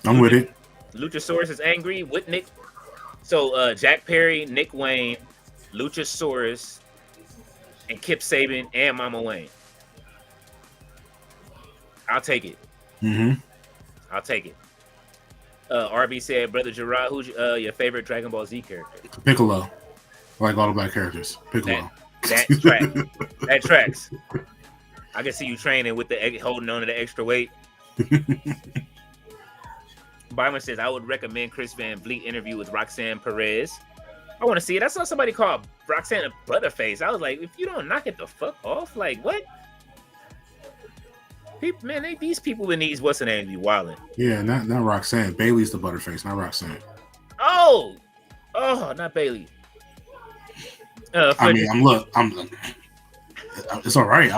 I'm with it. Luchasaurus is angry with Nick. So Jack Perry, Nick Wayne, Luchasaurus, and Kip Sabian and Mama Wayne. I'll take it. I'll take it. RB said, Brother Gerard, who's your favorite Dragon Ball Z character? Piccolo. I like all the black characters. Piccolo. That tracks. I can see you training with the holding on to the extra weight. Byron says, I would recommend Chris Van Vliet interview with Roxanne Perez. I want to see it. I saw somebody call Roxanne a butterface. I was like, if you don't knock it the fuck off, like what? People, man, these people in these what's the name be wilding. Yeah, not Roxanne. Bailey's the butterface, not Roxanne. Oh, not Bailey. I mean, it's all right.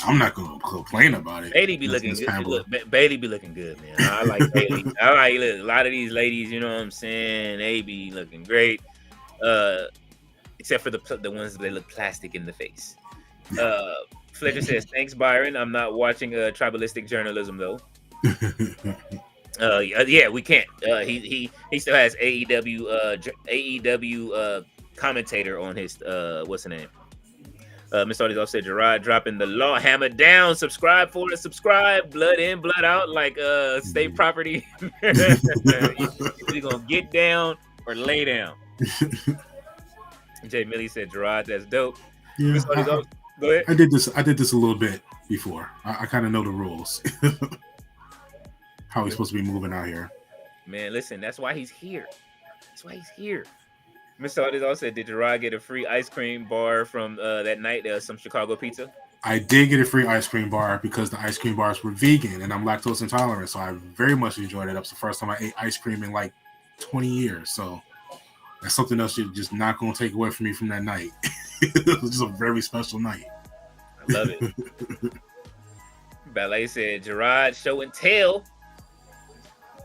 I'm not gonna complain about it. Bailey be looking good. Bailey be looking good, man. I like Bailey. I like a lot of these ladies. You know what I'm saying? They be looking great, except for the ones that look plastic in the face. Fletcher says, "Thanks, Byron. I'm not watching tribalistic journalism though." Yeah, we can't. He still has AEW commentator on his what's the name? Mr. Artis said Gerard dropping the law hammer down. Subscribe for it. Subscribe. Blood in, blood out, like state property. You're gonna get down or lay down. Jay Millie said Gerard, that's dope. Yeah, go ahead. I did this a little bit before. I kind of know the rules. How he's supposed to be moving out here. Man, listen, that's why he's here. Mr. Artis also said, did Gerard get a free ice cream bar from that night, some Chicago pizza? I did get a free ice cream bar because the ice cream bars were vegan and I'm lactose intolerant. So I very much enjoyed it. That was the first time I ate ice cream in like 20 years. So that's something else you're just not going to take away from me from that night. It was just a very special night. I love it. Ballet said, Gerard, show and tell.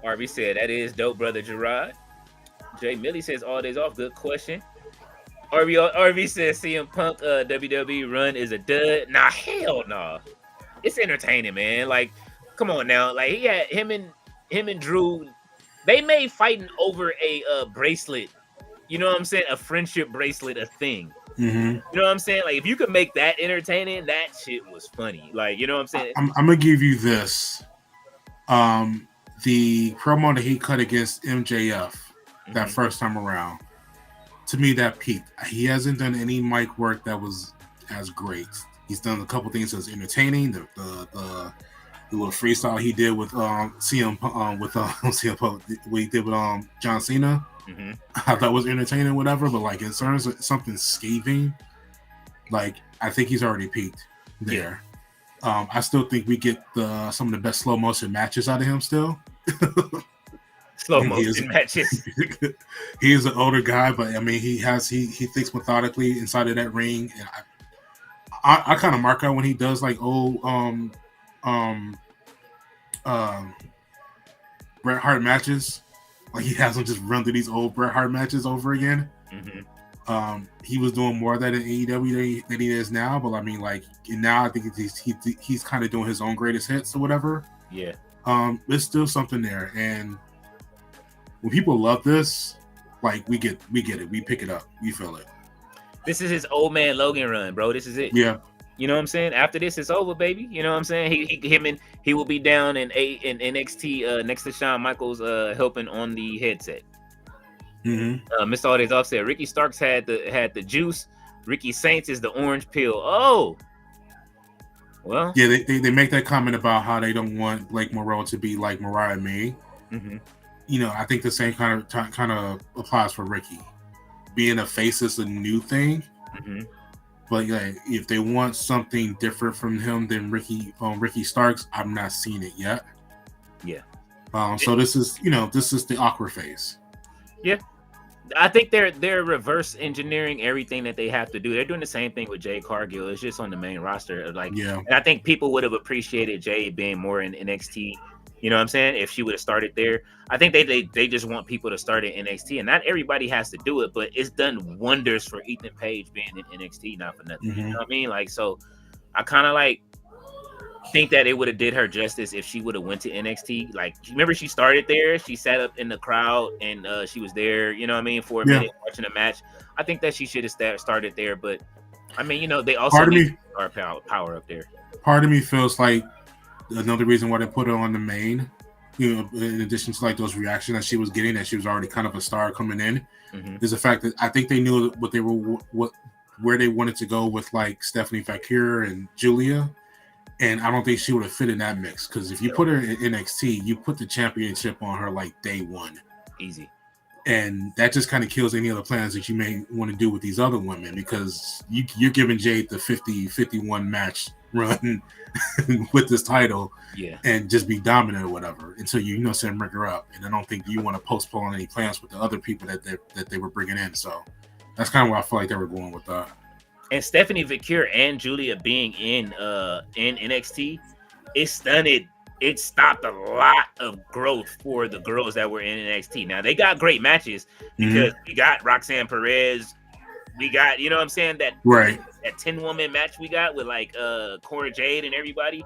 RB said, that is dope, brother Gerard. Jay Millie says, all days off. Good question. RB says, CM Punk WWE run is a dud. Nah, hell nah. It's entertaining, man. Like, come on now. Like, he had him and Drew. They made fighting over a bracelet. You know what I'm saying? A friendship bracelet, a thing. Mm-hmm. You know what I'm saying? Like, if you could make that entertaining, that shit was funny. Like, you know what I'm saying? I'm gonna give you this. The promo that he cut against MJF that first time around, to me, that peaked. He hasn't done any mic work that was as great. He's done a couple things that's entertaining. The little freestyle he did with CM Punk, what he did with John Cena. Mm-hmm. I thought was entertaining, whatever. But like in terms of something scathing, like I think he's already peaked there. Yeah. I still think we get some of the best slow motion matches out of him still. Slow motion matches. He is an older guy, but I mean, he thinks methodically inside of that ring, and I kind of mark out when he does like old Bret Hart matches. Like he has him just run through these old Bret Hart matches over again. Mm-hmm. He was doing more of that in AEW than he is now, but I mean, like now I think he's kind of doing his own greatest hits or whatever. Yeah. There's still something there, and when people love this, like we get it, we pick it up, we feel it. This is his old man Logan run, bro. This is it. Yeah. You know what I'm saying? After this, it's over, baby. You know what I'm saying? He will be down in NXT next to Shawn Michaels helping on the headset. Mm-hmm. Mr. All Days Off said Ricky Starks had the juice. Ricky Saints is the orange pill. Oh, well. Yeah, they make that comment about how they don't want Blake Moreau to be like Mariah May. Mm-hmm. You know, I think the same kind of applies for Ricky. Being a face is a new thing. Mm-hmm. But yeah, if they want something different from him than Ricky Starks, I'm not seeing it yet. Yeah. So this is the awkward phase. Yeah. I think they're reverse engineering everything that they have to do. They're doing the same thing with Jay Cargill. It's just on the main roster. Like, yeah. And I think people would have appreciated Jay being more in NXT. You know what I'm saying? If she would have started there. I think they just want people to start in NXT, and not everybody has to do it, but it's done wonders for Ethan Page being in NXT, not for nothing. Mm-hmm. You know what I mean? Like, so I kind of like think that it would have did her justice if she would have went to NXT. Like, remember she started there, she sat up in the crowd, and she was there, you know what I mean, for a minute watching a match. I think that she should have started there, but I mean, you know, they also need our power up there. Part of me feels like another reason why they put her on the main, you know, in addition to like those reactions that she was getting, that she was already kind of a star coming in, is the fact that I think they knew where they wanted to go with like Stephanie Fakir and Julia, and I don't think she would have fit in that mix, because if you put her in NXT, you put the championship on her like day one, easy, and that just kind of kills any other plans that you may want to do with these other women, because you're giving Jade the 50-51 match run with this title, and just be dominant or whatever until you bring her up. And I don't think you want to postpone any plans with the other people that they were bringing in. So that's kind of where I feel like they were going with that. And Stephanie Fakir and Julia being in NXT, it stopped a lot of growth for the girls that were in NXT. Now they got great matches because we got Roxanne Perez. We got, you know what I'm saying, that 10-woman match we got with like Cora Jade and everybody.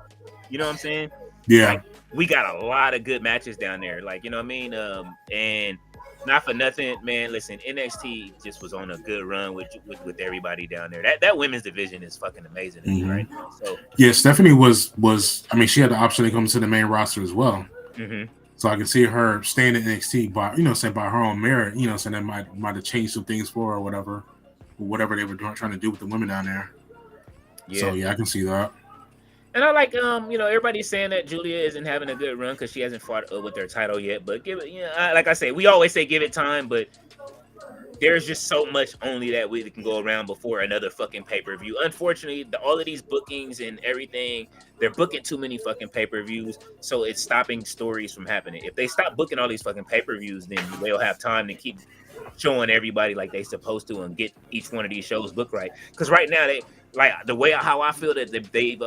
You know what I'm saying? Yeah. Like, we got a lot of good matches down there. Like, you know what I mean? And not for nothing, man. Listen, NXT just was on a good run with everybody down there. That women's division is fucking amazing to me right now. So yeah, Stephanie was I mean, she had the option to come to the main roster as well. So I can see her staying in NXT by her own merit. Saying that might have changed some things for her or whatever they were trying to do with the women down there. Yeah. So yeah, I can see that. And I like, everybody's saying that Julia isn't having a good run because she hasn't fought with their title yet. But give it, like I say, we always say give it time. But there's just so much only that we can go around before another fucking pay-per-view. Unfortunately, all of these bookings and everything, they're booking too many fucking pay-per-views, so it's stopping stories from happening. If they stop booking all these fucking pay-per-views, then they'll have time to keep showing everybody like they supposed to and get each one of these shows booked right. Because right now, they like the way how I feel that they've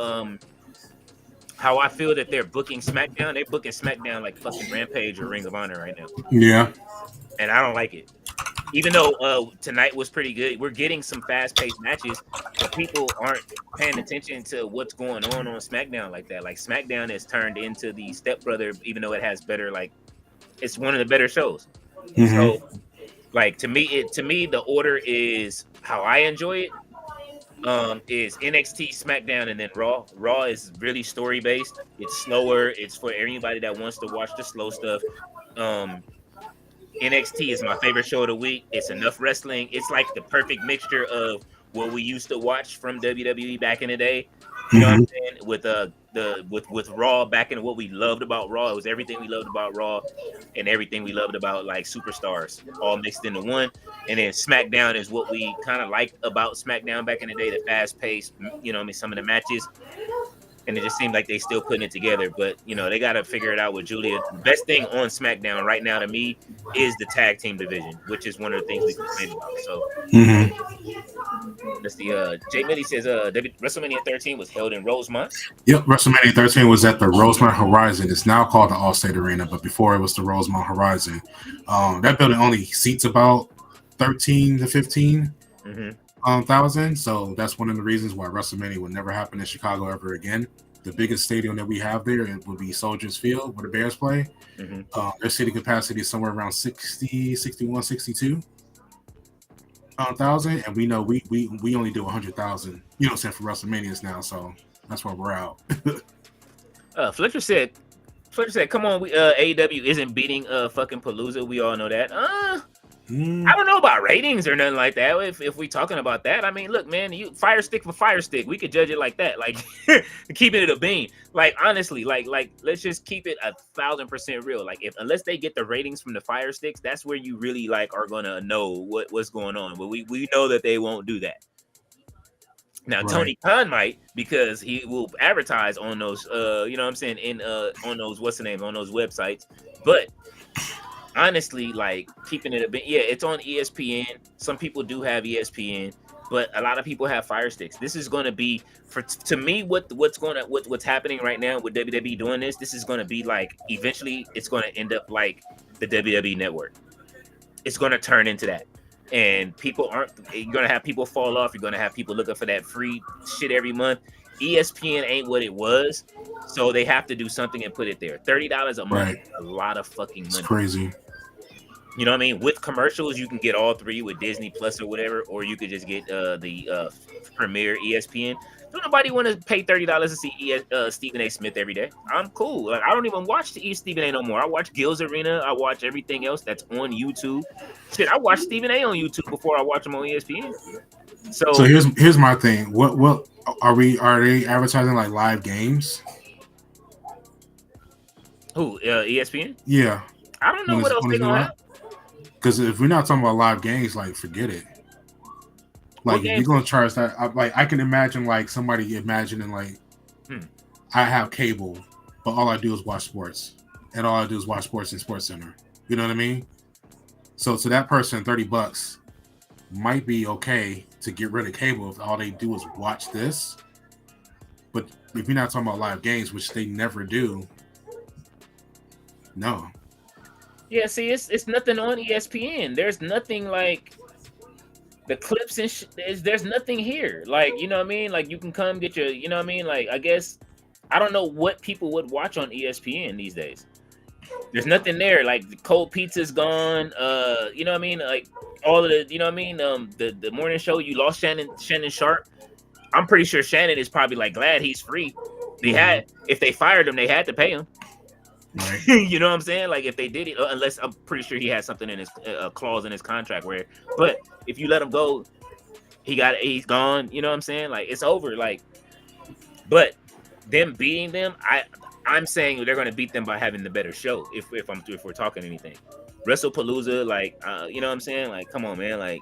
how I feel that they're booking SmackDown. They're booking SmackDown like fucking Rampage or Ring of Honor right now. Yeah. And I don't like it. Even though tonight was pretty good, we're getting some fast-paced matches, but people aren't paying attention to what's going on SmackDown like that. Like SmackDown has turned into the stepbrother, even though it has better, like it's one of the better shows. Mm-hmm. So, like to me, the order is how I enjoy it. Is NXT, SmackDown, and then Raw. Raw is really story based. It's slower. It's for anybody that wants to watch the slow stuff. NXT is my favorite show of the week. It's enough wrestling. It's like the perfect mixture of what we used to watch from WWE back in the day. You know what I'm saying? With Raw back in what we loved about Raw. It was everything we loved about Raw and everything we loved about like superstars all mixed into one. And then SmackDown is what we kind of liked about SmackDown back in the day, the fast pace, you know what I mean, some of the matches. And it just seemed like they still putting it together. But, you know, they got to figure it out with Julia. The best thing on SmackDown right now to me is the tag team division, which is one of the things we complain about. So, let's see. Jay Millie says WrestleMania 13 was held in Rosemont. Yep, WrestleMania 13 was at the Rosemont Horizon. It's now called the Allstate Arena, but before it was the Rosemont Horizon. That building only seats about 13 to 15 thousand. So that's one of the reasons why WrestleMania would never happen in Chicago ever again. The biggest stadium that we have there would be Soldiers Field, where the Bears play. Their seating capacity is somewhere around 60, 61, 62 thousand, and we know we only do 100,000. You know what I'm saying, for WrestleManias now, so that's why we're out. Fletcher said, "Come on, AEW isn't beating fucking Palooza. We all know that." I don't know about ratings or nothing like that. If we talking about that, I mean, look, man, you fire stick for fire stick. We could judge it like that, like keeping it a bean. Like honestly, like let's just keep it 1,000% real. Like unless they get the ratings from the fire sticks, that's where you really like are gonna know what's going on. But we know that they won't do that. Now, right. Tony Khan might, because he will advertise on those, you know what I'm saying, on those on those websites, but. Honestly, like keeping it a bit, yeah, it's on ESPN. Some people do have ESPN, but a lot of people have Fire Sticks. This is going to be to me what's happening right now with WWE doing this. This is going to be like eventually it's going to end up like the WWE Network. It's going to turn into that, and you're going to have people fall off. You're going to have people looking for that free shit every month. ESPN ain't what it was, so they have to do something and put it there. $30 a month is a lot of fucking money. It's crazy. You know what I mean? With commercials, you can get all three with Disney Plus or whatever, or you could just get the Premier ESPN. Don't nobody want to pay $30 to see Stephen A. Smith every day. I'm cool. Like I don't even watch the Stephen A. no more. I watch Gil's Arena. I watch everything else that's on YouTube. Shit, I watch Stephen A. on YouTube before I watch him on ESPN. So here's my thing. What are they advertising like live games? Who? ESPN? Yeah. I don't know what else they're gonna have. Because if we're not talking about live games, like forget it. Like if you're gonna charge that, I can imagine like somebody imagining like I have cable, but all I do is watch sports, and all I do is watch sports in Sports Center. You know what I mean? So to that person, $30 might be okay to get rid of cable if all they do is watch this. But if you're not talking about live games, which they never do, no. Yeah, see, it's nothing on ESPN. There's nothing like the clips and there's nothing here. Like, you know what I mean? Like you can come get your, you know what I mean? Like I guess I don't know what people would watch on ESPN these days. There's nothing there. Like the cold pizza's gone. You know what I mean? Like all of the, you know what I mean? The morning show, you lost Shannon Sharp. I'm pretty sure Shannon is probably like glad he's free. If they fired him, they had to pay him. Right. You know what I'm saying? Like if they did it, unless I'm pretty sure he has something in his clause in his contract where. But if you let him go, he's gone. You know what I'm saying? Like it's over. Like, but them beating them, I'm saying they're going to beat them by having the better show. If we're talking anything, WrestlePalooza, like, you know what I'm saying? Like, come on, man. Like,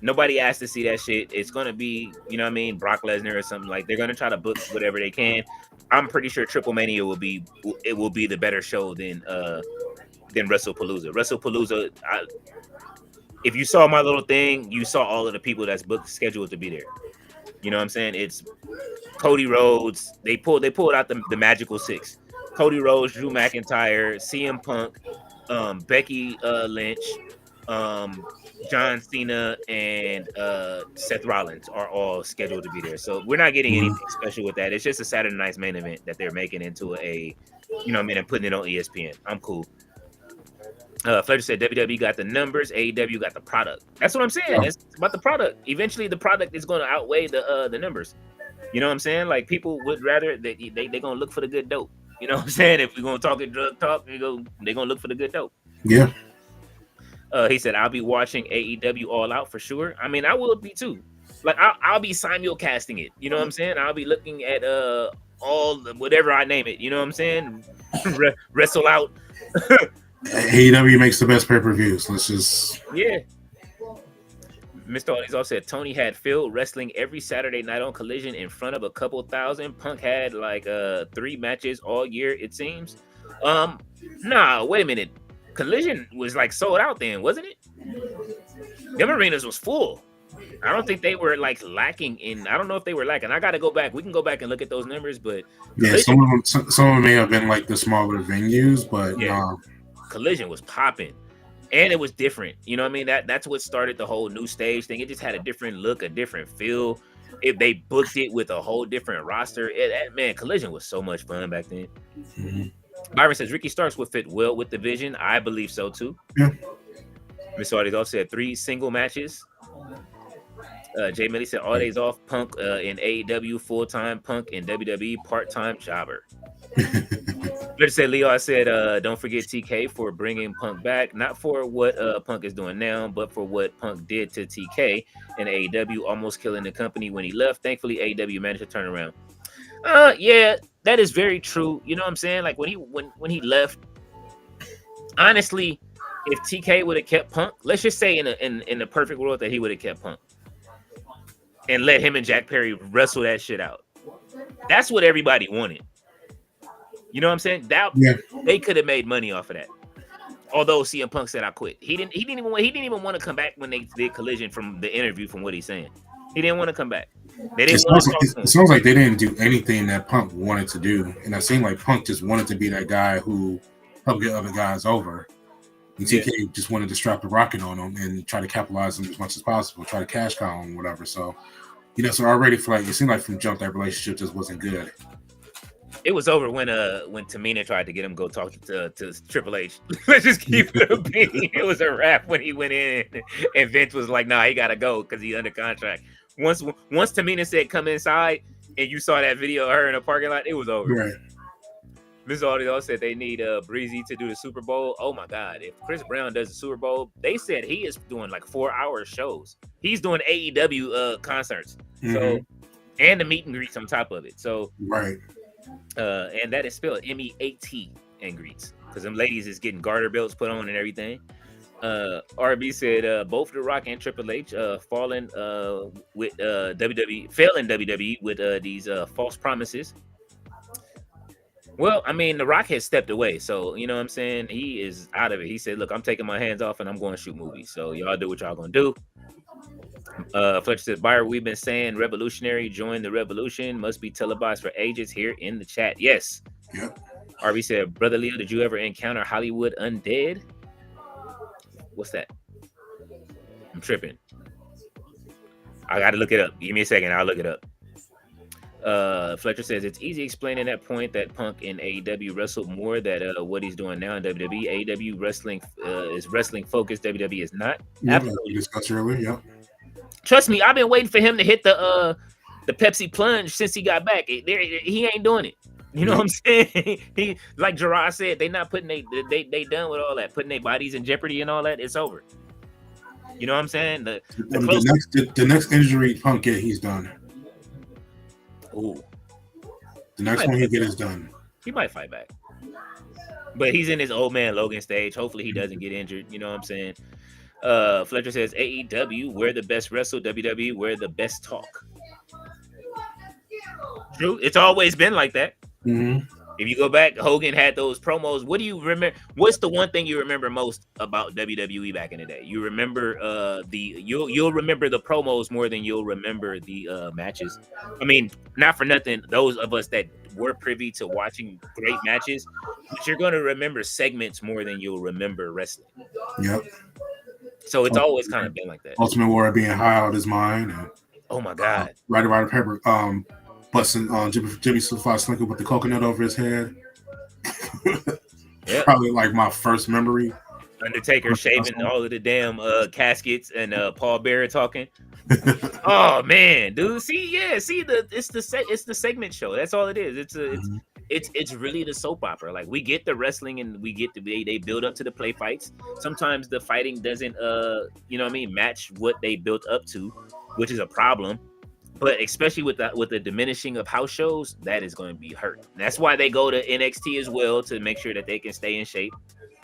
nobody asked to see that shit. It's gonna be, you know what I mean, Brock Lesnar or something. Like, they're gonna try to book whatever they can. I'm pretty sure Triple Mania will be the better show than WrestlePalooza. WrestlePalooza, if you saw my little thing, you saw all of the people that's booked scheduled to be there. You know what I'm saying? It's Cody Rhodes. They pulled out the magical six. Cody Rhodes, Drew McIntyre, CM Punk, Becky Lynch, John Cena, and Seth Rollins are all scheduled to be there. So we're not getting anything special with that. It's just a Saturday night's main event that they're making into a, you know what I mean, and putting it on ESPN. I'm cool. Flair said WWE got the numbers, AEW got the product. That's what I'm saying. It's about the product. Eventually, the product is going to outweigh the numbers. You know what I'm saying? Like, people would rather they're gonna look for the good dope. You know what I'm saying? If we're gonna talk in drug talk, they're gonna look for the good dope. Yeah. He said, I'll be watching AEW All Out for sure. I mean, I will be too. Like, I'll be simulcasting it. You know what I'm saying? I'll be looking at whatever I name it. You know what I'm saying? Wrestle Out. AEW makes the best pay-per-views. Let's just Mr. Oldies also said Tony had Phil wrestling every Saturday night on Collision in front of a couple thousand. Punk had like 3 matches all year, it seems. Nah, wait a minute. Collision was like sold out then, wasn't it? Them arenas was full. I don't think they were like lacking in. I don't know if they were lacking. I got to go back. We can go back and look at those numbers, but yeah, some of them may have been like the smaller venues, but Collision was popping, and it was different. You know what I mean? That's what started the whole new stage thing. It just had a different look, a different feel. If they booked it with a whole different roster, man, Collision was so much fun back then. Mm-hmm. Byron says Ricky Starks would fit well with the vision. I believe so too. Yeah. Miss Artie also said 3 single matches. Jay Millie said all days off. Punk in AEW full-time, Punk in WWE part-time jobber. Let's say Leo, I said don't forget TK for bringing Punk back, not for what Punk is doing now, but for what Punk did to TK and AEW, almost killing the company when he left. Thankfully, AEW managed to turn around. Yeah, that is very true. You know what I'm saying? Like when he left, honestly, if TK would have kept Punk, let's just say in the perfect world that he would have kept Punk and let him and Jack Perry wrestle that shit out. That's what everybody wanted. You know what I'm saying? They could have made money off of that. Although CM Punk said I quit. He didn't even want to come back when they did Collision from the interview from what he's saying. He didn't want to come back. It sounds like they didn't do anything that Punk wanted to do. And it seemed like Punk just wanted to be that guy who helped get other guys over. And TK just wanted to strap the rocket on him and try to capitalize him as much as possible, try to cash cow him, whatever. So, so I already feel like it seemed like from jump that relationship just wasn't good. It was over when Tamina tried to get him to go talk to Triple H. Let's just keep it a beat. It was a wrap when he went in, and Vince was like, "Nah, he gotta go because he's under contract." Once Tamina said, "Come inside," and you saw that video of her in the parking lot, it was over. Right. Ms. Audio said they need Breezy to do the Super Bowl. Oh my God! If Chris Brown does the Super Bowl, they said he is doing like 4-hour shows. He's doing AEW concerts, so and the meet and greets on top of it. So right. And that is spelled MEAT and greets because them ladies is getting garter belts put on and everything. RB said both The Rock and Triple H falling with WWE, failing WWE with these false promises. Well, I mean, The Rock has stepped away, so you know what I'm saying? He is out of it. He said, "Look, I'm taking my hands off and I'm going to shoot movies. So y'all do what y'all gonna do." Fletcher said, Byron, we've been saying revolutionary, join the revolution, must be televised for ages here in the chat. Yes. Yep. RB said, Brother Leo, did you ever encounter Hollywood Undead? What's that? I'm tripping. I got to look it up. Give me a second. I'll look it up. Fletcher says, it's easy explaining that point that Punk in AEW wrestled more than what he's doing now in WWE. AEW wrestling is wrestling focused. WWE is not. Yeah, we discussed earlier. Yep. Trust me, I've been waiting for him to hit the Pepsi plunge since he got back. He ain't doing it. You know what I'm saying? He, like Gerard said, they not putting they done with all that, putting their bodies in jeopardy and all that. It's over. You know what I'm saying? The next injury Punk get, he's done. Ooh. The next one he get is done. He might fight back. But he's in his old man Logan stage. Hopefully he doesn't get injured. You know what I'm saying? Fletcher says AEW, we're the best wrestle. WWE, we're the best talk. True. It's always been like that. Mm-hmm. If you go back, Hogan had those promos. What do you remember? What's the one thing you remember most about WWE back in the day? You remember you'll remember the promos more than you'll remember the matches. I mean, not for nothing, those of us that were privy to watching great matches, but you're gonna remember segments more than you'll remember wrestling. Yep. So it's always kind of been like that. Ultimate Warrior being high out of his mind. And, oh my God. Right around the paper. Busting Jimmy Superfly Slinker with the coconut over his head. Yep. Probably like my first memory. Undertaker shaving all of the damn caskets and Paul Bearer talking. Oh man, dude. It's the segment show. That's all it is. It's really the soap opera. Like, we get the wrestling and we get they build up to the play fights. Sometimes the fighting doesn't match what they built up to, which is a problem. But especially with the diminishing of house shows, that is going to be hurt. That's why they go to NXT as well, to make sure that they can stay in shape.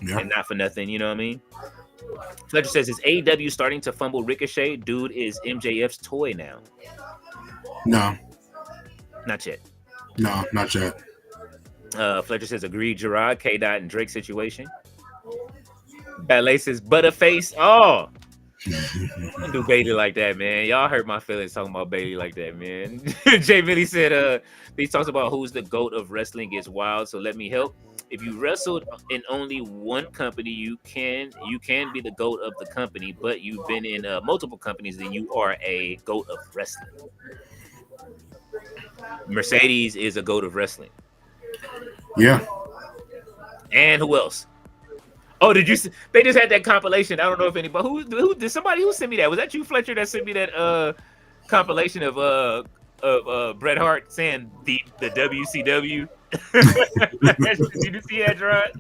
Yeah. And not for nothing, you know what I mean? Fletcher says, is AEW starting to fumble Ricochet? Dude is MJF's toy now. No. Not yet. No, not yet. Fletcher says, agreed, Gerard, K-Dot, and Drake situation. Ballet says, Butterface. Oh! Don't do Bailey like that, man. Y'all hurt my feelings talking about Bailey like that, man. Jay Billy said, he talks about who's the GOAT of wrestling gets wild, so let me help. If you wrestled in only one company, you can be the GOAT of the company, but you've been in multiple companies, then you are a GOAT of wrestling. Mercedes is a GOAT of wrestling. Yeah. And who else? Oh, did you? They just had that compilation. I don't know if anybody who did somebody who sent me that. Was that you, Fletcher, that sent me that compilation of Bret Hart saying the WCW? Did you see that, Gerard?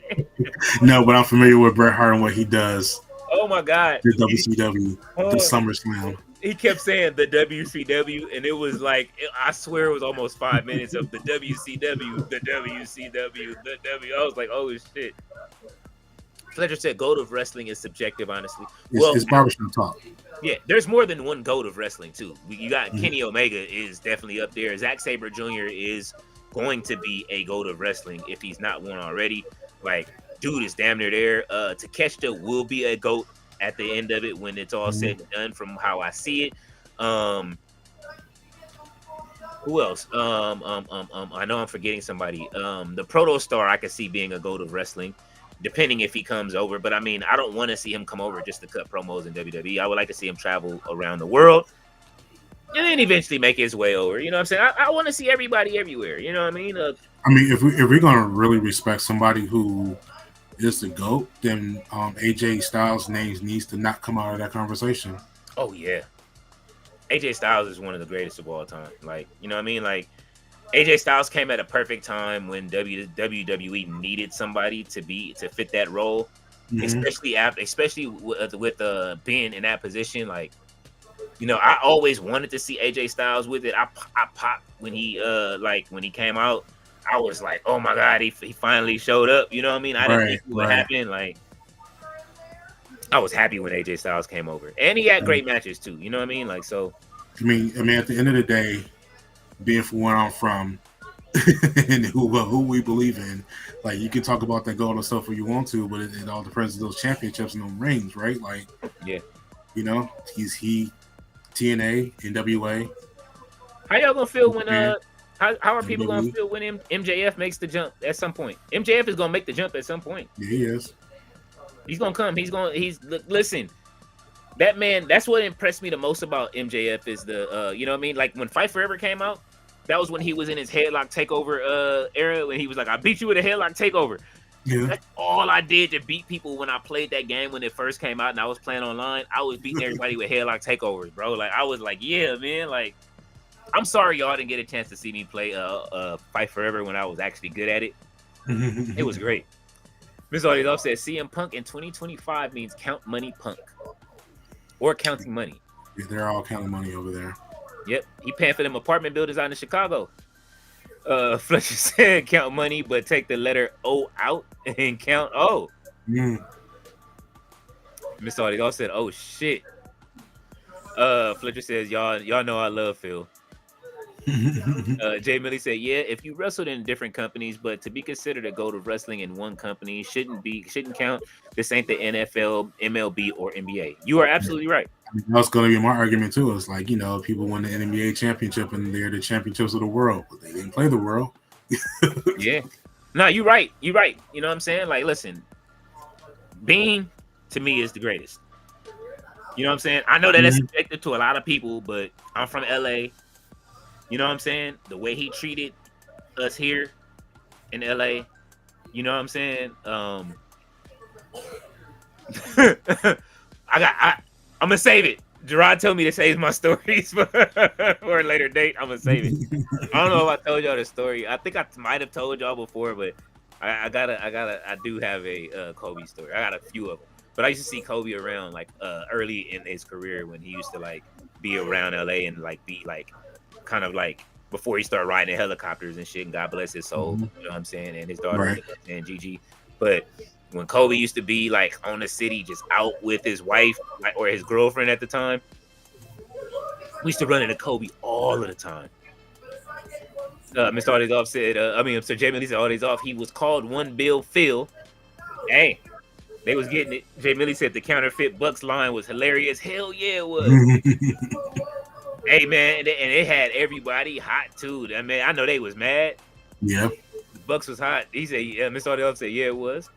No, but I'm familiar with Bret Hart and what he does. Oh my God, the WCW, the SummerSlam. He kept saying the WCW, and it was like, I swear it was almost 5 minutes of the WCW, the WCW, the W. I was like, oh shit. Fletcher said GOAT of wrestling is subjective, honestly. It's barbershop talk. Yeah, there's more than one GOAT of wrestling, too. You got Kenny Omega is definitely up there. Zack Sabre Jr. is going to be a GOAT of wrestling if he's not one already. Like, dude is damn near there. Takeshita will be a GOAT at the end of it when it's all said and done, from how I see it. Who else? I know I'm forgetting somebody. The Proto Star I could see being a GOAT of wrestling, depending if he comes over. But I mean, I don't want to see him come over just to cut promos in WWE. I would like to see him travel around the world and then eventually make his way over. You know what I'm saying? I want to see everybody everywhere. You know what I mean? If we're gonna really respect somebody who is the GOAT, then AJ Styles' name needs to not come out of that conversation. Oh yeah, AJ Styles is one of the greatest of all time. Like, you know what I mean? Like, AJ Styles came at a perfect time when WWE needed somebody to fit that role, especially with being in that position. Like, you know, I always wanted to see AJ Styles with it. I popped when he came out. I was like, oh my God, he finally showed up. You know what I mean? I didn't think it would happen. Like, I was happy when AJ Styles came over, and he had great matches too. You know what I mean? Like, so. I mean, at the end of the day, being from where I'm from and who we believe in, like, you can talk about that goal and stuff if you want to, but it all depends on those championships and those rings, right? Like, yeah, you know, he TNA, NWA. How y'all gonna feel when how are people gonna feel when MJF makes the jump at some point? MJF is gonna make the jump at some point. Yeah, he is. He's gonna come. Listen. That man, that's what impressed me the most about MJF is the you know what I mean? Like, when Fight Forever came out, that was when he was in his headlock takeover era, when he was like, I beat you with a headlock takeover. Yeah. That's all I did to beat people when I played that game when it first came out and I was playing online. I was beating everybody with headlock takeovers, bro. Like, I was like, yeah, man. Like, I'm sorry y'all didn't get a chance to see me play Fight Forever when I was actually good at it. It was great. Miss Audie Love says CM Punk in 2025 means count money Punk. Or counting money. Yeah, they're all counting money over there. Yep. He paying for them apartment buildings out in Chicago. Fletcher said count money, but take the letter O out and count O. Miss Audie said, "Oh shit." Fletcher says, "Y'all know I love Phil." Jay Millie said, "Yeah, if you wrestled in different companies, but to be considered a GOAT of wrestling in one company shouldn't count. This ain't the NFL, MLB, or NBA." You are absolutely right. That's going to be my argument too. It's like, people won the NBA championship and they're the championships of the world, but they didn't play the world. Yeah. No, you're right. You're right. You know what I'm saying? Like, listen, Bean to me is the greatest. You know what I'm saying? I know that that's subjective to a lot of people, but I'm from LA. You know what I'm saying? The way he treated us here in LA, you know what I'm saying? I'm gonna save it. Gerard told me to save my stories for a later date. I'm gonna save it. I don't know if I told y'all the story. I think I might have told y'all before, but I do have a Kobe story. I got a few of them. But I used to see Kobe around like early in his career when he used to like be around LA and like be like kind of like before he started riding helicopters and shit. And God bless his soul. You know what I'm saying? And his daughter and Gigi. But when Kobe used to be like on the city, just out with his wife or his girlfriend at the time, we used to run into Kobe all of the time. Mr. Aldi's off said, Sir Jamie Lee said, Aldi's off. He was called One Bill Phil. Hey, they was getting it. Jay Millie said the counterfeit Bucks line was hilarious. Hell yeah, it was. Hey, man, and it had everybody hot, too. I mean, I know they was mad. Yeah. The Bucks was hot. He said, Mr. Aldi said, yeah, it was.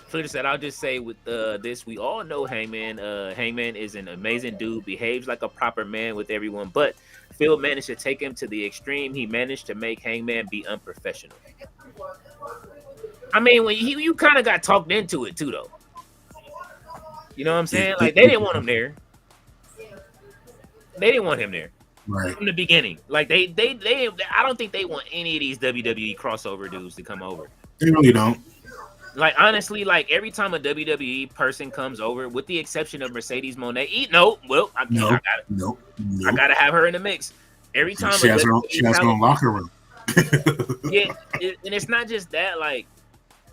Flitter said, I'll just say with this, we all know Hangman. Hangman is an amazing dude, behaves like a proper man with everyone, but Phil managed to take him to the extreme. He managed to make Hangman be unprofessional. I mean, when you kind of got talked into it too, though. You know what I'm saying? Like they didn't want him there. They didn't want him there from the beginning. Like they I don't think they want any of these WWE crossover dudes to come over. They really don't. Like honestly, like every time a WWE person comes over, with the exception of Mercedes Moné, I gotta have her in the mix. Every time she has her own locker room. Yeah, and it's not just that, like.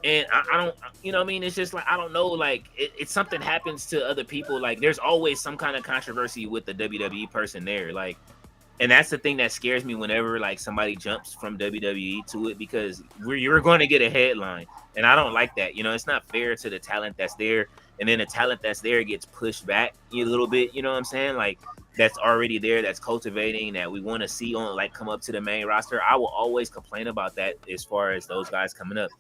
And I don't, you know what I mean? It's just like, I don't know, like, it's something happens to other people. Like, there's always some kind of controversy with the WWE person there. Like, and that's the thing that scares me whenever, like, somebody jumps from WWE to it, because you're going to get a headline. And I don't like that. You know, it's not fair to the talent that's there. And then the talent that's there gets pushed back a little bit. You know what I'm saying? Like, that's already there, that's cultivating, that we want to see on, like, come up to the main roster. I will always complain about that as far as those guys coming up.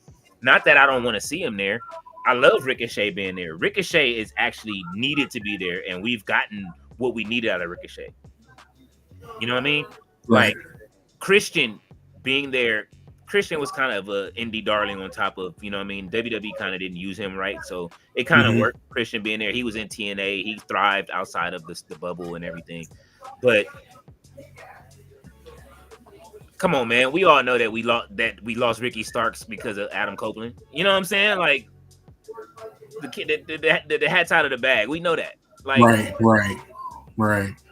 Not that I don't want to see him there. I love Ricochet being there. Ricochet is actually needed to be there, and we've gotten what we needed out of Ricochet. You know what I mean? Right. Like Christian being there. Christian was kind of a indie darling on top of, you know what I mean? WWE kind of didn't use him right, so it kind of worked. Christian being there, he was in TNA. He thrived outside of the bubble and everything. But come on, man. We all know that we lost Ricky Starks because of Adam Copeland. You know what I'm saying? Like the hat's out of the bag. We know that. Like right.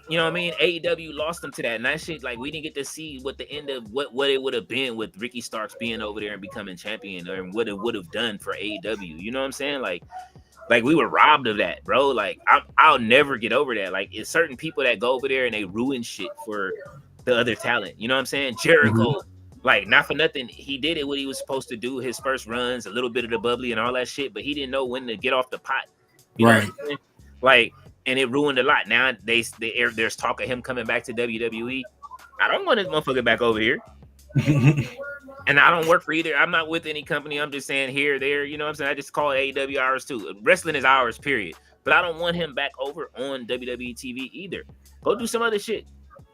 You know what I mean? AEW lost them to that. And that shit, like, we didn't get to see what the end of what it would have been with Ricky Starks being over there and becoming champion, or what it would have done for AEW. You know what I'm saying? Like we were robbed of that, bro. Like I'll never get over that. Like it's certain people that go over there and they ruin shit for the other talent. You know what I'm saying? Jericho, like, not for nothing, he did it what he was supposed to do. His first runs, a little bit of the bubbly and all that shit, but he didn't know when to get off the pot. You know what I'm saying? Like, and it ruined a lot. Now there's talk of him coming back to WWE. I don't want this motherfucker back over here. And I don't work for either. I'm not with any company. I'm just saying here, there. You know what I'm saying? I just call it AEW hours too. Wrestling is hours, period. But I don't want him back over on WWE TV either. Go do some other shit.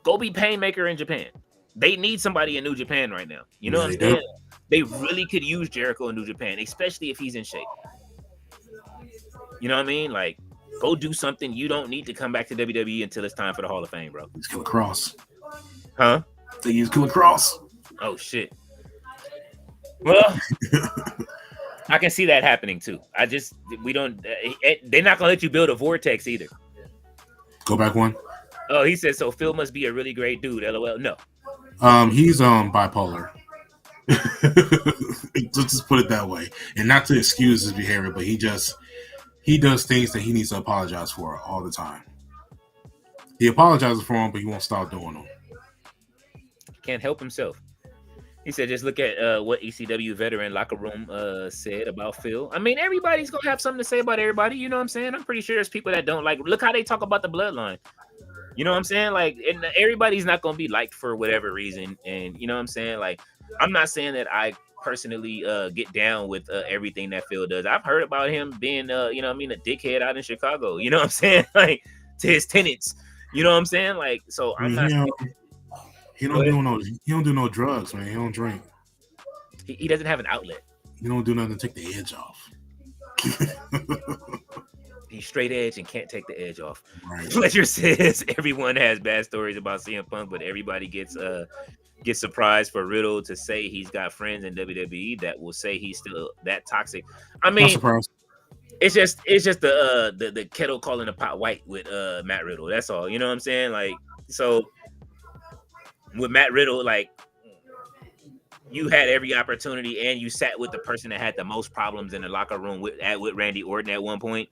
Go be Painmaker in Japan. They need somebody in New Japan right now. You know what I'm saying? They really could use Jericho in New Japan, especially if he's in shape. You know what I mean? Like, go do something. You don't need to come back to WWE until it's time for the Hall of Fame, bro. He's Killer Cross. Huh? They use Killer Cross. Oh, shit. Well, I can see that happening, too. They're not going to let you build a vortex either. Go back one. Oh, he said, so Phil must be a really great dude, LOL. No. He's bipolar. Just put it that way, and not to excuse his behavior, but he does things that he needs to apologize for all the time. He apologizes for them, but he won't stop doing them. Can't help himself. He said, just look at what ECW veteran locker room said about Phil. I mean, everybody's going to have something to say about everybody. You know what I'm saying? I'm pretty sure there's people that don't like. Look how they talk about the bloodline. You know what I'm saying? Like, and everybody's not going to be liked for whatever reason. And you know what I'm saying? Like, I'm not saying that I personally get down with everything that Phil does. I've heard about him being, you know what I mean, a dickhead out in Chicago. You know what I'm saying? Like, to his tenants. You know what I'm saying? Like, so I'm not. He don't do no drugs, man. He don't drink. He doesn't have an outlet. He don't do nothing to take the edge off. He's straight edge and can't take the edge off. Right. Fletcher says everyone has bad stories about CM Punk, but everybody gets surprised for Riddle to say he's got friends in WWE that will say he's still that toxic. I mean, it's just the kettle calling the pot white with Matt Riddle. That's all. You know what I'm saying? Like, so with Matt Riddle, like, you had every opportunity and you sat with the person that had the most problems in the locker room with Randy Orton at one point.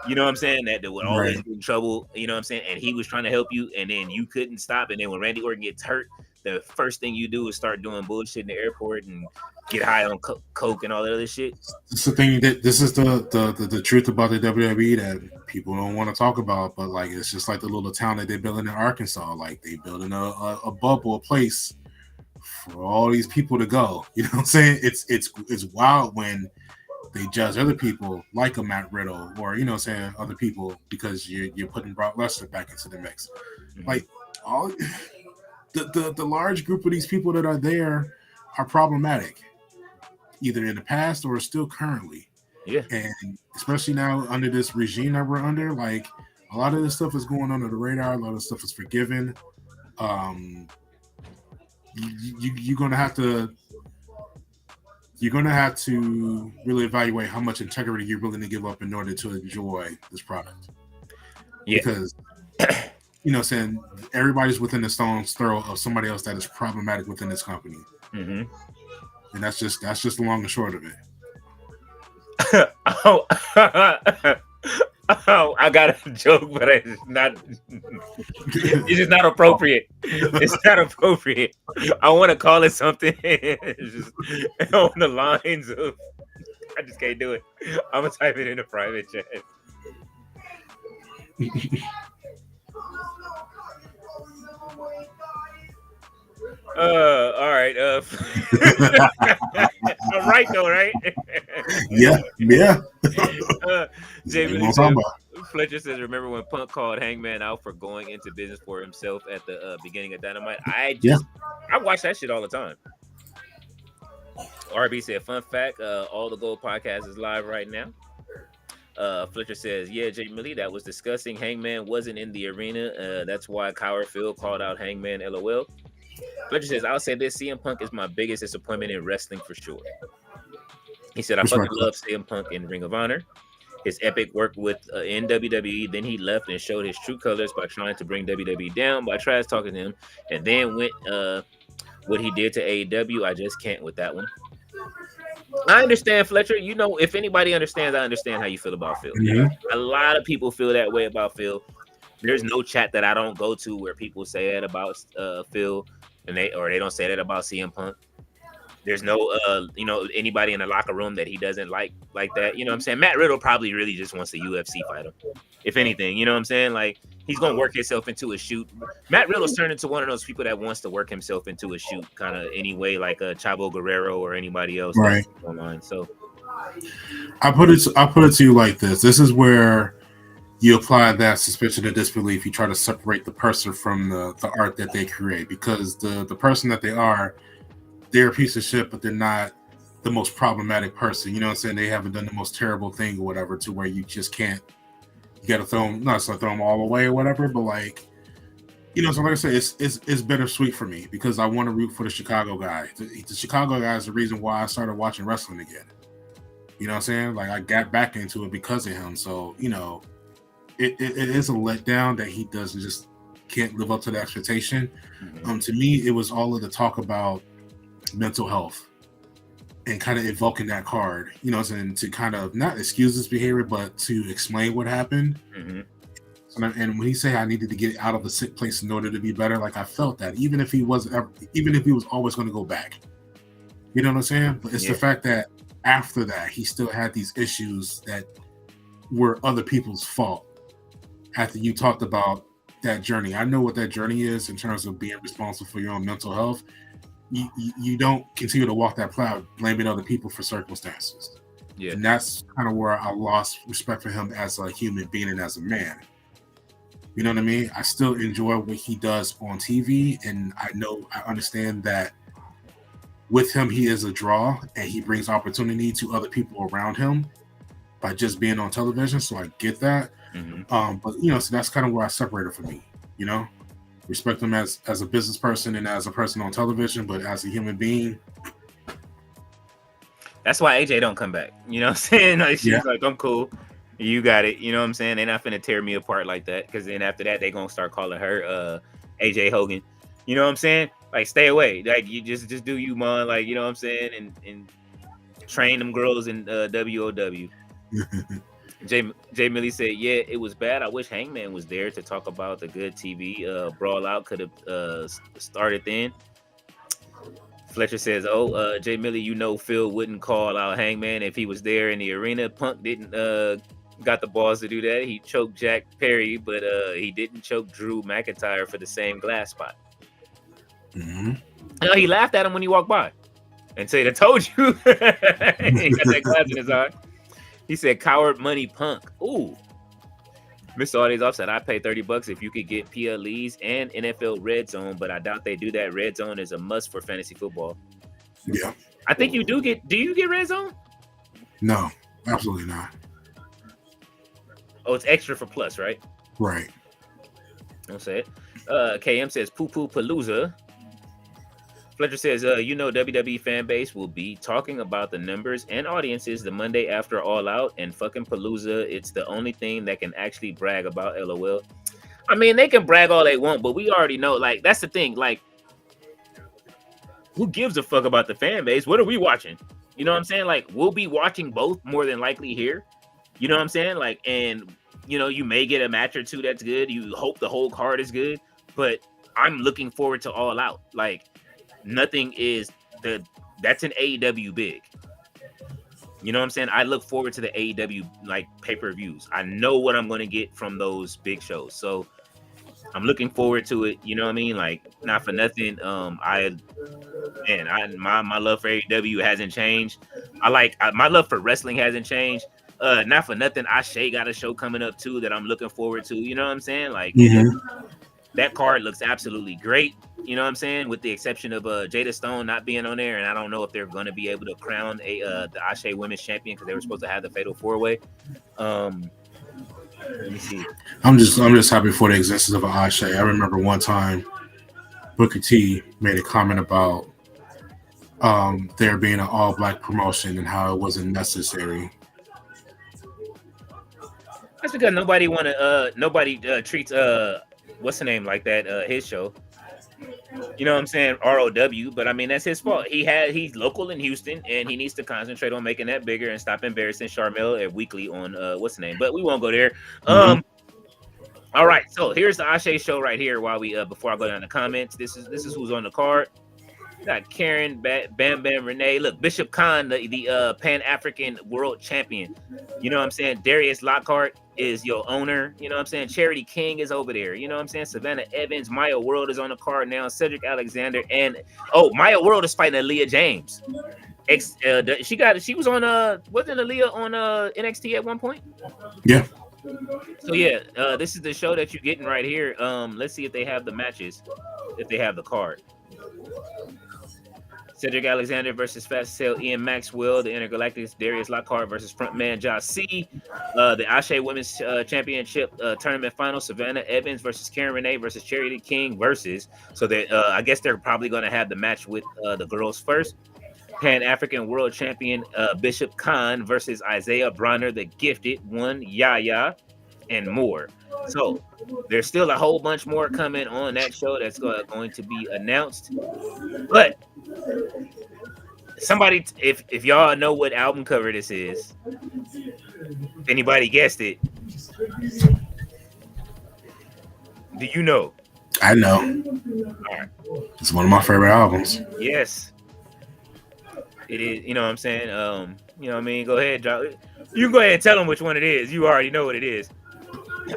You know what I'm saying? That would always be in trouble. You know what I'm saying? And he was trying to help you, and then you couldn't stop. And then when Randy Orton gets hurt, the first thing you do is start doing bullshit in the airport and get high on coke and all that other shit. It's the thing that this is the truth about the WWE that people don't want to talk about, but like it's just like the little town that they're building in Arkansas. Like they building a bubble, a place for all these people to go. You know what I'm saying? It's wild when they judge other people like a Matt Riddle or, you know what I'm saying, other people because you're putting Brock Lesnar back into the mix. Like all the large group of these people that are there are problematic, either in the past or still currently. Yeah. And especially now under this regime that we're under, like a lot of this stuff is going under the radar, a lot of stuff is forgiven. You're gonna have to really evaluate how much integrity you're willing to give up in order to enjoy this product. Yeah. Because you know, saying everybody's within the stone's throw of somebody else that is problematic within this company. Mm-hmm. And that's just the long and short of it. I got a joke, but it's just not appropriate. It's not appropriate. I want to call it something. It's just on the lines of, I just can't do it. I'm gonna type it in a private chat. All right. I'm right though, right? Yeah. Jamie Fletcher says, "Remember when Punk called Hangman out for going into business for himself at the beginning of Dynamite?" I watch that shit all the time. RB said, "Fun fact: All the Gold podcast is live right now." Fletcher says, "Yeah, Jay Millie, that was discussing. Hangman wasn't in the arena. That's why Coward Phil called out Hangman. LOL." Fletcher says, "I'll say this: CM Punk is my biggest disappointment in wrestling for sure." He said, "I fucking love CM Punk in Ring of Honor. His epic work with in WWE. Then he left and showed his true colors by trying to bring WWE down by trash talking to him, and then went what he did to AEW. I just can't with that one." I understand, Fletcher. You know, if anybody understands, I understand how you feel about Phil. Mm-hmm. A lot of people feel that way about Phil. There's no chat that I don't go to where people say that about Phil, and they don't say that about CM Punk. There's no anybody in the locker room that he doesn't like that. You know what I'm saying? Matt Riddle probably really just wants a UFC fighter, if anything. You know what I'm saying? Like, he's gonna work himself into a shoot. Matt Riddle's turned into one of those people that wants to work himself into a shoot, kind of anyway, like a Chavo Guerrero or anybody else right online. So I put it to you like this: this is where you apply that suspension of disbelief. You try to separate the person from the art that they create, because the person that they are, they're a piece of shit, but they're not the most problematic person. You know what I'm saying? They haven't done the most terrible thing or whatever to where you just can't. You got to throw them all away or whatever. But like, you know, so like I say, it's bittersweet for me because I want to root for the Chicago guy. The Chicago guy is the reason why I started watching wrestling again. You know what I'm saying? Like, I got back into it because of him. So, you know, it is a letdown that he doesn't just can't live up to the expectation. Mm-hmm. To me, it was all of the talk about mental health and kind of evoking that card, you know, and to kind of not excuse this behavior, but to explain what happened. Mm-hmm. And when he said I needed to get out of the sick place in order to be better, like I felt that, even if he was always going to go back, you know what I'm saying? But it's the fact that after that, he still had these issues that were other people's fault. After you talked about that journey, I know what that journey is in terms of being responsible for your own mental health. You don't continue to walk that path blaming other people for circumstances. Yeah. And that's kind of where I lost respect for him as a human being and as a man. You know what I mean? I still enjoy what he does on TV, and I understand that with him, he is a draw, and he brings opportunity to other people around him by just being on television. So I get that. Mm-hmm. But you know, so that's kind of where I separated from me. You know, respect him as a business person and as a person on television, but as a human being. That's why AJ don't come back. You know what I'm saying? Like, she's like, I'm cool. You got it. You know what I'm saying? They're not finna tear me apart like that. Because then after that, they're going to start calling her AJ Hogan. You know what I'm saying? Like, stay away. Like, you just do you, man. Like, you know what I'm saying? And train them girls in WOW. Jay Millie said, yeah, it was bad. I wish Hangman was there to talk about the good TV. Brawl Out could have started then. Fletcher says, Jay Millie, you know Phil wouldn't call out Hangman if he was there in the arena. Punk didn't got the balls to do that. He choked Jack Perry, but he didn't choke Drew McIntyre for the same glass spot. Mm-hmm. You know, he laughed at him when he walked by and said, I told you. He got that glass in his eye. He said, coward money Punk. Ooh. Mr. Audience Offset, I pay $30 if you could get PLEs and NFL Red Zone, but I doubt they do that. Red Zone is a must for fantasy football. Yeah. I think you do you get Red Zone? No, absolutely not. Oh, it's extra for plus, right? Right. Don't say it. KM says, poo poo palooza. Fletcher says, WWE fan base will be talking about the numbers and audiences the Monday after All Out and fucking Palooza. It's the only thing that can actually brag about, LOL. I mean, they can brag all they want, but we already know, like, that's the thing. Like, who gives a fuck about the fan base? What are we watching? You know what I'm saying? Like, we'll be watching both more than likely here. You know what I'm saying? Like, and, you know, you may get a match or two that's good. You hope the whole card is good, but I'm looking forward to All Out. Like, nothing is that's an AEW big. You know what I'm saying? I look forward to the AEW like pay-per-views. I know what I'm going to get from those big shows. So I'm looking forward to it. You know what I mean? Like, not for nothing. My love for AEW hasn't changed. My love for wrestling hasn't changed. Not for nothing. Ashe got a show coming up too that I'm looking forward to. You know what I'm saying? Like, that card looks absolutely great. You know what I'm saying? With the exception of Jada Stone not being on there, and I don't know if they're going to be able to crown the Ashe Women's Champion because they were supposed to have the Fatal 4-Way. Let me see. I'm just happy for the existence of Ashe. I remember one time Booker T made a comment about there being an all-black promotion and how it wasn't necessary. That's because nobody treats what's the name like that his show. You know what I'm saying? ROW, but I mean that's his fault. He's local in Houston and he needs to concentrate on making that bigger and stop embarrassing Charmel at weekly on what's the name. But we won't go there. All right, so here's the Ashe show right here. While we before I go down the comments, this is who's on the card. We got Karen, Bam Bam Renee. Look, Bishop Khan, the Pan-African World Champion. You know what I'm saying? Darius Lockhart is your owner. You know what I'm saying? Charity King is over there. You know what I'm saying? Savannah Evans, Maya World is on the card now. Cedric Alexander and Maya World is fighting Aaliyah James. She was on wasn't Aaliyah on NXT at one point? Yeah. So yeah, this is the show that you're getting right here. Let's see if they have the matches, if they have the card. Cedric Alexander versus Fast Sale Ian Maxwell. The Intergalactic Darius Lockhart versus frontman Josh C. The Ashe Women's Championship Tournament Final. Savannah Evans versus Karen Renee versus Charity King versus. So that I guess they're probably going to have the match with the girls first. Pan-African World Champion Bishop Khan versus Isaiah Bronner, the Gifted, One Yaya, and more. So there's still a whole bunch more coming on that show that's going to be announced. But somebody, if y'all know what album cover this is, if anybody guessed it, do you know? I know. All right. It's one of my favorite albums. Yes. It is, you know what I'm saying? You know what I mean? Go ahead, drop it. You can go ahead and tell them which one it is. You already know what it is.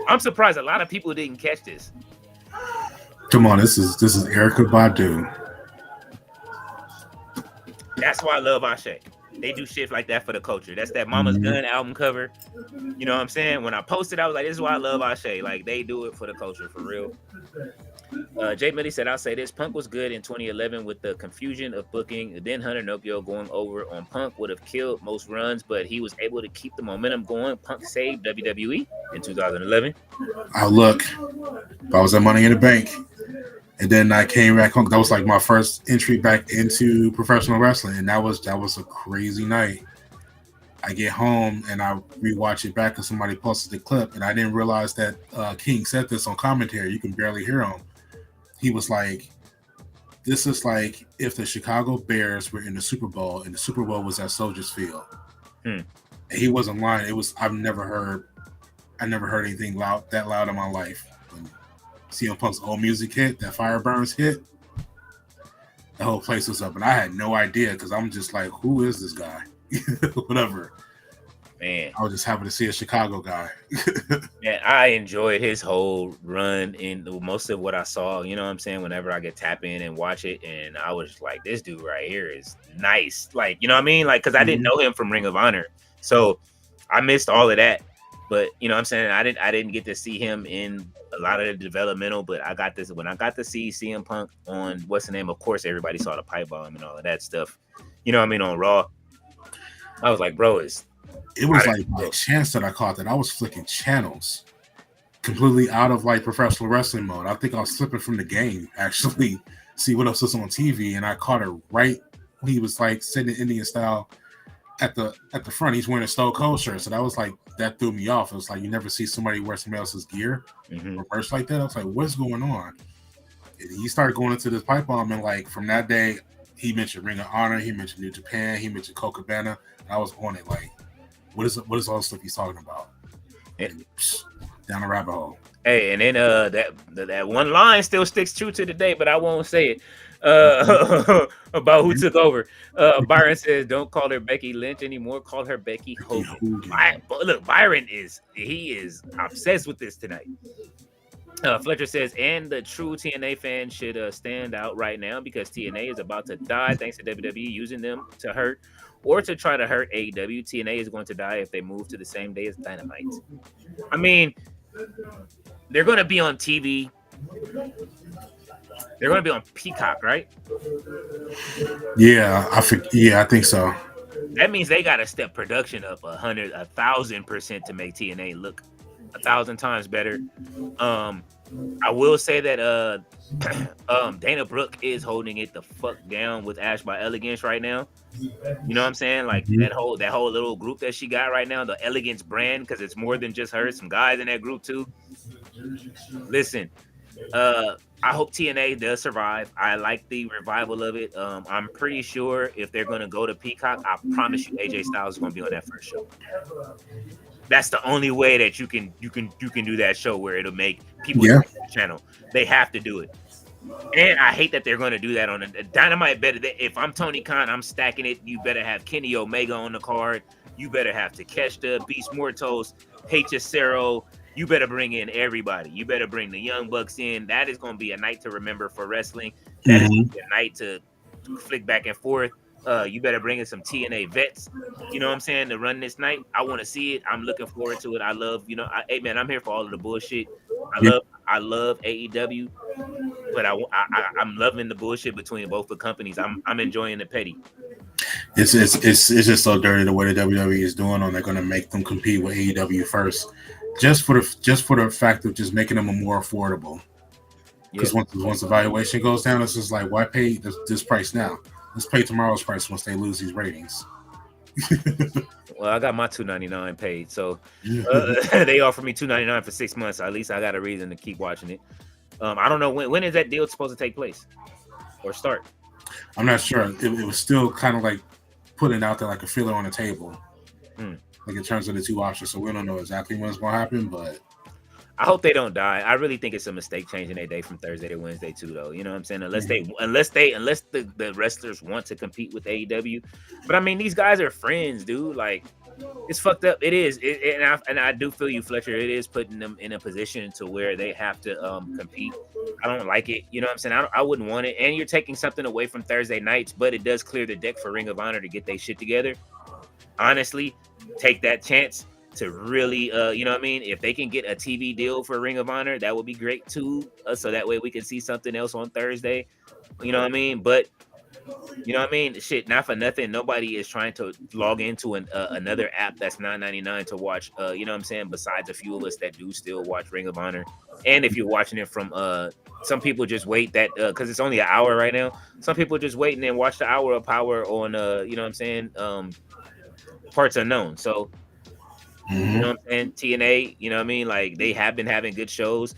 I'm surprised a lot of people didn't catch this. Come on, this is Erykah Badu. That's why I love Ashe. They do shit like that for the culture. That's that Mama's Gun album cover. You know what I'm saying? When I posted, I was like, this is why I love Ashe. Like, they do it for the culture, for real. Jay Millie said, I'll say this. Punk was good in 2011 with the confusion of booking. Then Hunter Nokio going over on Punk would have killed most runs, but he was able to keep the momentum going. Punk saved WWE in 2011. Oh, look. I was at Money in the Bank. And then I came back home. That was like my first entry back into professional wrestling. And that was a crazy night. I get home and I rewatch it back because somebody posted the clip. And I didn't realize that King said this on commentary. You can barely hear him. He was like, this is like if the Chicago Bears were in the Super Bowl and the Super Bowl was at Soldier Field. And he wasn't lying. It was, I never heard anything that loud in my life. When CM Punk's old music hit, that Fire Burns hit, the whole place was up. And I had no idea because I'm just like, who is this guy? Whatever. Man, I was just happy to see a Chicago guy. Man, I enjoyed his whole run in most of what I saw. You know what I'm saying? Whenever I get tap in and watch it, and I was like, this dude right here is nice. Like, you know what I mean? Like, because I didn't know him from Ring of Honor, so I missed all of that. But you know what I'm saying? I didn't get to see him in a lot of the developmental, but I got this when I got to see CM Punk on what's the name? Of course, everybody saw the pipe bomb and all of that stuff. You know what I mean? On Raw, I was like, bro, it was like by chance that I caught that. I was flicking channels completely out of like professional wrestling mode. I think I was slipping from the game, actually, see what else was on TV. And I caught it right when he was like sitting Indian style at the front. He's wearing a Stone Cold shirt. So that was like, that threw me off. It was like, you never see somebody wear somebody else's gear or merch like that. I was like, what's going on? And he started going into this pipe bomb. And like from that day, he mentioned Ring of Honor. He mentioned New Japan. He mentioned Colt Cabana. And I was on it like, what is all the stuff he's talking about? And down the rabbit hole. Hey, and then that one line still sticks true to the day, but I won't say it about who took over. Byron says, "Don't call her Becky Lynch anymore. Call her Becky Hogan." Look, Byron is obsessed with this tonight. Fletcher says, and the true TNA fan should stand out right now because TNA is about to die thanks to WWE using them to hurt or to try to hurt AEW. TNA is going to die if they move to the same day as Dynamite. I mean, they're going to be on TV. They're going to be on Peacock, right? Yeah, I think so. That means they got to step production up 1,000% to make TNA look 1,000 times better. I will say that Dana Brooke is holding it the fuck down with Ash by Elegance right now. You know what I'm saying? Like that whole little group that she got right now, the Elegance brand, because it's more than just her. Some guys in that group too. Listen, I hope TNA does survive. I like the revival of it. I'm pretty sure if they're gonna go to Peacock, I promise you AJ Styles is gonna be on that first show. That's the only way that you can do that show where it'll make people the channel. They have to do it. And I hate that they're going to do that on a Dynamite. Better if I'm Tony Khan, I'm stacking it. You better have Kenny Omega on the card. You better have Takeshita, Beast Mortos, Hechicero. You better bring in everybody. You better bring the Young Bucks in. That is going to be a night to remember for wrestling. That is going to be a night to flick back and forth. You better bring in some TNA vets, you know what I'm saying, to run this night. I want to see it. I'm looking forward to it. I love, hey man, I'm here for all of the bullshit. I love AEW, but I'm loving the bullshit between both the companies. I'm enjoying the petty. It's just so dirty the way the WWE is doing. They're going to make them compete with AEW first, just for the fact of just making them more affordable. Because once the valuation goes down, it's just like, why pay this price now? Let's pay tomorrow's price once they lose these ratings. Well, I got my $2.99 paid, so they offered me $2.99 for 6 months. So at least I got a reason to keep watching it. I don't know when is that deal supposed to take place or start. I'm not sure. It was still kind of like putting out there like a filler on the table, like in terms of the two options. So we don't know exactly when it's going to happen, but I hope they don't die. I really think it's a mistake changing their day from Thursday to Wednesday too, though. You know what I'm saying? Unless the wrestlers want to compete with AEW. But I mean, these guys are friends, dude. Like, it's fucked up. It is. And I do feel you, Fletcher. It is putting them in a position to where they have to compete. I don't like it. You know what I'm saying? I wouldn't want it. And you're taking something away from Thursday nights, but it does clear the deck for Ring of Honor to get their shit together. Honestly, take that chance to really, you know what I mean? If they can get a TV deal for Ring of Honor, that would be great too. So that way we can see something else on Thursday. You know what I mean? But you know what I mean? Shit, not for nothing. Nobody is trying to log into another app that's $9.99 to watch. You know what I'm saying? Besides a few of us that do still watch Ring of Honor, and if you're watching it from, some people just wait that because it's only an hour right now. Some people just wait and then watch the hour of Power on, you know what I'm saying? Parts Unknown. So. You know what I'm saying? TNA, you know what I mean? Like, they have been having good shows.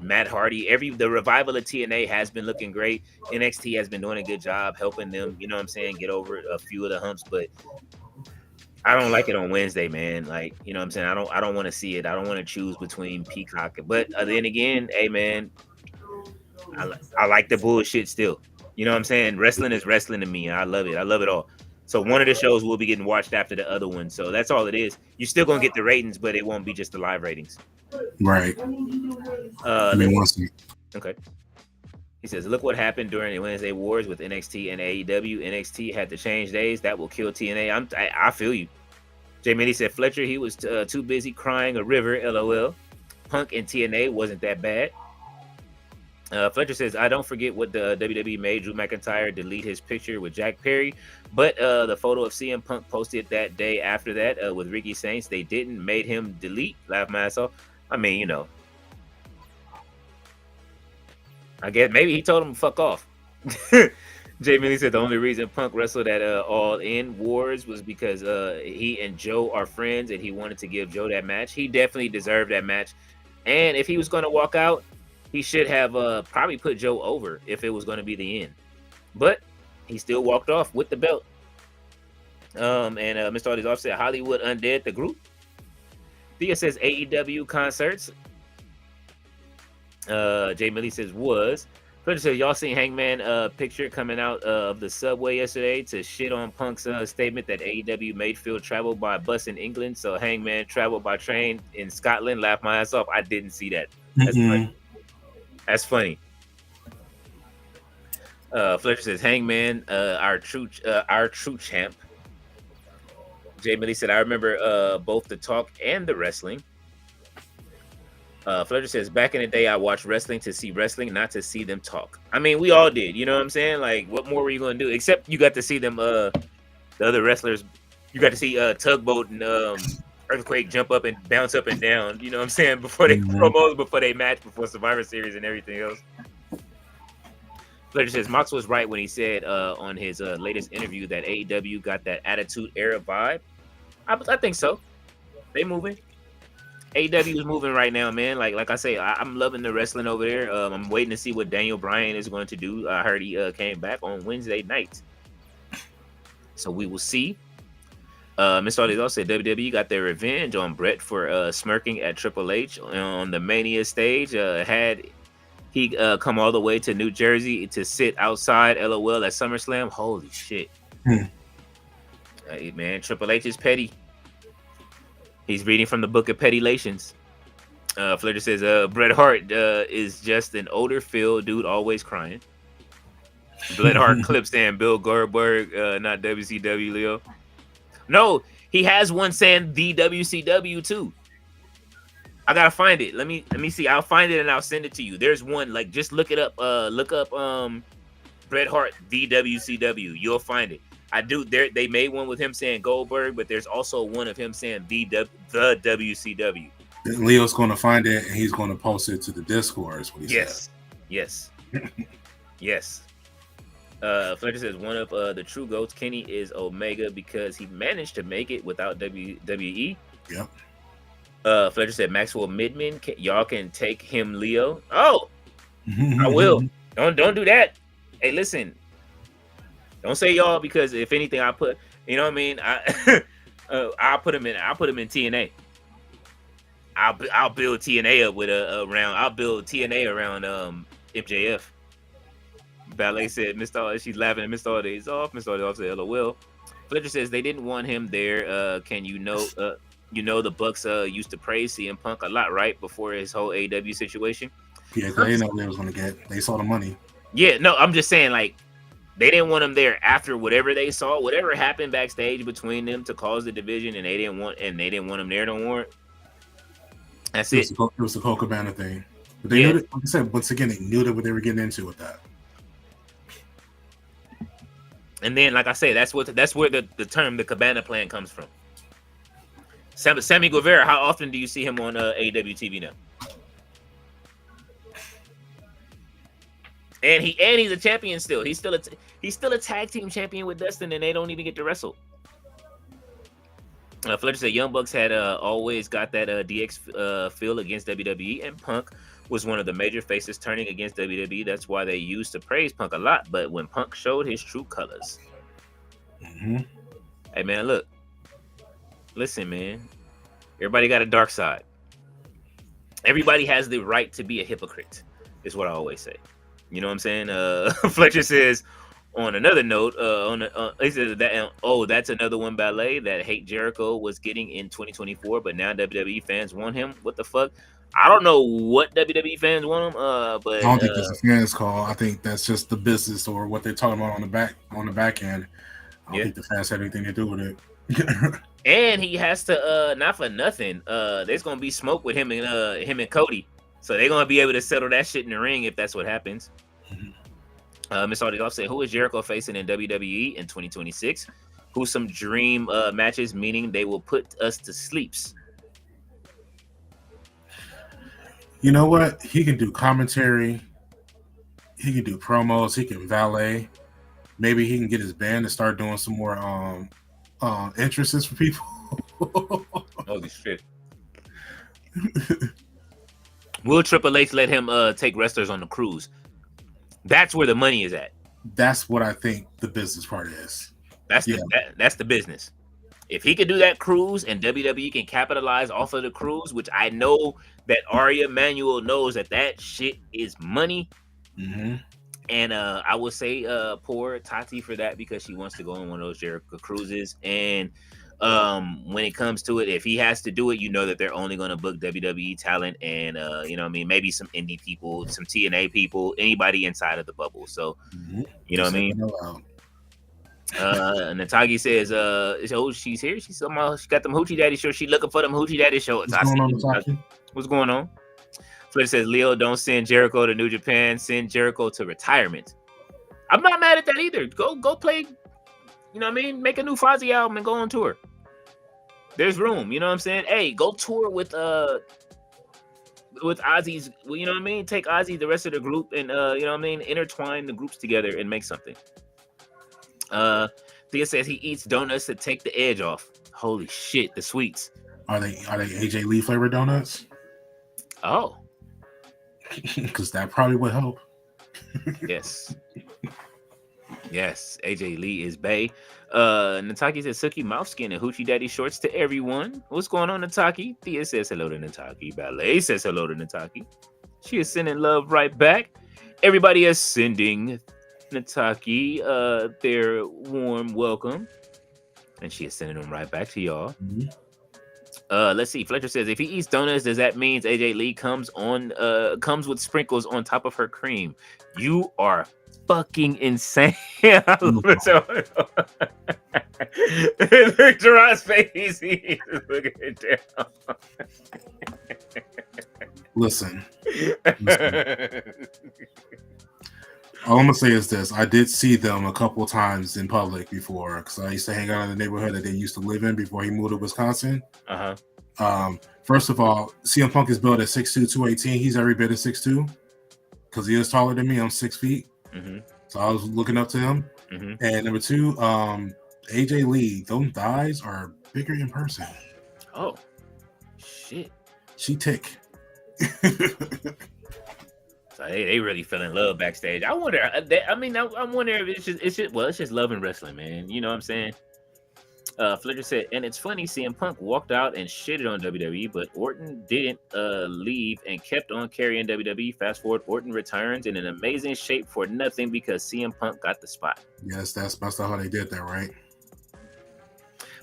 Matt Hardy, the revival of TNA has been looking great. NXT has been doing a good job helping them, you know what I'm saying, get over a few of the humps, but I don't like it on Wednesday, man. Like, you know what I'm saying? I don't want to see it. I don't want to choose between Peacock. But then again, hey man, I like the bullshit still. You know what I'm saying? Wrestling is wrestling to me. I love it. I love it all. So one of the shows will be getting watched after the other one. So that's all it is. You're still gonna get the ratings, but it won't be just the live ratings. Right. Okay. He says, look what happened during the Wednesday Wars with NXT and AEW. NXT had to change days. That will kill TNA. I feel you. J Mitty said Fletcher, he was too busy crying a river, LOL. Punk and TNA wasn't that bad. Fletcher says, I don't forget what the WWE made Drew McIntyre delete his picture with Jack Perry, but the photo of CM Punk posted that day after that with Ricky Saints, they didn't made him delete. Laugh my ass off. I mean, you know, I guess maybe he told him to fuck off. Jay Millie said the only reason Punk wrestled at All In Wars was because he and Joe are friends and he wanted to give Joe that match. He definitely deserved that match. And if he was going to walk out, he should have probably put Joe over if it was going to be the end. But he still walked off with the belt. And Mr. Audie's offset Hollywood Undead, the group. Thea says AEW concerts. Jay Millie says was. Fletcher says y'all seen Hangman picture coming out of the subway yesterday to shit on Punk's statement that AEW made Phil travel by bus in England. So Hangman traveled by train in Scotland. Laugh my ass off. I didn't see that. That's funny. That's funny. Fletcher says Hangman, our true champ. Jay Millie said I remember both the talk and the wrestling. Fletcher says back in the day I watched wrestling to see wrestling, not to see them talk. I mean, we all did. You know what I'm saying? Like, what more were you gonna do? Except you got to see them. The other wrestlers, you got to see Tugboat and Earthquake jump up and bounce up and down, you know what I'm saying, before they promos, before they match, before Survivor Series and everything else. Fletcher says Mox was right when he said on his latest interview that AEW got that Attitude Era vibe. I think so. They moving. AEW is moving right now, man. Like I say, I'm loving the wrestling over there. I'm waiting to see what Daniel Bryan is going to do. I heard he came back on Wednesday night. So we will see. Mr. Audie also said WWE got their revenge on Brett for smirking at Triple H on the Mania stage. Had he come all the way to New Jersey to sit outside LOL at SummerSlam. Holy shit. Hey, man, Triple H is petty. He's reading from the book of Pettylations. Fletcher says Bret Hart is just an older Phil dude always crying. Bret Hart clips saying Bill Goldberg, not WCW, Leo. No, he has one saying the WCW too. I gotta find it. Let me see. I'll find it and I'll send it to you. There's one, like, just look it up. Look up Bret Hart the WCW. You'll find it. I do. They made one with him saying Goldberg, but there's also one of him saying the WCW. Leo's going to find it and he's going to post it to the Discord. Is what he said. Yes. Yes. Fletcher says one of the true goats, Kenny, is Omega because he managed to make it without WWE. Yep. Fletcher said Maxwell Midman, y'all can take him, Leo. Oh, I will. Don't do that. Hey, listen. Don't say y'all because if anything, I put. You know what I mean? I'll put him in. I'll put him in TNA. I'll build TNA up with around. I'll build TNA around MJF. Ballet said, she's laughing at Mr. All Days Off. Mr. All Days Off said, LOL. Fletcher says they didn't want him there. Can you know the Bucks used to praise CM Punk a lot, right? Before his whole AEW situation. Yeah, they didn't know what they was going to get. They saw the money. Yeah, no, I'm just saying, like, they didn't want him there after whatever they saw, whatever happened backstage between them to cause the division, and they didn't want him there no more. That's it. It was the Coca Cabana thing. But they knew that, like I said, once again, they knew that what they were getting into with that. And then, like I say, that's where the term the Cabana plan comes from. Sammy Guevara, how often do you see him on AEW TV now? And he's a champion still. He's still a tag team champion with Dustin, and they don't even get to wrestle. Fletcher said Young Bucks had always got that DX feel against WWE, and Punk was one of the major faces turning against WWE. That's why they used to praise Punk a lot. But when Punk showed his true colors, Hey man, look, listen, man. Everybody got a dark side. Everybody has the right to be a hypocrite. Is what I always say. You know what I'm saying? Fletcher says. On another note, he says that that's another one ballet that Hate Jericho was getting in 2024, but now WWE fans want him. What the fuck? I don't know what WWE fans want him, but I don't think that's a fans call. I think that's just the business or what they're talking about on the back end. I don't think the fans had anything to do with it. And he has to not for nothing. There's gonna be smoke with him and Cody, so they're gonna be able to settle that shit in the ring if that's what happens. Miss Audioff said, who is Jericho facing in WWE in 2026? Who's some dream matches, meaning they will put us to sleeps? You know what? He can do commentary. He can do promos. He can valet. Maybe he can get his band to start doing some more entrances for people. Holy shit. Will Triple H let him take wrestlers on the cruise? That's where the money is at. That's what I think the business part is. That's the business. If he could do that cruise and WWE can capitalize off of the cruise, which I know that Arya Manuel knows that shit is money. And I would say poor Tati for that because she wants to go on one of those Jericho cruises. And when it comes to it, if he has to do it, you know that they're only going to book WWE talent and you know what I mean, maybe some indie people, some TNA people, anybody inside of the bubble. So you know what I mean. Natagi says she's here. She got them Hoochie Daddy shorts. She looking for them Hoochie Daddy shorts. What's going on? Fletcher says Leo, don't send Jericho to New Japan, send Jericho to retirement. I'm not mad at that either. Go play. You know what I mean? Make a new Fozzy album and go on tour. There's room. You know what I'm saying? Hey, go tour with Ozzy's. You know what I mean? Take Ozzy, the rest of the group, and you know what I mean? Intertwine the groups together and make something. Thea says he eats donuts to take the edge off. Holy shit, the sweets. Are they AJ Lee flavored donuts? Oh. Because that probably would help. Yes. Yes, AJ Lee is bae. Nataki says Suki mouth skin and Hoochie Daddy shorts to everyone. What's going on, Nataki? Thea says hello to Nataki. Ballet says hello to Nataki. She is sending love right back. Everybody is sending Nataki their warm welcome. And she is sending them right back to y'all. Let's see. Fletcher says if he eats donuts, does that mean AJ Lee comes with sprinkles on top of her cream? You are fucking insane. Look, Gerard's face. He's looking down. Listen. All I'm gonna say is this: I did see them a couple times in public before, because I used to hang out in the neighborhood that they used to live in before he moved to Wisconsin. First of all, CM Punk is built at 6'2", 218. He's every bit of 6'2", because he is taller than me. I'm 6 feet. So I was looking up to him. Mm-hmm. And number 2, AJ Lee. Those thighs are bigger in person. Oh, shit. She tick. So they really fell in love backstage. I wonder. I wonder if it's just love and wrestling, man. You know what I'm saying? Fletcher said, and it's funny, CM Punk walked out and shitted on WWE, but Orton didn't leave and kept on carrying WWE. Fast forward, Orton returns in an amazing shape for nothing because CM Punk got the spot. Yes, that's how they did that, right?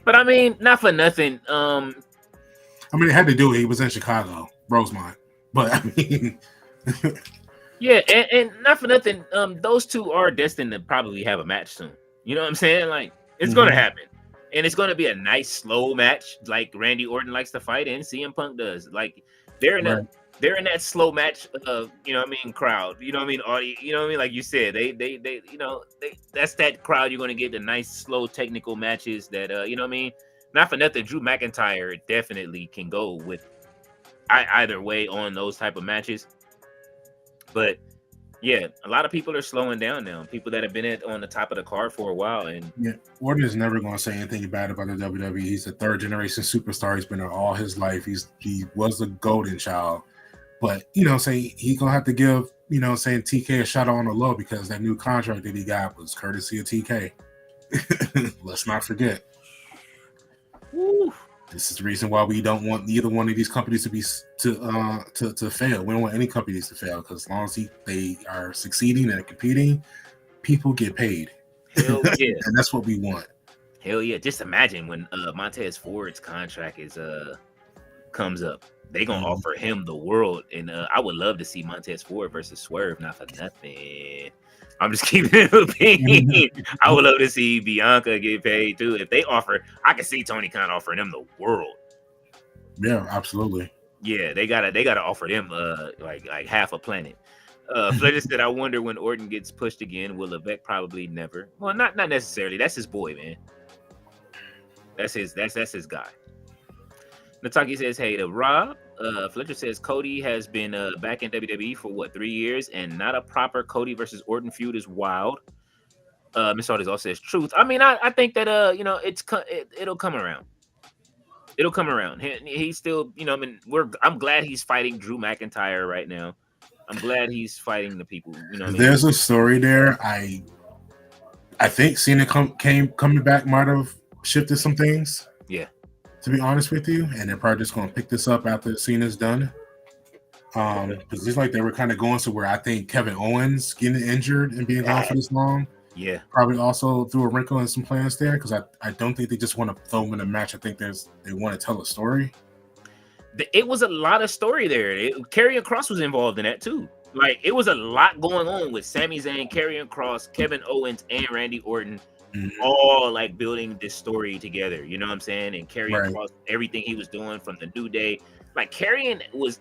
But I mean, not for nothing. I mean, they had to do it. He was in Chicago, Rosemont. But I mean, yeah, and not for nothing. Those two are destined to probably have a match soon. You know what I'm saying? Like, it's gonna happen. And it's going to be a nice slow match, like Randy Orton likes to fight, and CM Punk does. Like they're in that slow match, crowd. You know what I mean? Audience. You know what I mean? Like you said, they that's that crowd. You're going to get the nice, slow, technical matches that you know what I mean. Not for nothing, Drew McIntyre definitely can go with either way on those type of matches. But yeah, a lot of people are slowing down now. People that have been on the top of the card for a while, and Orton is never going to say anything bad about the WWE. He's a third generation superstar. He's been there all his life. He was the golden child, but he's gonna have to give TK a shot on the low because that new contract that he got was courtesy of TK. Let's not forget. Woo. This is the reason why we don't want either one of these companies to fail. We don't want any companies to fail because as long as they are succeeding and competing, people get paid. Hell yeah. And that's what we want. Hell yeah. Just imagine when Montez Ford's contract comes up. They're gonna offer him the world. And I would love to see Montez Ford versus Swerve, not for nothing. I'm just keeping it a opinion. I would love to see Bianca get paid too. If they offer, I can see Tony Khan offering them the world. Yeah, absolutely. Yeah, they gotta offer them like half a planet. Fletcher said, I wonder when Orton gets pushed again. Will Levesque? Probably never. Well, not necessarily. That's his boy, man. That's his guy. Nataki says, hey, to Rob. Fletcher says Cody has been back in WWE for 3 years, and not a proper Cody versus Orton feud is wild. Miss Orders also says truth. I mean, I think that it'll come around. It'll come around. He's still, I'm glad he's fighting Drew McIntyre right now. I'm glad he's fighting the people. There's a story there. I think Cena coming back might have shifted some things. Yeah. To be honest with you, and they're probably just going to pick this up after Cena's done. Because it's like they were kind of going to where I think Kevin Owens getting injured and being gone for this long. Yeah. Probably also threw a wrinkle in some plans there because I don't think they just want to throw him in a match. I think they want to tell a story. It was a lot of story there. Karrion Kross was involved in that too. Like it was a lot going on with Sami Zayn, Karrion Kross, Kevin Owens, and Randy Orton. All like building this story together, you know what I'm saying? And Karrion Kross, everything he was doing from the New Day, like Karrion was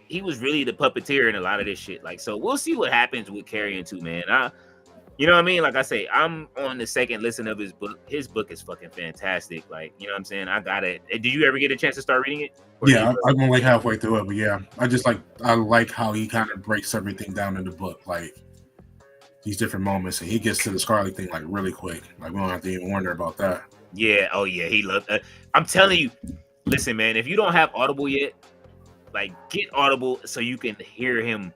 really the puppeteer in a lot of this shit. Like, so we'll see what happens with Karrion too, man. You know what I mean? Like I say, I'm on the second listen of his book. His book is fucking fantastic. Like, you know what I'm saying? I got it. Did you ever get a chance to start reading it? Yeah, I'm like halfway through it, but yeah, I like how he kind of breaks everything down in the book, like these different moments, and he gets to the Scarlet thing like really quick. Like we don't have to even wonder about that. Yeah. Oh yeah. He loved. I'm telling you. Listen, man. If you don't have Audible yet, like get Audible so you can hear him.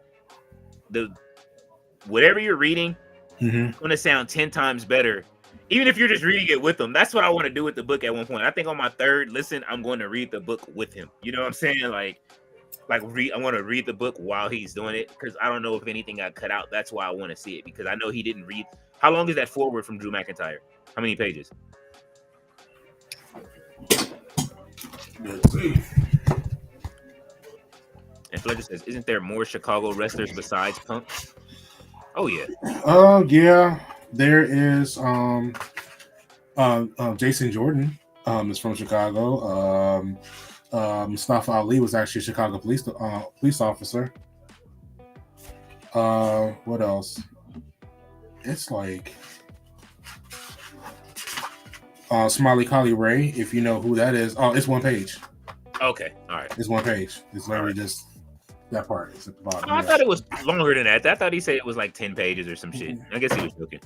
Whatever you're reading, it's gonna sound 10 times better. Even if you're just reading it with him. That's what I want to do with the book at one point. I think on my third listen, I'm going to read the book with him. You know what I'm saying? I want to read the book while he's doing it because I don't know if anything got cut out. That's why I want to see it because I know he didn't read. How long is that forward from Drew McIntyre? How many pages? Let's see. And Fletcher says, isn't there more Chicago wrestlers besides Punk? Oh, yeah. Yeah. There is Jason Jordan is from Chicago. Mustafa Ali was actually a Chicago police officer. What else? It's like Smiley Collie Ray, if you know who that is. Oh, it's one page. Okay, all right. It's one page. It's literally just That part is at the bottom. Oh, I thought it was longer than that. I thought he said it was like 10 pages or some shit. I guess he was joking.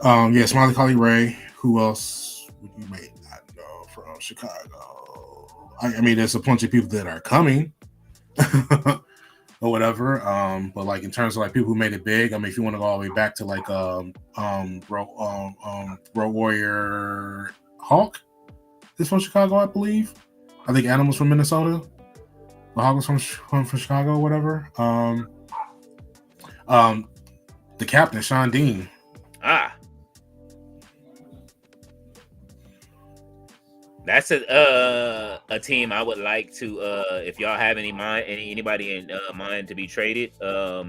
Yeah, Smiley Collie Ray. Who else would you may not know from Chicago? I mean, there's a bunch of people that are coming or whatever. But like in terms of like people who made it big, I mean, if you want to go all the way back to like Road Warrior Hawk is from Chicago, I believe. I think Animal's from Minnesota. The Hawk was from Chicago, or whatever. The captain, Sean Dean. That's a team I would like to if y'all have anybody in mind to be traded. How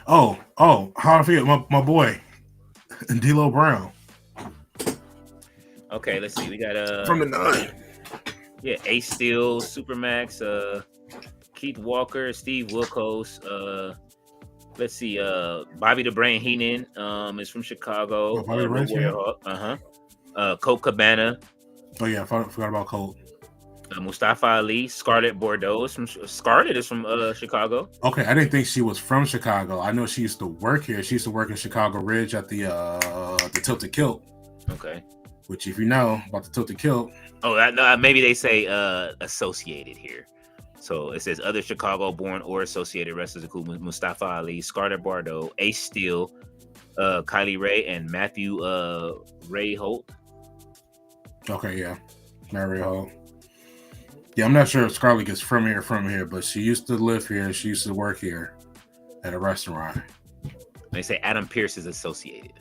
I feel my boy D'Lo Brown. Okay, let's see. We got from the 9. Yeah, Ace Steel, Supermax, Keith Walker, Steve Wilkos. Let's see. Bobby the Brain Heenan is from Chicago. Colt Cabana. Oh yeah, I forgot about Colt. Mustafa Ali, Scarlett Bordeaux is from Chicago. Okay, I didn't think she was from Chicago. I know she used to work here. She used to work in Chicago Ridge at the Tilted Kilt. Okay. Which, if you know about the Tilted Kilt. Oh, maybe they say associated here. So it says other Chicago-born or associated wrestlers include Mustafa Ali, Scarlett Bordeaux, Ace Steel, Kylie Ray, and Matthew Ray Holt. Okay, yeah. Mary Holt. Yeah, I'm not sure if Scarlett gets from here, but she used to live here. She used to work here at a restaurant. They say Adam Pearce is associated.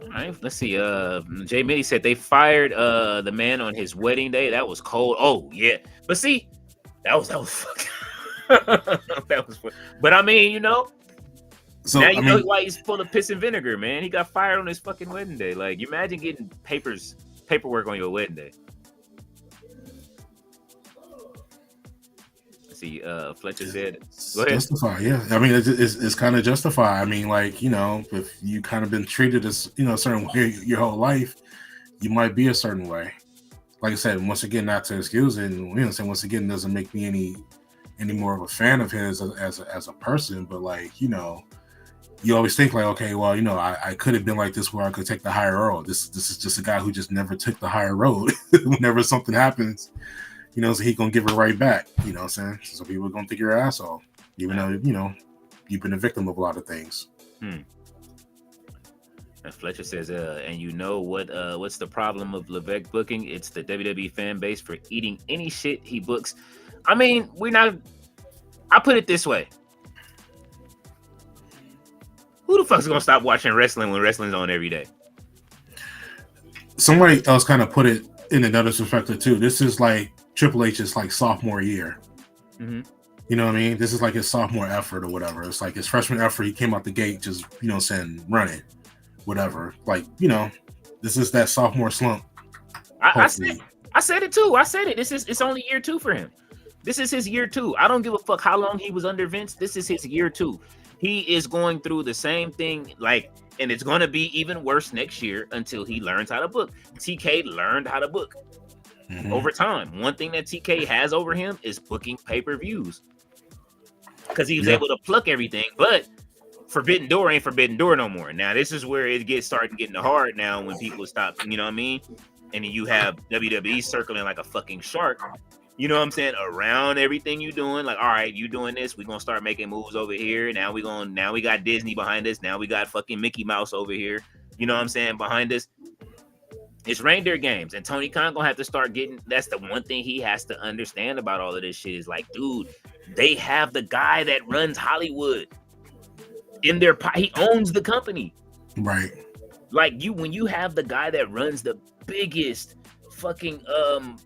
All right, let's see. Jay Mitty said they fired the man on his wedding day. That was cold. Oh, yeah. But see, that was fucking that was fun. But I mean, you know, so now you know why he's full of piss and vinegar, man. He got fired on his fucking wedding day. Like, you imagine getting paperwork on your wedding day. Let's see, Fletcher said, go ahead. Justify, yeah. I mean, it's kind of justified. I mean, like, you know, if you kind of been treated as, you know, a certain way your whole life, you might be a certain way. Like I said, once again, not to excuse it, and once again, doesn't make me any more of a fan of his as a person, but like, you know, you always think like, okay, well, you know, I could have been like this where I could take the higher road. This is just a guy who just never took the higher road. Whenever something happens, you know, so he gonna give it right back. You know what I'm saying? So people are gonna think you're an asshole, even though, you know, you've been a victim of a lot of things. And Fletcher says, and you know what's the problem of Levesque booking? It's the WWE fan base for eating any shit he books. I mean, I put it this way. Who the fuck's gonna stop watching wrestling when wrestling's on every day? Somebody else kind of put it in another perspective too. This is like Triple H's like sophomore year. Mm-hmm. You know what I mean? This is like his sophomore effort or whatever. It's like his freshman effort. He came out the gate just, you know, saying running, whatever. Like, you know, this is that sophomore slump. I said it too. I said it. It's only year 2 for him. This is his year 2. I don't give a fuck how long he was under Vince. This is his year 2. He is going through the same thing, like, and it's going to be even worse next year until he learns how to book. TK learned how to book over time. One thing that TK has over him is booking pay-per-views because he was able to pluck everything. But Forbidden Door ain't Forbidden Door no more. Now, this is where it gets starting getting hard now when people stop, you know what I mean? And then you have WWE circling like a fucking shark. You know what I'm saying? Around everything you doing, like, all right, you doing this, we're gonna start making moves over here. Now we got Disney behind us. Now we got fucking Mickey Mouse over here. You know what I'm saying? Behind us. It's reindeer games. And Tony Khan gonna have to start getting, that's the one thing he has to understand about all of this shit is like, dude, they have the guy that runs Hollywood in their he owns the company. Right. Like when you have the guy that runs the biggest fucking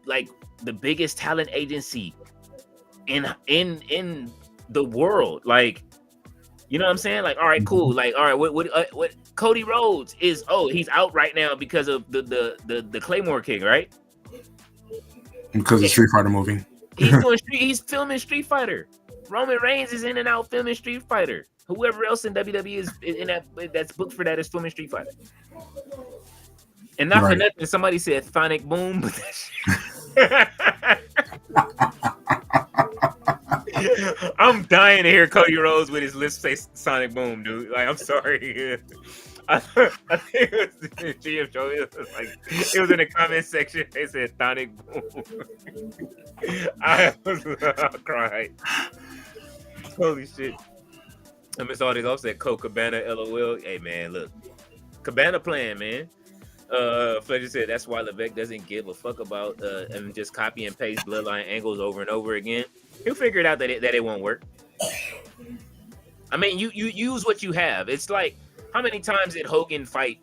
like the biggest talent agency in the world, like, you know what I'm saying? Like, all right, cool. Like, all right, what Cody Rhodes is? Oh, he's out right now because of the Claymore King, right? Because of Street Fighter movie. He's filming Street Fighter. Roman Reigns is in and out filming Street Fighter. Whoever else in WWE is in that's booked for that is filming Street Fighter. And not for nothing, somebody said Sonic Boom, but that shit. I'm dying to hear Cody Rhodes with his lips say Sonic Boom, dude. Like, I'm sorry. I think it was the GM show. It was in the comment section. They said Sonic Boom. I cried. Holy shit. I missed all these offset. Coke Cabana, LOL. Hey man, look. Cabana playing, man. Fletcher said that's why Levesque doesn't give a fuck about and just copy and paste bloodline angles over and over again. He'll figure it out that it won't work. I mean, you use what you have. It's like, how many times did Hogan fight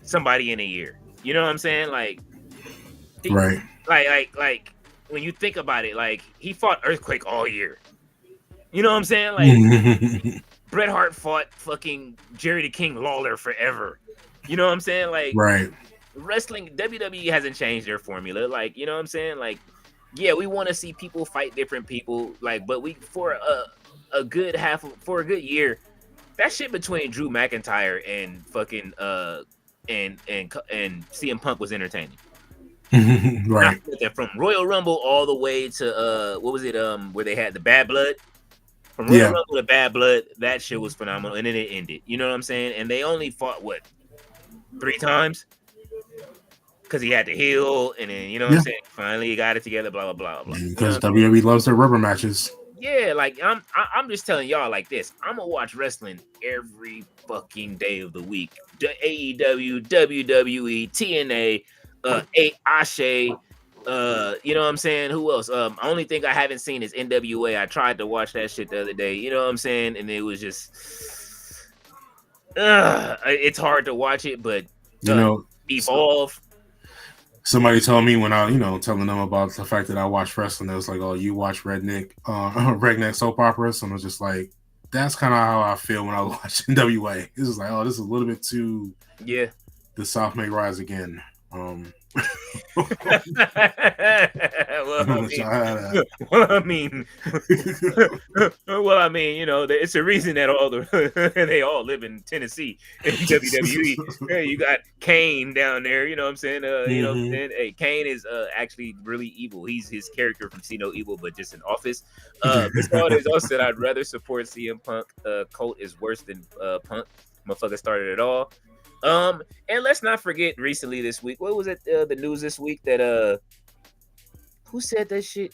somebody in a year? You know what I'm saying? Like, right. Like when you think about it, like he fought Earthquake all year. You know what I'm saying? Like Bret Hart fought fucking Jerry the King Lawler forever. You know what I'm saying? Like, right. Wrestling, WWE hasn't changed their formula. Like, you know what I'm saying? Like, yeah, we want to see people fight different people. Like, but we for a good year, that shit between Drew McIntyre and fucking and CM Punk was entertaining. Right. From Royal Rumble all the way to what was it? Where they had the Bad Blood. From Royal Rumble to Bad Blood, that shit was phenomenal, and then it ended. You know what I'm saying? And they only fought what, 3 times? Because he had to heal, and then, you know what I'm saying? Finally, he got it together, blah, blah, blah, blah. Because WWE loves their rubber matches. Yeah, like, I'm just telling y'all like this. I'm going to watch wrestling every fucking day of the week. AEW, WWE, TNA, Ashe, you know what I'm saying? Who else? Only thing I haven't seen is NWA. I tried to watch that shit the other day, you know what I'm saying? And it was just... it's hard to watch it, but Evolve... Somebody told me when I, telling them about the fact that I watch wrestling, it was like, oh, you watch redneck soap operas? And I was just like, that's kind of how I feel when I watch NWA. This is like, oh, this is a little bit too... Yeah. The South may rise again. Well, I mean, it's a reason that they all live in Tennessee in WWE. Hey, you got Kane down there, you know what I'm saying? You know what I'm saying? Hey, Kane is actually really evil. He's his character from See No Evil, but just in Office. Mr. Alders also said, I'd rather support CM Punk. Colt is worse than Punk. Motherfucker started it all. And let's not forget recently this week, what was it, the news this week that who said that shit?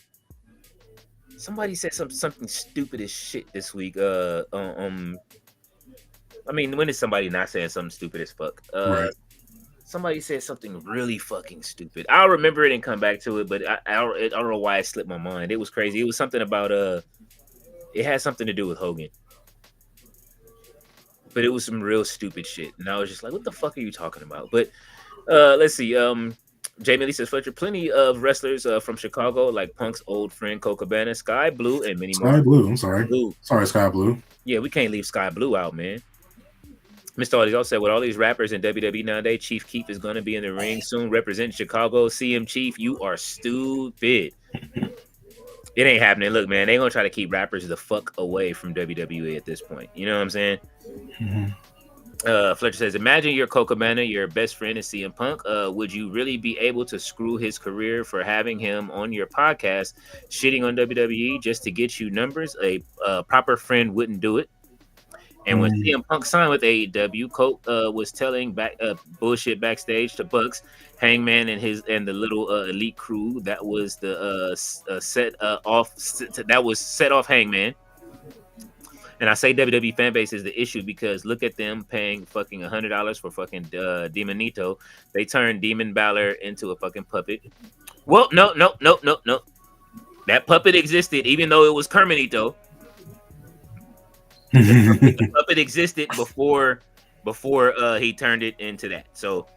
Somebody said something stupid as shit this week. I mean, when is somebody not saying something stupid as fuck? Right. Somebody said something really fucking stupid. I'll remember it and come back to it, but I don't know why it slipped my mind. It was crazy. It was something about it had something to do with Hogan. But it was some real stupid shit. And I was just like, what the fuck are you talking about? But let's see. Jamie Lee says, Fletcher, plenty of wrestlers from Chicago, like Punk's old friend Colt Cabana, Sky Blue, and many more. Sky Blue, I'm sorry. Sorry, Sky Blue. Yeah, we can't leave Sky Blue out, man. Mr. Audie also said, with all these rappers in WWE nowadays, Chief Keef is going to be in the ring soon representing Chicago. CM Chief, you are stupid. It ain't happening. Look, man, they gonna try to keep rappers the fuck away from WWE at this point. You know what I'm saying? Fletcher says, imagine you're Colt Cabana, your best friend is CM Punk. Would you really be able to screw his career for having him on your podcast, shitting on WWE just to get you numbers? A proper friend wouldn't do it. And when CM Punk signed with AEW, Colt was telling bullshit backstage to Bucks, Hangman and the little elite crew that was the set off Hangman. And I say WWE fan base is the issue because look at them paying fucking $100 for fucking Demonito. They turned Demon Balor into a fucking puppet. Well, no. That puppet existed even though it was Kerminito. The puppet existed before he turned it into that. So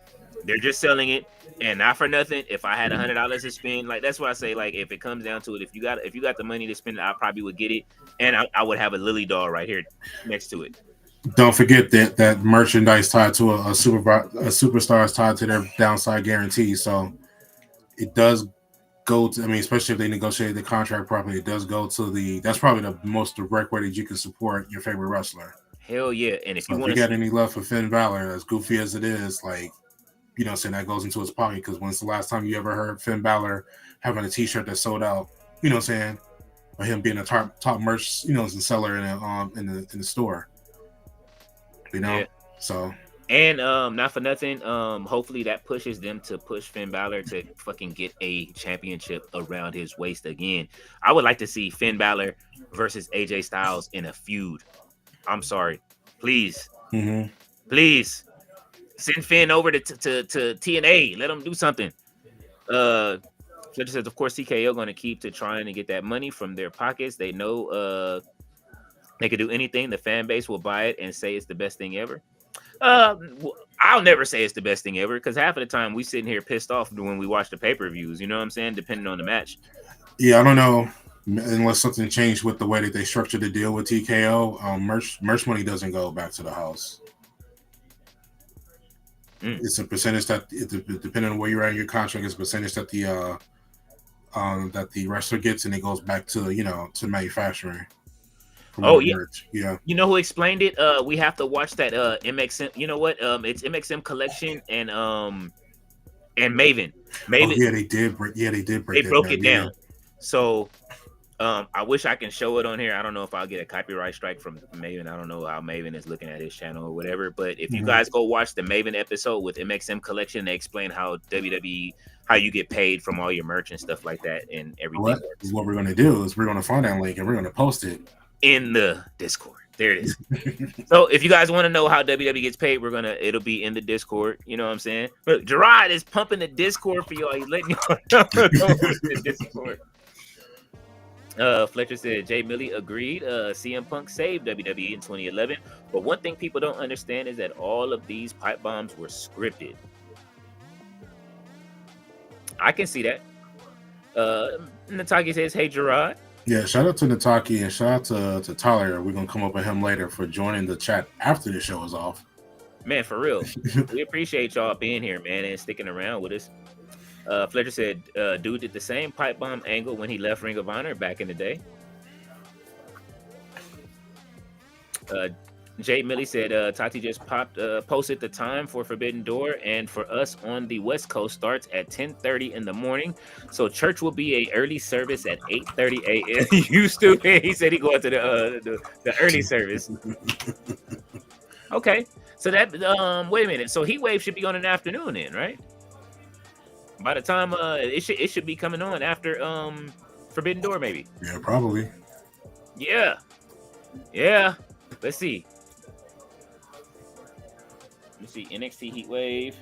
they're just selling it, and not for nothing. If I had $100 to spend, like that's what I say. Like if it comes down to it, if you got the money to spend, I probably would get it, and I would have a Lily doll right here next to it. Don't forget that merchandise tied to a superstar is tied to their downside guarantee. So it does go to, I mean, especially if they negotiate the contract properly, it does go to that's probably the most direct way that you can support your favorite wrestler. Hell yeah. And if you got any love for Finn Balor, as goofy as it is, like, you know, saying that goes into his pocket, because when's the last time you ever heard Finn Balor having a t-shirt that sold out, you know what I'm saying, by him being a top merch, you know, as a seller in the store. You know, Yeah. so. And not for nothing, hopefully that pushes them to push Finn Balor to fucking get a championship around his waist again. I would like to see Finn Balor versus AJ Styles in a feud. I'm sorry. Please. Mm-hmm. Please. Send Finn over to TNA. Let him do something. Fletcher says, of course, TKO going to keep to trying to get that money from their pockets. They know they could do anything. The fan base will buy it and say it's the best thing ever. I'll never say it's the best thing ever because half of the time we sitting here pissed off when we watch the pay-per-views. You know what I'm saying? Depending on the match. Yeah, I don't know unless something changed with the way that they structured the deal with TKO. Merch money doesn't go back to the house. It's a percentage that, depending on where you're at in your contract, it's a percentage that the wrestler gets, and it goes back to to manufacturing. Oh yeah, merch. Yeah. You know who explained it? We have to watch that MXM. You know what? It's MXM Collection and Maven. Oh, yeah, they did. They broke it down. So I wish I can show it on here. I don't know if I'll get a copyright strike from Maven. I don't know how Maven is looking at his channel or whatever. But if you guys go watch the Maven episode with MXM Collection, they explain how WWE, how you get paid from all your merch and stuff like that and everything. What we're going to do is we're going to find that link and we're going to post it in the Discord. There it is. So if you guys want to know how WWE gets paid, it'll be in the Discord. You know what I'm saying? Look, Gerard is pumping the Discord for y'all. He's letting y'all know the Discord. Fletcher said Jay Millie agreed. CM Punk saved WWE in 2011. But one thing people don't understand is that all of these pipe bombs were scripted. I can see that. Nataki says, hey, Gerard. Yeah, shout out to Nataki and shout out to Tyler. We're going to come up with him later for joining the chat after the show is off. Man, for real. We appreciate y'all being here, man, and sticking around with us. Fletcher said, dude did the same pipe bomb angle when he left Ring of Honor back in the day. Jay Millie said, Tati just posted the time for Forbidden Door, and for us on the West Coast starts at 10:30 in the morning. So church will be a early service at 8:30 a.m. You stupid. He said he going to the early service. Okay. So that wait a minute. So Heat Wave should be on an afternoon then, right? By the time it should be coming on after Forbidden Door, maybe. Yeah, probably. Yeah. Let's see. NXT Heat Wave.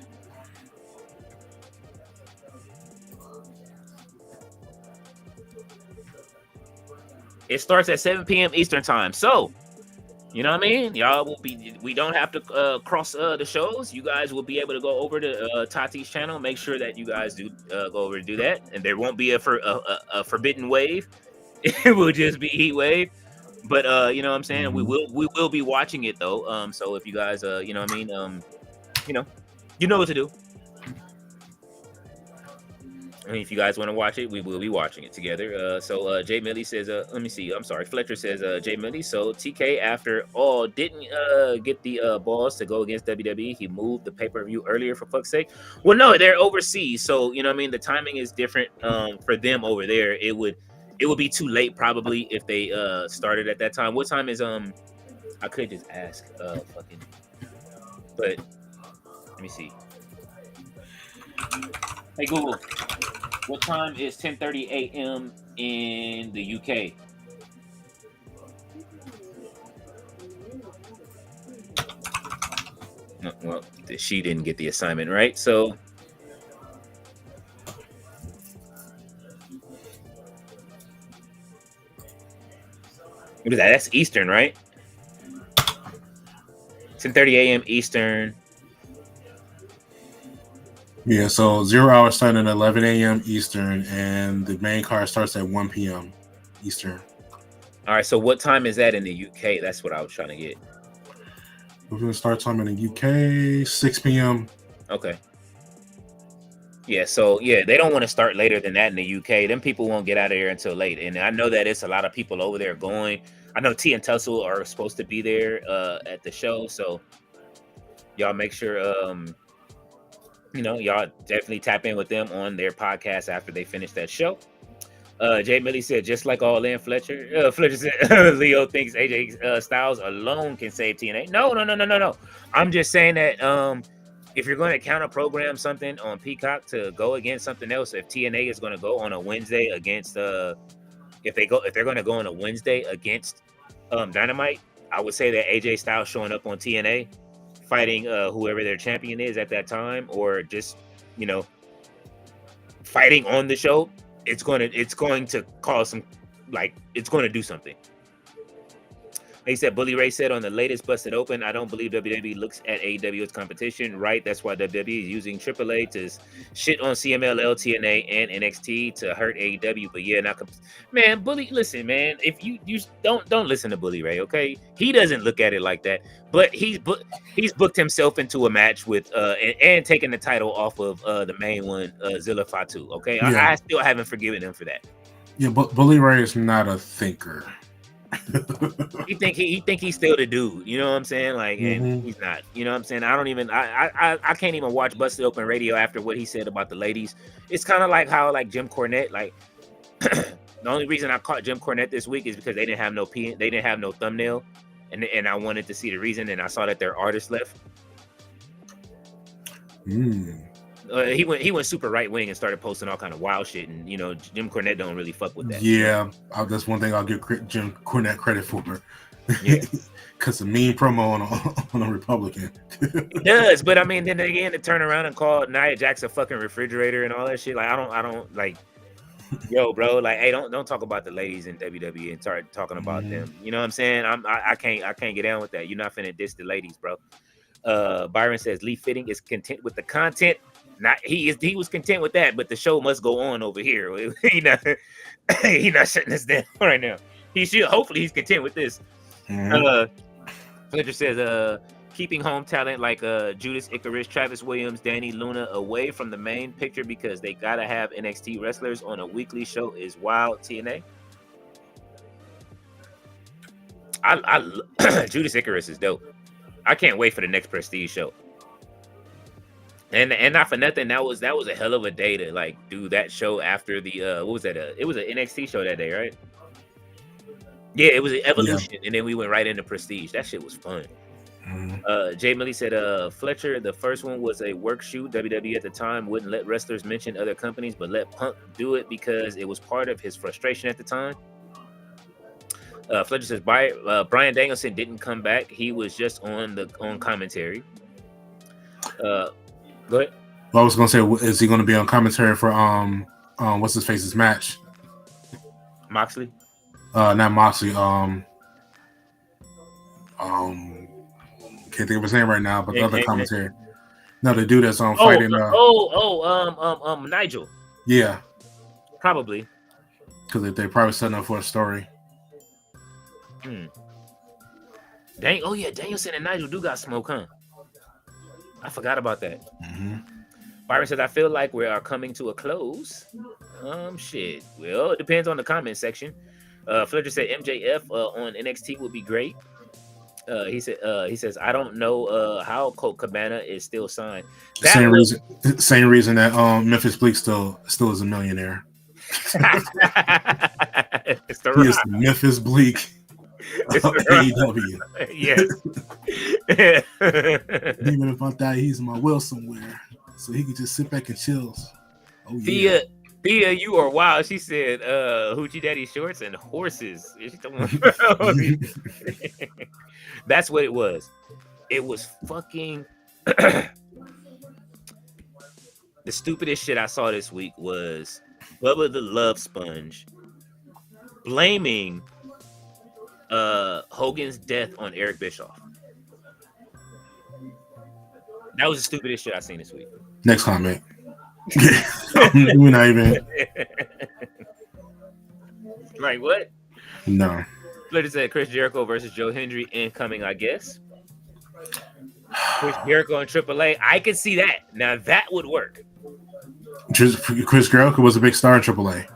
It starts at 7 p.m. Eastern time. So, you know what I mean? Y'all will be. We don't have to cross the shows. You guys will be able to go over to Tati's channel. Make sure that you guys do go over to do that, and there won't be a Forbidden Wave. It will just be Heat Wave. But you know what I'm saying? We will be watching it though. So if you guys you know what I mean, you know what to do. I mean, if you guys want to watch it, we will be watching it together. So Jay Millie says, let me see. I'm sorry. Fletcher says, Jay Millie. So TK, after all, didn't get the balls to go against WWE. He moved the pay-per-view earlier for fuck's sake. Well, no, they're overseas. So, you know what I mean? The timing is different for them over there. It would be too late probably if they started at that time. What time is I could just ask but let me see. Hey Google, what time is 10:30 a.m. in the UK? No, well, she didn't get the assignment right, so what is that? That's Eastern, right? 10:30 a.m. Eastern. Yeah, so 0 hour starting at 11 a.m. Eastern, and the main card starts at 1 p.m. Eastern. All right, so what time is that in the UK? That's what I was trying to get. We're going to start time in the UK, 6 p.m. Okay. Yeah, so yeah, they don't want to start later than that in the UK. Them people won't get out of here until late. And I know that it's a lot of people over there going. I know T and Tussle are supposed to be there at the show, so y'all make sure y'all definitely tap in with them on their podcast after they finish that show. Jay Millie said, just like All In Fletcher. Fletcher said, Leo thinks AJ Styles alone can save TNA. No. I'm just saying that if you're going to counter program something on Peacock to go against something else, if TNA is going to go on a Wednesday against if they're going to go on a Wednesday against Dynamite, I would say that AJ Styles showing up on TNA, fighting whoever their champion is at that time, or just fighting on the show, it's going to cause some, like, it's going to do something. He said, Bully Ray said on the latest Busted Open, I don't believe WWE looks at AEW as competition. Right, that's why WWE is using AAA to shit on CMLL, TNA, and NXT to hurt AEW. But yeah, man, Bully, listen, man, if you don't listen to Bully Ray, okay? He doesn't look at it like that. But he's booked himself into a match with and taken the title off of the main one, Zilla Fatu. Okay, yeah. I still haven't forgiven him for that. Yeah, but Bully Ray is not a thinker. he think he's still the dude, you know what I'm saying? Like, and he's not, you know what I'm saying? I can't even watch Busted Open Radio after what he said about the ladies. It's kind of like how, like, Jim Cornette, like the only reason I caught Jim Cornette this week is because they didn't have no thumbnail, and I wanted to see the reason, and I saw that their artist left. He went super right wing and started posting all kind of wild shit, and Jim Cornette don't really fuck with that. Yeah, that's one thing I'll give Jim Cornette credit for. Yeah, because a mean promo on a Republican. It does, but I mean, then again, to turn around and call Nia Jax a fucking refrigerator and all that shit, like I don't like. Yo, bro, like, hey, don't talk about the ladies in WWE and start talking about them. You know what I'm saying? I can't get down with that. You're not finna diss the ladies, bro. Byron says Lee Fitting is content with the content. He was content with that, but the show must go on over here. he not shutting us down right now. Hopefully he's content with this. Fletcher says keeping home talent like Judas Icarus, Travis Williams, Danny Luna away from the main picture because they gotta have NXT wrestlers on a weekly show is wild. TNA. I Judas Icarus is dope. I can't wait for the next Prestige show. And not for nothing, that was a hell of a day to, like, do that show after the what was that? It was an NXT show that day, right? Yeah, it was an Evolution, and then we went right into Prestige. That shit was fun. Jay Millie said, Fletcher, the first one was a work shoot. WWE at the time wouldn't let wrestlers mention other companies, but let Punk do it because it was part of his frustration at the time. Fletcher says, Bryan Danielson didn't come back. He was just on commentary. Go ahead. Well, I was gonna say, is he gonna be on commentary for what's his face's match? Moxley? Not Moxley. Can't think of his name right now, but the other commentary. No, the dude that's on fighting. Nigel. Yeah, probably. Because they're probably setting up for a story. Dang! Oh yeah, Danielson and Nigel do got smoke, huh? I forgot about that. Byron says, I feel like we are coming to a close. Shit. Well, it depends on the comment section. Fletcher said MJF on NXT would be great. He says, I don't know how Colt Cabana is still signed. Same reason that Memphis Bleak still is a millionaire. It's the he is the Memphis Bleak. AEW. Yes. Even if I die, he's in my will somewhere, so he can just sit back and chill. Oh yeah. Thea, you are wild. She said, "Hoochie Daddy shorts and horses." That's what it was. It was fucking. The stupidest shit I saw this week was Bubba the Love Sponge blaming Hogan's death on Eric Bischoff. That was the stupidest shit I seen this week. Next comment. We're not even. Like what? No. Fletcher said Chris Jericho versus Joe Hendry incoming, I guess. Chris Jericho and AAA. I could see that. Now that would work. Chris Jericho was a big star in AAA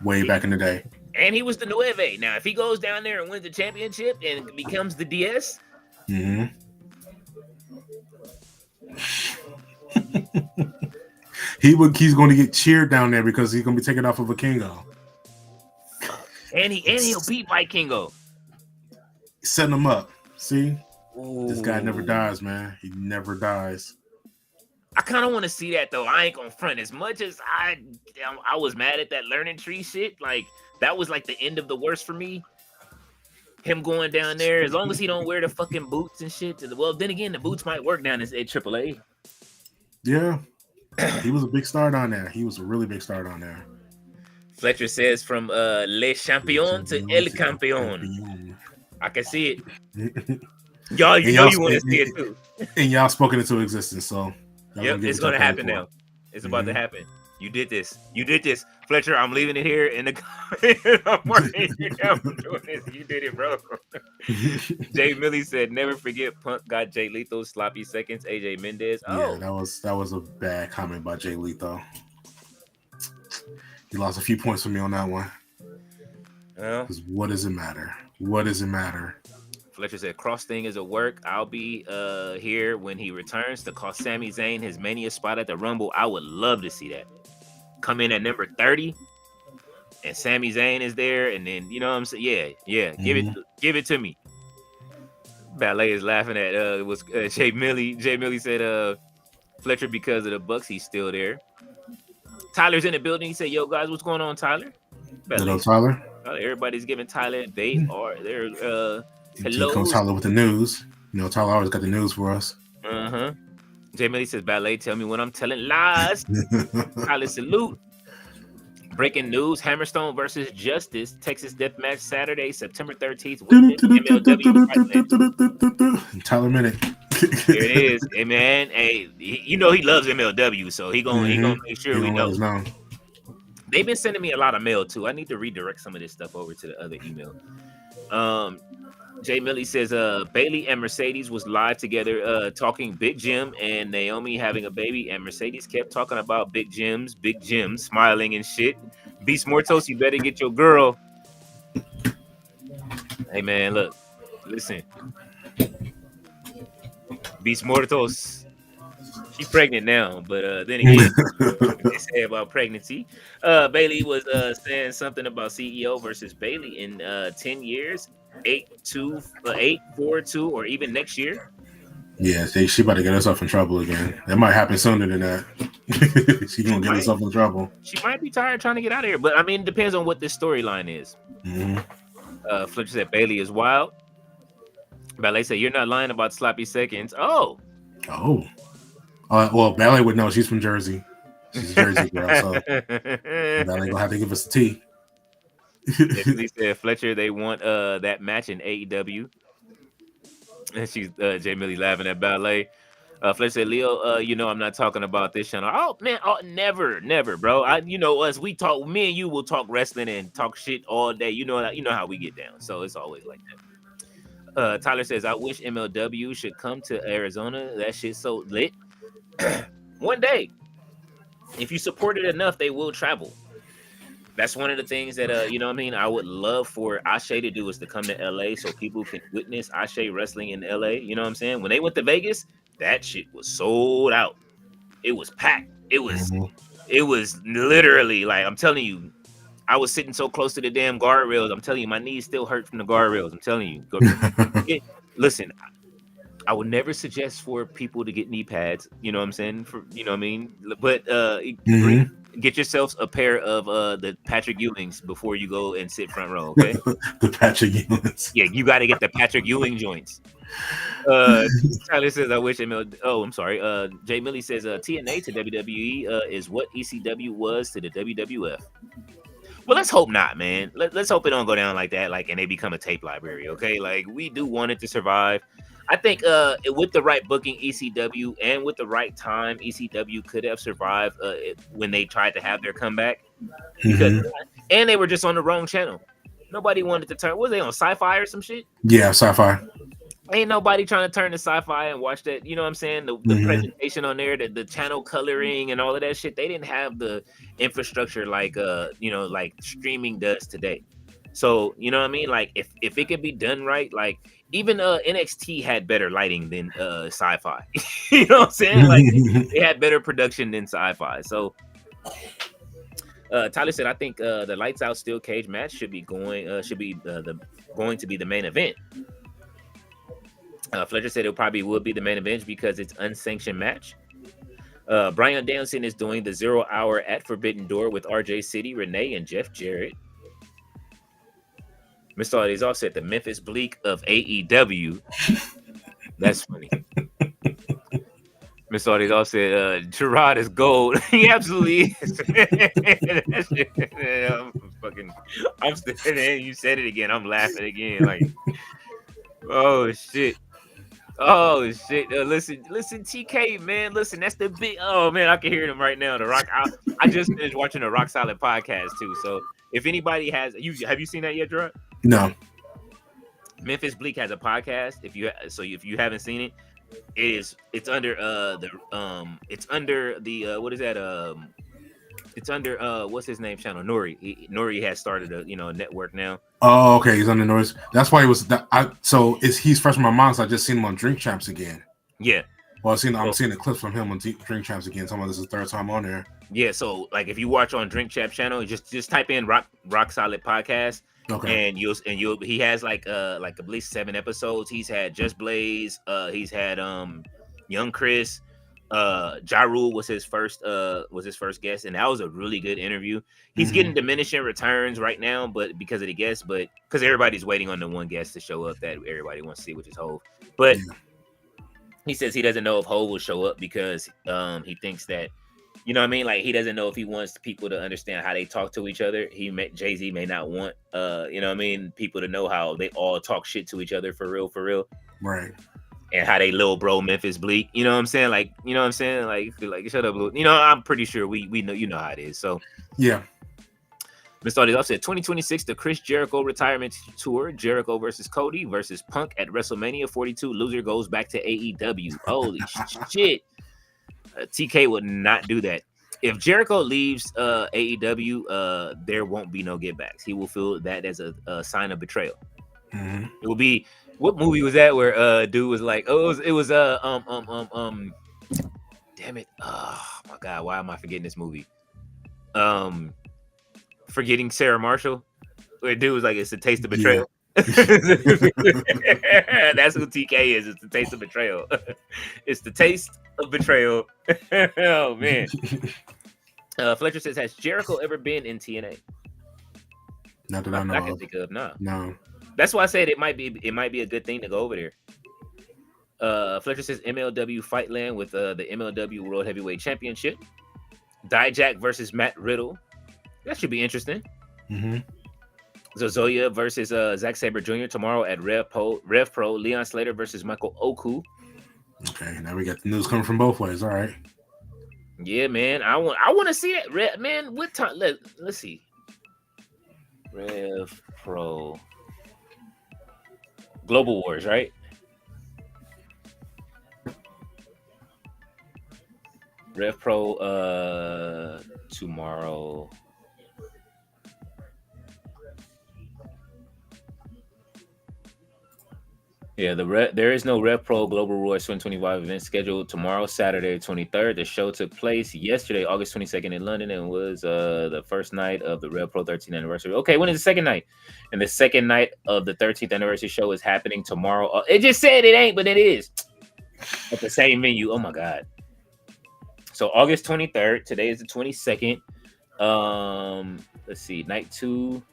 way back in the day. And he was the Nueve. Now, if he goes down there and wins the championship and becomes the DS, he's going to get cheered down there because he's going to be taken off of a Kingo. And he'll beat Vikingo. Setting him up. See? Ooh. This guy never dies, man. He never dies. I kind of want to see that though. I ain't gonna front. As much as I was mad at that learning tree shit, like that was like the end of the worst for me. Him going down there, as long as he don't wear the fucking boots and shit. Well, then again, the boots might work down at AAA. Yeah, he was a big star down there. He was a really big star down there. Fletcher says from Le Champion to El Campeon. I can see it. Y'all, you want to see it too. And y'all spoken into existence, so yep, it's gonna happen now. It's about to happen. You did this. Fletcher, I'm leaving it here in the comments. I'm marking you down for doing this. You did it, bro. Jay Millie said, never forget Punk got Jay Letho's sloppy seconds. AJ Mendez. Oh, yeah, that was a bad comment by Jay Letho. He lost a few points for me on that one. Well, what does it matter? What does it matter? Fletcher said, cross thing is a work. I'll be here when he returns to cost Sami Zayn his Mania spot at the Rumble. I would love to see that. Come in at number 30 and Sami Zayn is there, and then you know what I'm saying? Yeah. Give it to me. Ballet is laughing at it was Jay Millie. Jay Millie said Fletcher, because of the Bucks, he's still there. Tyler's in the building. He said, yo guys, what's going on, Tyler? Hello, Tyler. Everybody's giving Tyler. They're hello. Tyler with the news. You know, Tyler always got the news for us. Jay Millie says, Ballet, tell me when I'm telling lies. Tyler, salute. Breaking news, Hammerstone versus Justice, Texas Deathmatch Saturday, September 13th. Tyler Minute. Here it is. Hey, man. Hey, you know he loves MLW, so he gonna make sure we know. They've been sending me a lot of mail, too. I need to redirect some of this stuff over to the other email. Jay Millie says Bailey and Mercedes was live together talking Big Jim and Naomi having a baby, and Mercedes kept talking about Big Jim, smiling and shit. Beast Mortos, you better get your girl. Hey man, look, listen. Beast Mortos, she's pregnant now, but then again, they say about pregnancy. Bailey was saying something about CEO versus Bailey in 10 years. 8-2, 8-4-2, or even next year. Yeah, she about to get herself in trouble again. That might happen sooner than that. She gonna get herself in trouble. She might be tired trying to get out of here, but I mean, it depends on what this storyline is. Fletcher said Bailey is wild. Ballet said you're not lying about sloppy seconds. Oh. Well, Ballet would know. She's from Jersey. She's a Jersey girl, so Ballet gonna have to give us a tea. They said Fletcher, they want that match in AEW. And she's Jay Millie laughing at Ballet. Fletcher said, Leo, you know I'm not talking about this channel. Oh man, never, bro. Us, we talk. Me and you will talk wrestling and talk shit all day. You know how we get down. So it's always like that. Tyler says, I wish MLW should come to Arizona. That shit's so lit. One day, if you support it enough, they will travel. That's one of the things that I would love for Ashe to do, is to come to LA so people can witness Ashe wrestling in LA. You know what I'm saying? When they went to Vegas, that shit was sold out. It was packed. It was literally like, I'm telling you, I was sitting so close to the damn guardrails. I'm telling you, my knees still hurt from the guardrails. I'm telling you. Listen, I would never suggest for people to get knee pads. You know what I'm saying? But get yourselves a pair of the Patrick Ewings before you go and sit front row, okay? The Patrick Ewings. Yeah, you got to get the Patrick Ewing joints. Tyler says, I wish I'm sorry. Jay Millie says, TNA to WWE is what ECW was to the WWF. Well, let's hope not, man. Let's hope it don't go down like that, and they become a tape library, okay? Like, we do want it to survive. I think with the right booking, ECW, and with the right time, ECW could have survived when they tried to have their comeback. And they were just on the wrong channel. Nobody wanted to turn. Was they on Sci-Fi or some shit? Yeah, Sci-Fi. Ain't nobody trying to turn to Sci-Fi and watch that. You know what I'm saying? The presentation on there, the channel coloring and all of that shit. They didn't have the infrastructure like streaming does today. So, you know what I mean? Like, if it could be done right, like, even NXT had better lighting than Sci-Fi. You know what I'm saying? Like, they had better production than Sci-Fi. So, Tyler said, I think the lights out steel cage match should be going going to be the main event. Fletcher said it probably will be the main event because it's unsanctioned match. Brian Danielson is doing the 0 hour at Forbidden Door with RJ City, Renee, and Jeff Jarrett. Mr. Audie's offset the Memphis Bleak of AEW. That's funny. Mr. Audie's offset Gerard is gold. He absolutely is. I'm standing there. You said it again. I'm laughing again. Like, oh shit. Oh shit! Listen, TK, man. Listen, that's the big. Oh man, I can hear them right now. The Rock. I just finished watching the Rock Solid podcast too. So if anybody have you seen that yet, Gerard? No. Memphis Bleak has a podcast. If you haven't seen it, it's under what is that? It's under what's his name channel? Nori. Nori has started a network now. Oh, okay. He's under Noise. That's why he was. He's fresh in my mind. So I just seen him on Drink Champs again. Yeah. Well, I'm seeing the clips from him on Drink Champs again. Some of this is the third time on there. Yeah. So like, if you watch on Drink Champ channel, just type in Rock Solid podcast. Okay. And you'll he has like at least 7 episodes. He's had Just Blaze. He's had Young Chris. Ja Rule was his first guest, and that was a really good interview. He's getting diminishing returns right now, but because of the guests, but because everybody's waiting on the one guest to show up that everybody wants to see, which is Hove. But he says he doesn't know if Hove will show up because he thinks that, you know what I mean, like he doesn't know if he wants people to understand how they talk to each other. Jay-Z may not want you know what I mean, people to know how they all talk shit to each other for real. Right. And how they little bro Memphis Bleak, you know what I'm saying? Like, you know what I'm saying? Like shut up, you know. I'm pretty sure we know, you know how it is. So yeah. Mr. Audie's offset 2026, the Chris Jericho retirement tour. Jericho versus Cody versus Punk at WrestleMania 42. Loser goes back to AEW. Holy shit! TK would not do that. If Jericho leaves AEW, there won't be no get backs. He will feel that as a sign of betrayal. Mm-hmm. It will be. What movie was that where dude was like, oh, it was damn it, oh my god, why am I forgetting this movie? Forgetting Sarah Marshall, where dude was like, it's the taste of betrayal. Yeah. That's who TK is. It's the taste of betrayal. It's the taste of betrayal. Oh man. Fletcher says, has Jericho ever been in TNA? Not that I know. I can think of. No. That's why I said it might be a good thing to go over there. Fletcher says MLW Fightland with the MLW World Heavyweight Championship. Dijak versus Matt Riddle. That should be interesting. Mm-hmm. Zozoya versus Zack Sabre Jr. tomorrow at Rev Pro. Leon Slater versus Michael Oku. Okay, now we got the news coming from both ways. All right. Yeah, man. I want to see it. Man, what time? Let's see. Rev Pro. Global Wars, right? Rev Pro tomorrow. Yeah, there is no Rev Pro Global Wars 2025 event scheduled tomorrow, Saturday 23rd. The show took place yesterday, August 22nd in London, and was the first night of the Rev Pro 13th anniversary. Okay, when is the second night? And the second night of the 13th anniversary show is happening tomorrow. It just said it ain't, but it is. At the same venue. Oh my God. So August 23rd. Today is the 22nd. Let's see. Night 2.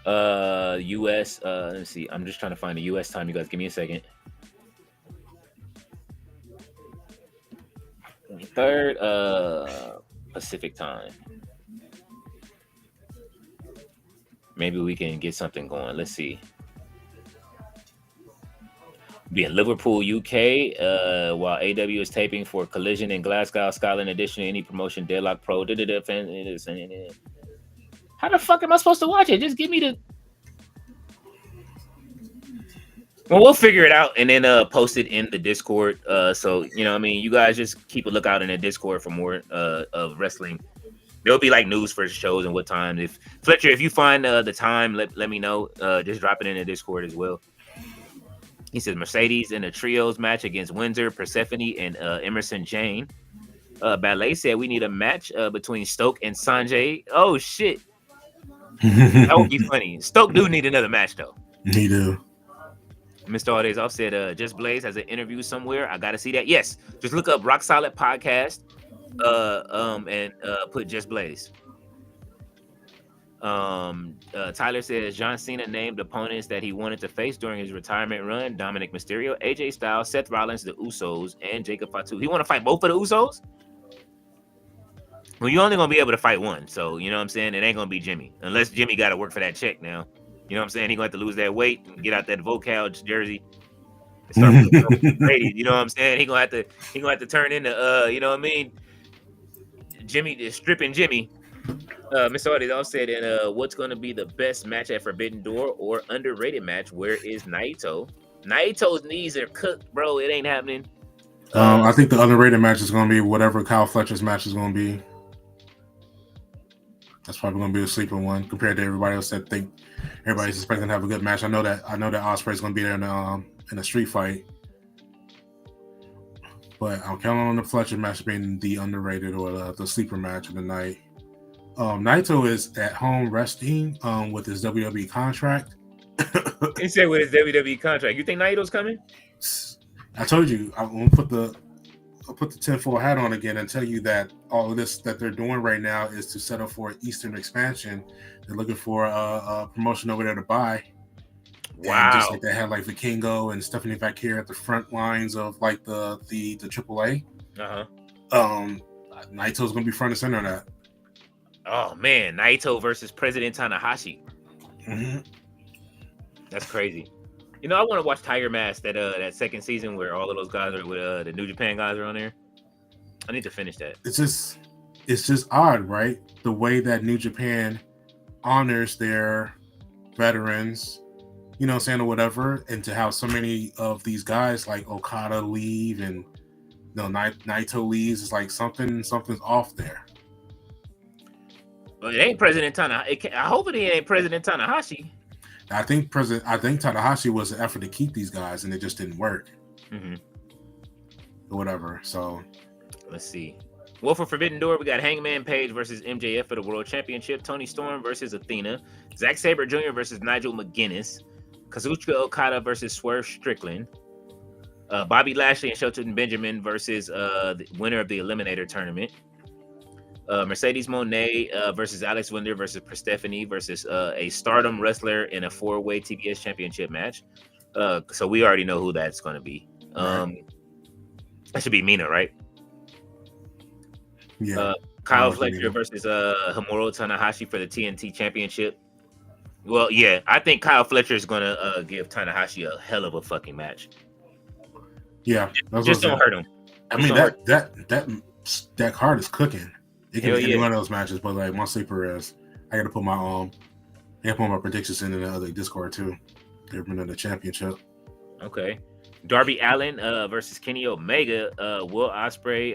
US. Let's see. I'm just trying to find the US time. You guys give me a second. 23rd. Pacific time. Maybe we can get something going. Let's see. Be in Liverpool, UK, while AW is taping for Collision in Glasgow, Scotland. Additionally, any promotion, Deadlock Pro. How the fuck am I supposed to watch it? Just give me the. Well, we'll figure it out and then post it in the Discord. So you know, I mean, you guys just keep a lookout in the Discord for more of wrestling. There'll be like news for shows and what time. If Fletcher, if you find the time, let me know. Just drop it in the Discord as well. He says Mercedes in a trios match against Windsor, Persephone, and Emerson Jane. Ballet said we need a match between Stoke and Sanjay. Oh shit, that would be funny. Stoke do need another match though. He do. Mr. Aldez said, Just Blaze has an interview somewhere. I gotta see that. Yes, just look up Rock Solid Podcast, and put Just Blaze. Tyler says John Cena named opponents that he wanted to face during his retirement run: Dominic Mysterio, AJ Styles, Seth Rollins, the Usos, and Jacob Fatu. He want to fight both of the Usos? Well, you're only gonna be able to fight one, so you know what I'm saying. It ain't gonna be Jimmy, unless Jimmy got to work for that check now. You know what I'm saying? He gonna have to lose that weight and get out that Vocal jersey. Start Brady, you know what I'm saying? He gonna have to turn into you know what I mean? Jimmy, stripping Jimmy. Mr. Aldez said, and what's going to be the best match at Forbidden Door or underrated match? Where is Naito? Naito's knees are cooked, bro. It ain't happening. I think the underrated match is going to be whatever Kyle Fletcher's match is going to be. That's probably going to be a sleeper one compared to everybody else that think everybody's expecting to have a good match. I know that Ospreay's going to be there in a street fight, but I'm counting on the Fletcher match being the underrated or the sleeper match of the night. Naito is at home resting with his WWE contract. He said with his WWE contract. You think Naito's coming? I told you I'm gonna put the tinfoil hat on again and tell you that all of this that they're doing right now is to set up for Eastern expansion. They're looking for a promotion over there to buy. Wow! And just like they had like Vikingo and Stephanie Vakir at the front lines of like the AAA. Naito's gonna be front and center of that. Oh man, Naito versus President Tanahashi. Mm-hmm. That's crazy. You know, I want to watch Tiger Mask that second season where all of those guys are with the New Japan guys are on there. I need to finish that. It's just odd, right? The way that New Japan honors their veterans, you know what I'm saying, or whatever, and to have so many of these guys like Okada leave and Naito leaves, it's like something's off there. Well, it ain't President Tanahashi. I hope it ain't President Tanahashi. I think Tanahashi was an effort to keep these guys, and it just didn't work. Mm-hmm. Or whatever. So let's see. Well, for Forbidden Door, we got Hangman Page versus MJF for the World Championship. Tony Storm versus Athena. Zack Sabre Jr. versus Nigel McGuinness. Kazuchika Okada versus Swerve Strickland. Bobby Lashley and Shelton Benjamin versus the winner of the Eliminator Tournament. Mercedes Moné versus Alex Winder versus Persephone versus a Stardom wrestler in a 4-way TBS Championship match. So we already know who that's going to be. That should be Mina, right? Yeah. Kyle Fletcher versus Hiromu Tanahashi for the TNT Championship. Well, yeah, I think Kyle Fletcher is going to give Tanahashi a hell of a fucking match. Yeah. Just don't hurt him. I mean, that card is cooking. It can be one of those matches, but like my sleeper is, I got to put my predictions in the other Discord too. They're winning the championship. Okay, Darby Allin versus Kenny Omega, Will Ospreay,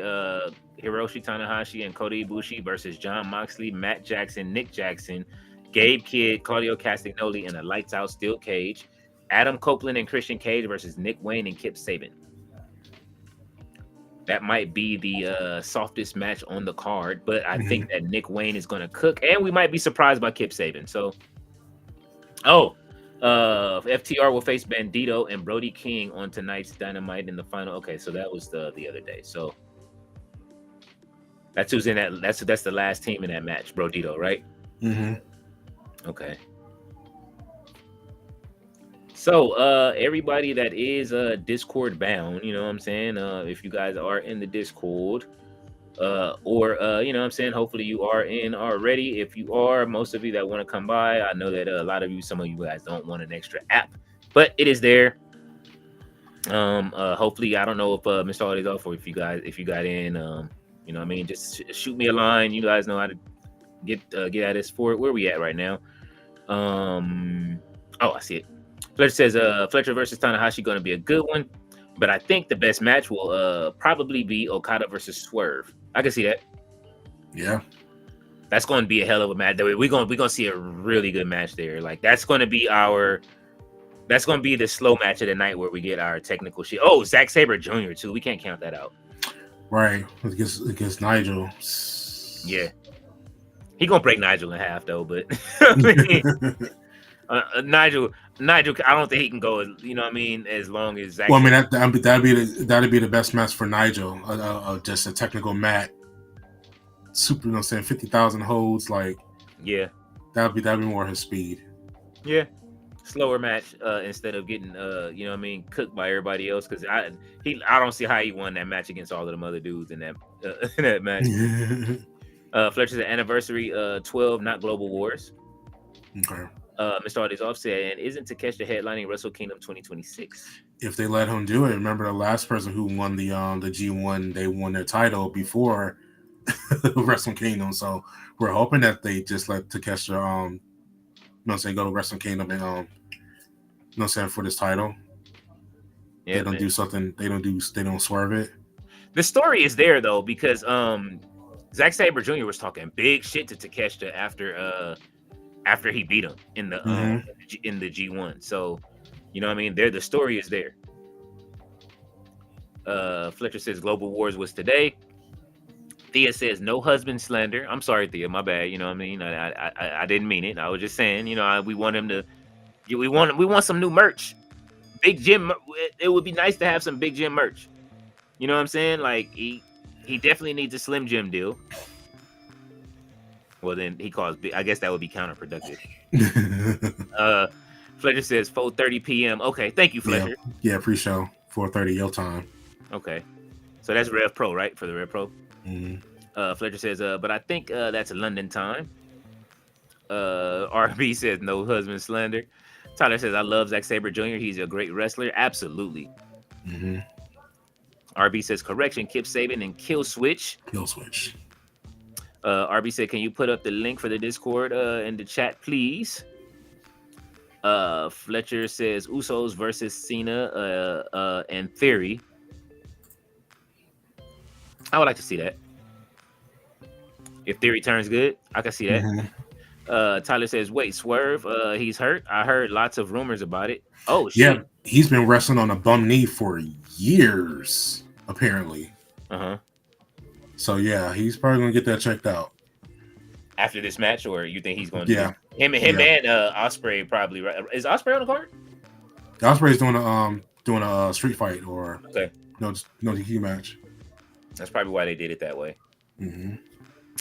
Hiroshi Tanahashi, and Kota Ibushi versus Jon Moxley, Matt Jackson, Nick Jackson, Gabe Kidd, Claudio Castagnoli in a lights out steel cage. Adam Copeland and Christian Cage versus Nick Wayne and Kip Sabian. That might be the softest match on the card, but I think that Nick Wayne is going to cook, and we might be surprised by Kip Sabian. So, FTR will face Bandito and Brody King on tonight's Dynamite in the final. Okay, so that was the other day. So that's who's in that. That's the last team in that match, Brodito, right? Mm-hmm. Okay. So, everybody that is Discord bound, you know what I'm saying? If you guys are in the Discord, or you know what I'm saying, hopefully you are in already. If you are, most of you that want to come by, I know that a lot of you, some of you guys don't want an extra app, but it is there. Hopefully, I don't know if Mr. Aldez off, or if you got in, you know what I mean, just shoot me a line. You guys know how to get at us for it. Where we at right now? Oh, I see it. Fletcher says Fletcher versus Tanahashi going to be a good one, but I think the best match will probably be Okada versus Swerve. I can see that. Yeah, that's going to be a hell of a match. We're gonna see a really good match there. Like that's going to be the slow match of the night where we get our technical shit. Oh, Zack Sabre Jr. too. We can't count that out. Right. Against Nigel. Yeah. He gonna break Nigel in half though, but I mean, Nigel, I don't think he can go. You know what I mean? As long as well, I mean that'd be the best match for Nigel. Just a technical mat, super. You know, saying 50,000 holds. Like, yeah, that'd be more his speed. Yeah, slower match instead of getting you know what I mean, cooked by everybody else. Because I don't see how he won that match against all of them other dudes in that in that match. Fletcher's anniversary 12, not Global Wars. Okay. Mr. Audis Offset, and isn't Takeshita headlining Wrestle Kingdom 2026? If they let him do it, remember the last person who won the G1, they won their title before Wrestle Kingdom. So we're hoping that they just let Takeshita, you know what I'm saying, go to Wrestle Kingdom and you know what I'm saying, for this title. Yeah, they don't do something. They don't swerve it. The story is there though, because Zack Sabre Jr. was talking big shit to Takeshita after he beat him in the in the G1. So, you know what I mean? The story is there. Fletcher says Global Wars was today. Thea says no husband slander. I'm sorry, Thea, my bad. You know what I mean? I didn't mean it. I was just saying, you know, we want him to. We want some new merch. Big Jim. It would be nice to have some Big Jim merch. You know what I'm saying? Like he definitely needs a Slim Jim deal. Well, then he calls. I guess that would be counterproductive. Fletcher says 4:30 p.m. Okay, thank you, Fletcher. Yeah, pre-show 4:30 your time. Okay, so that's Rev Pro, right? For the Rev Pro. Mm-hmm. Fletcher says, but I think that's London time. RB says no husband slander. Tyler says I love Zack Sabre Jr. He's a great wrestler. Absolutely. Mm-hmm. RB says correction. Kip Sabian and Kill Switch. RB said, can you put up the link for the Discord in the chat, please? Fletcher says Usos versus Cena and Theory. I would like to see that. If Theory turns good, I can see that. Mm-hmm. Tyler says, wait, Swerve, he's hurt? I heard lots of rumors about it. Oh, shit. Yeah, he's been wrestling on a bum knee for years, apparently. Uh-huh. So, yeah, he's probably going to get that checked out. After this match, or you think he's going to him and Ospreay probably, right? Is Ospreay on the card? Ospreay's doing a street fight or no DQ match. That's probably why they did it that way. Mm-hmm.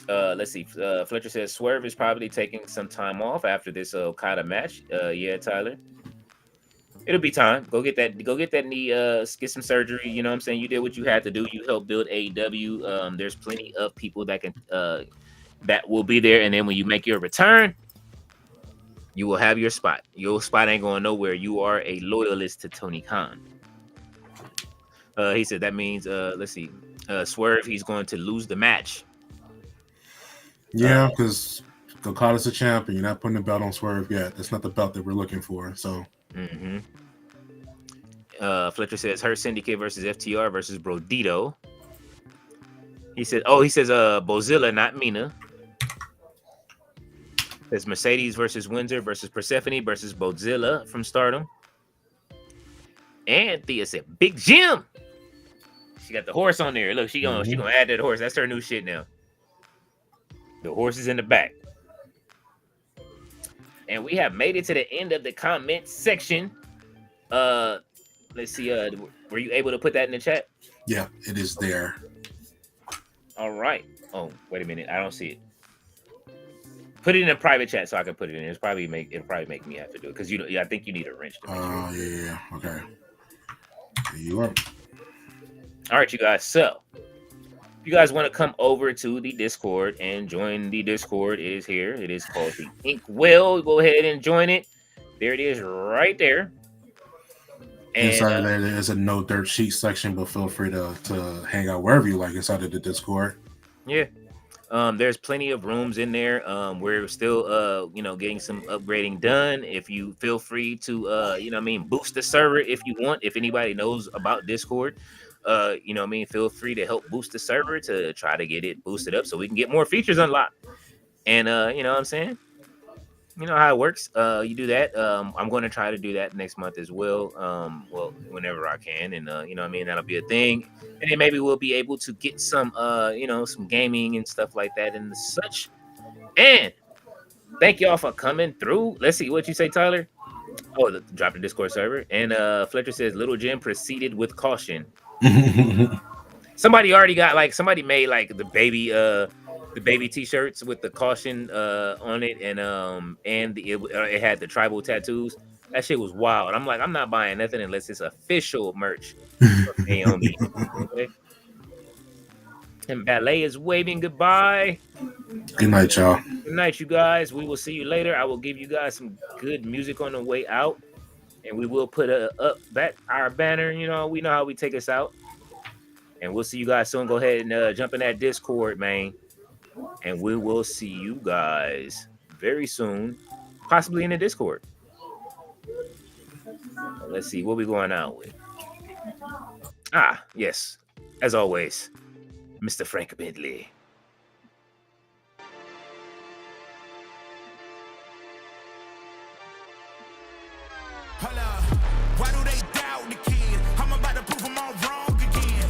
Let's see. Fletcher says Swerve is probably taking some time off after this Okada match. Yeah, Tyler. It'll be time. Go get that knee, get some surgery. You know what I'm saying? You did what you had to do. You helped build AEW. There's plenty of people that can that will be there. And then when you make your return, you will have your spot. Your spot ain't going nowhere. You are a loyalist to Tony Khan. He said that means let's see. Swerve, he's going to lose the match. Yeah, because Okada's a champ, and you're not putting the belt on Swerve yet. That's not the belt that we're looking for. So. Mm-hmm. Fletcher says Hurt Syndicate versus FTR versus Brodito. He says Bozilla, not Mina. There's Mercedes versus Windsor versus Persephone versus Bozilla from Stardom. And Thea said Big Jim. She got the horse on there. Look, she gonna add that horse. That's her new shit now. The horse is in the back. And we have made it to the end of the comment section. Let's see. Were you able to put that in the chat? Yeah, it is there. All right. Oh, wait a minute. I don't see it. Put it in a private chat so I can put it in. It'll probably make me have to do it because I think you need a wrench. Yeah. Okay. There you are. All right, you guys. So, if you guys want to come over to the Discord and join the Discord, it is here. It is called the Inkwell. Go ahead and join it. There it is right there. And, inside of there is a no dirt sheet section, but feel free to hang out wherever you like inside of the Discord. Yeah. There's plenty of rooms in there. We're still getting some upgrading done. If you feel free to boost the server if you want. If anybody knows about Discord, feel free to help boost the server to try to get it boosted up so we can get more features unlocked. And you know what I'm saying? You know how it works. You do that. I'm going to try to do that next month as well. Well, whenever I can, and you know what I mean, that'll be a thing. And then maybe we'll be able to get some you know, some gaming and stuff like that and such. And thank y'all for coming through. Let's see what you say, Tyler. Oh, drop the Discord server. And Fletcher says Little Jim proceeded with caution. Somebody already got, like, somebody made like the baby t-shirts with the caution on it, and it had the tribal tattoos. That shit was wild. I'm like, I'm not buying nothing unless it's official merch from Naomi. Okay? And Ballet is waving goodbye. Good night, y'all. Good night, you guys. We will see you later. I will give you guys some good music on the way out, and we will put our banner. You know, we know how we take us out, and we'll see you guys soon. Go ahead and jump in that Discord, man, and we will see you guys very soon, possibly in the Discord. Let's see what we going out with. Yes, as always, Mr. Frank Bentley. Why do they doubt the kid? I'm about to prove them all wrong again.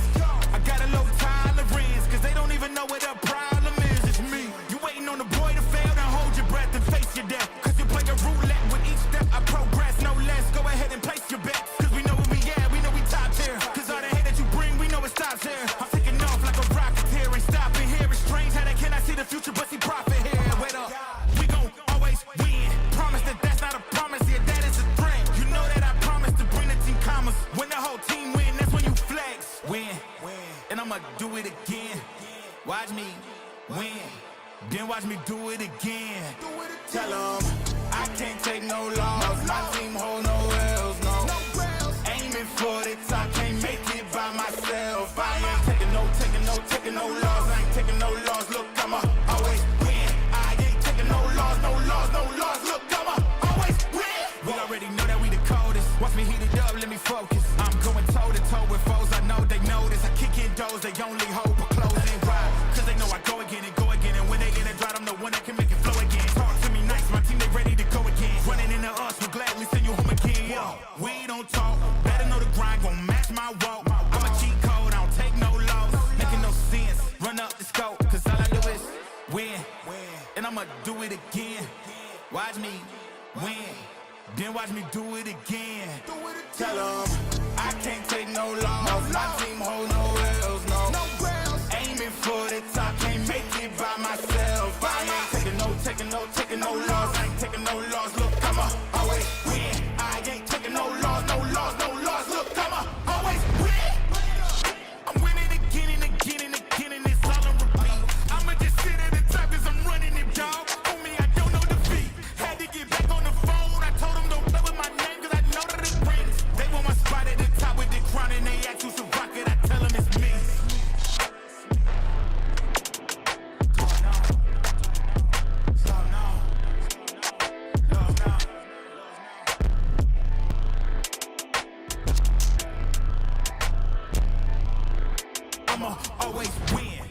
I got a low tolerance, cause they don't even know what the problem is. It's me. You waiting on the boy to fail, then hold your breath and face your death. Cause you play a roulette with each step. I progress, no less. Go ahead and place your bets. Cause we know where we at, we know we top tier. Cause all the hate that you bring, we know it stops here. I'm taking off like a rocket here and stopping here. It's strange how they cannot see the future, but see profit here. Wait up, we gon' always win. Promise that that's not a promise, yeah, that is a threat. You know that I promise to bring the team commas. When the whole team win, that's when you flex. Win, and I'ma do it again. Watch me win, then watch me do it again. Tell them I can't take no loss. My team hold no L's, no. Aiming for the top, can't make it by myself. I ain't taking no loss. I ain't taking no loss. Look, I'ma always win. I ain't taking no loss. Look, I'ma always win. We already know that we the coldest. Watch me heat it up, let me focus. I'm going toe to toe with foes. I know they notice. I kick in doors, they only hope for closing. Why? Cause they know I go again. And when they get it right, I'm the one that can make it flow again. Talk to me nice, my team, they ready to go again. Running into us, we'll gladly send you home again. Yo, we don't talk, better know the grind, gon' match my walk. I'm a cheat code, I don't take no loss. Making no sense, run up the scope. Cause all I do is win, and I'ma do it again. Watch me win, then watch me do it again. Tell them I can't take no loss. My team hold no L's, no. Aiming for the top, can't make it by myself. I ain't taking no loss. I ain't taking no loss. Look, I'ma always win. I ain't taking no loss. Look, I'ma always win. I'm winning again and again, and it's all on repeat. I'ma just sit at the top cause I'm running it, dog. On me, I don't know defeat. Had to get back on the phone. I told them don't play with my name cause I know that it brings. They want my spot at the top with the crown and they ask who's a rocket. I tell them it's me. I'ma always win.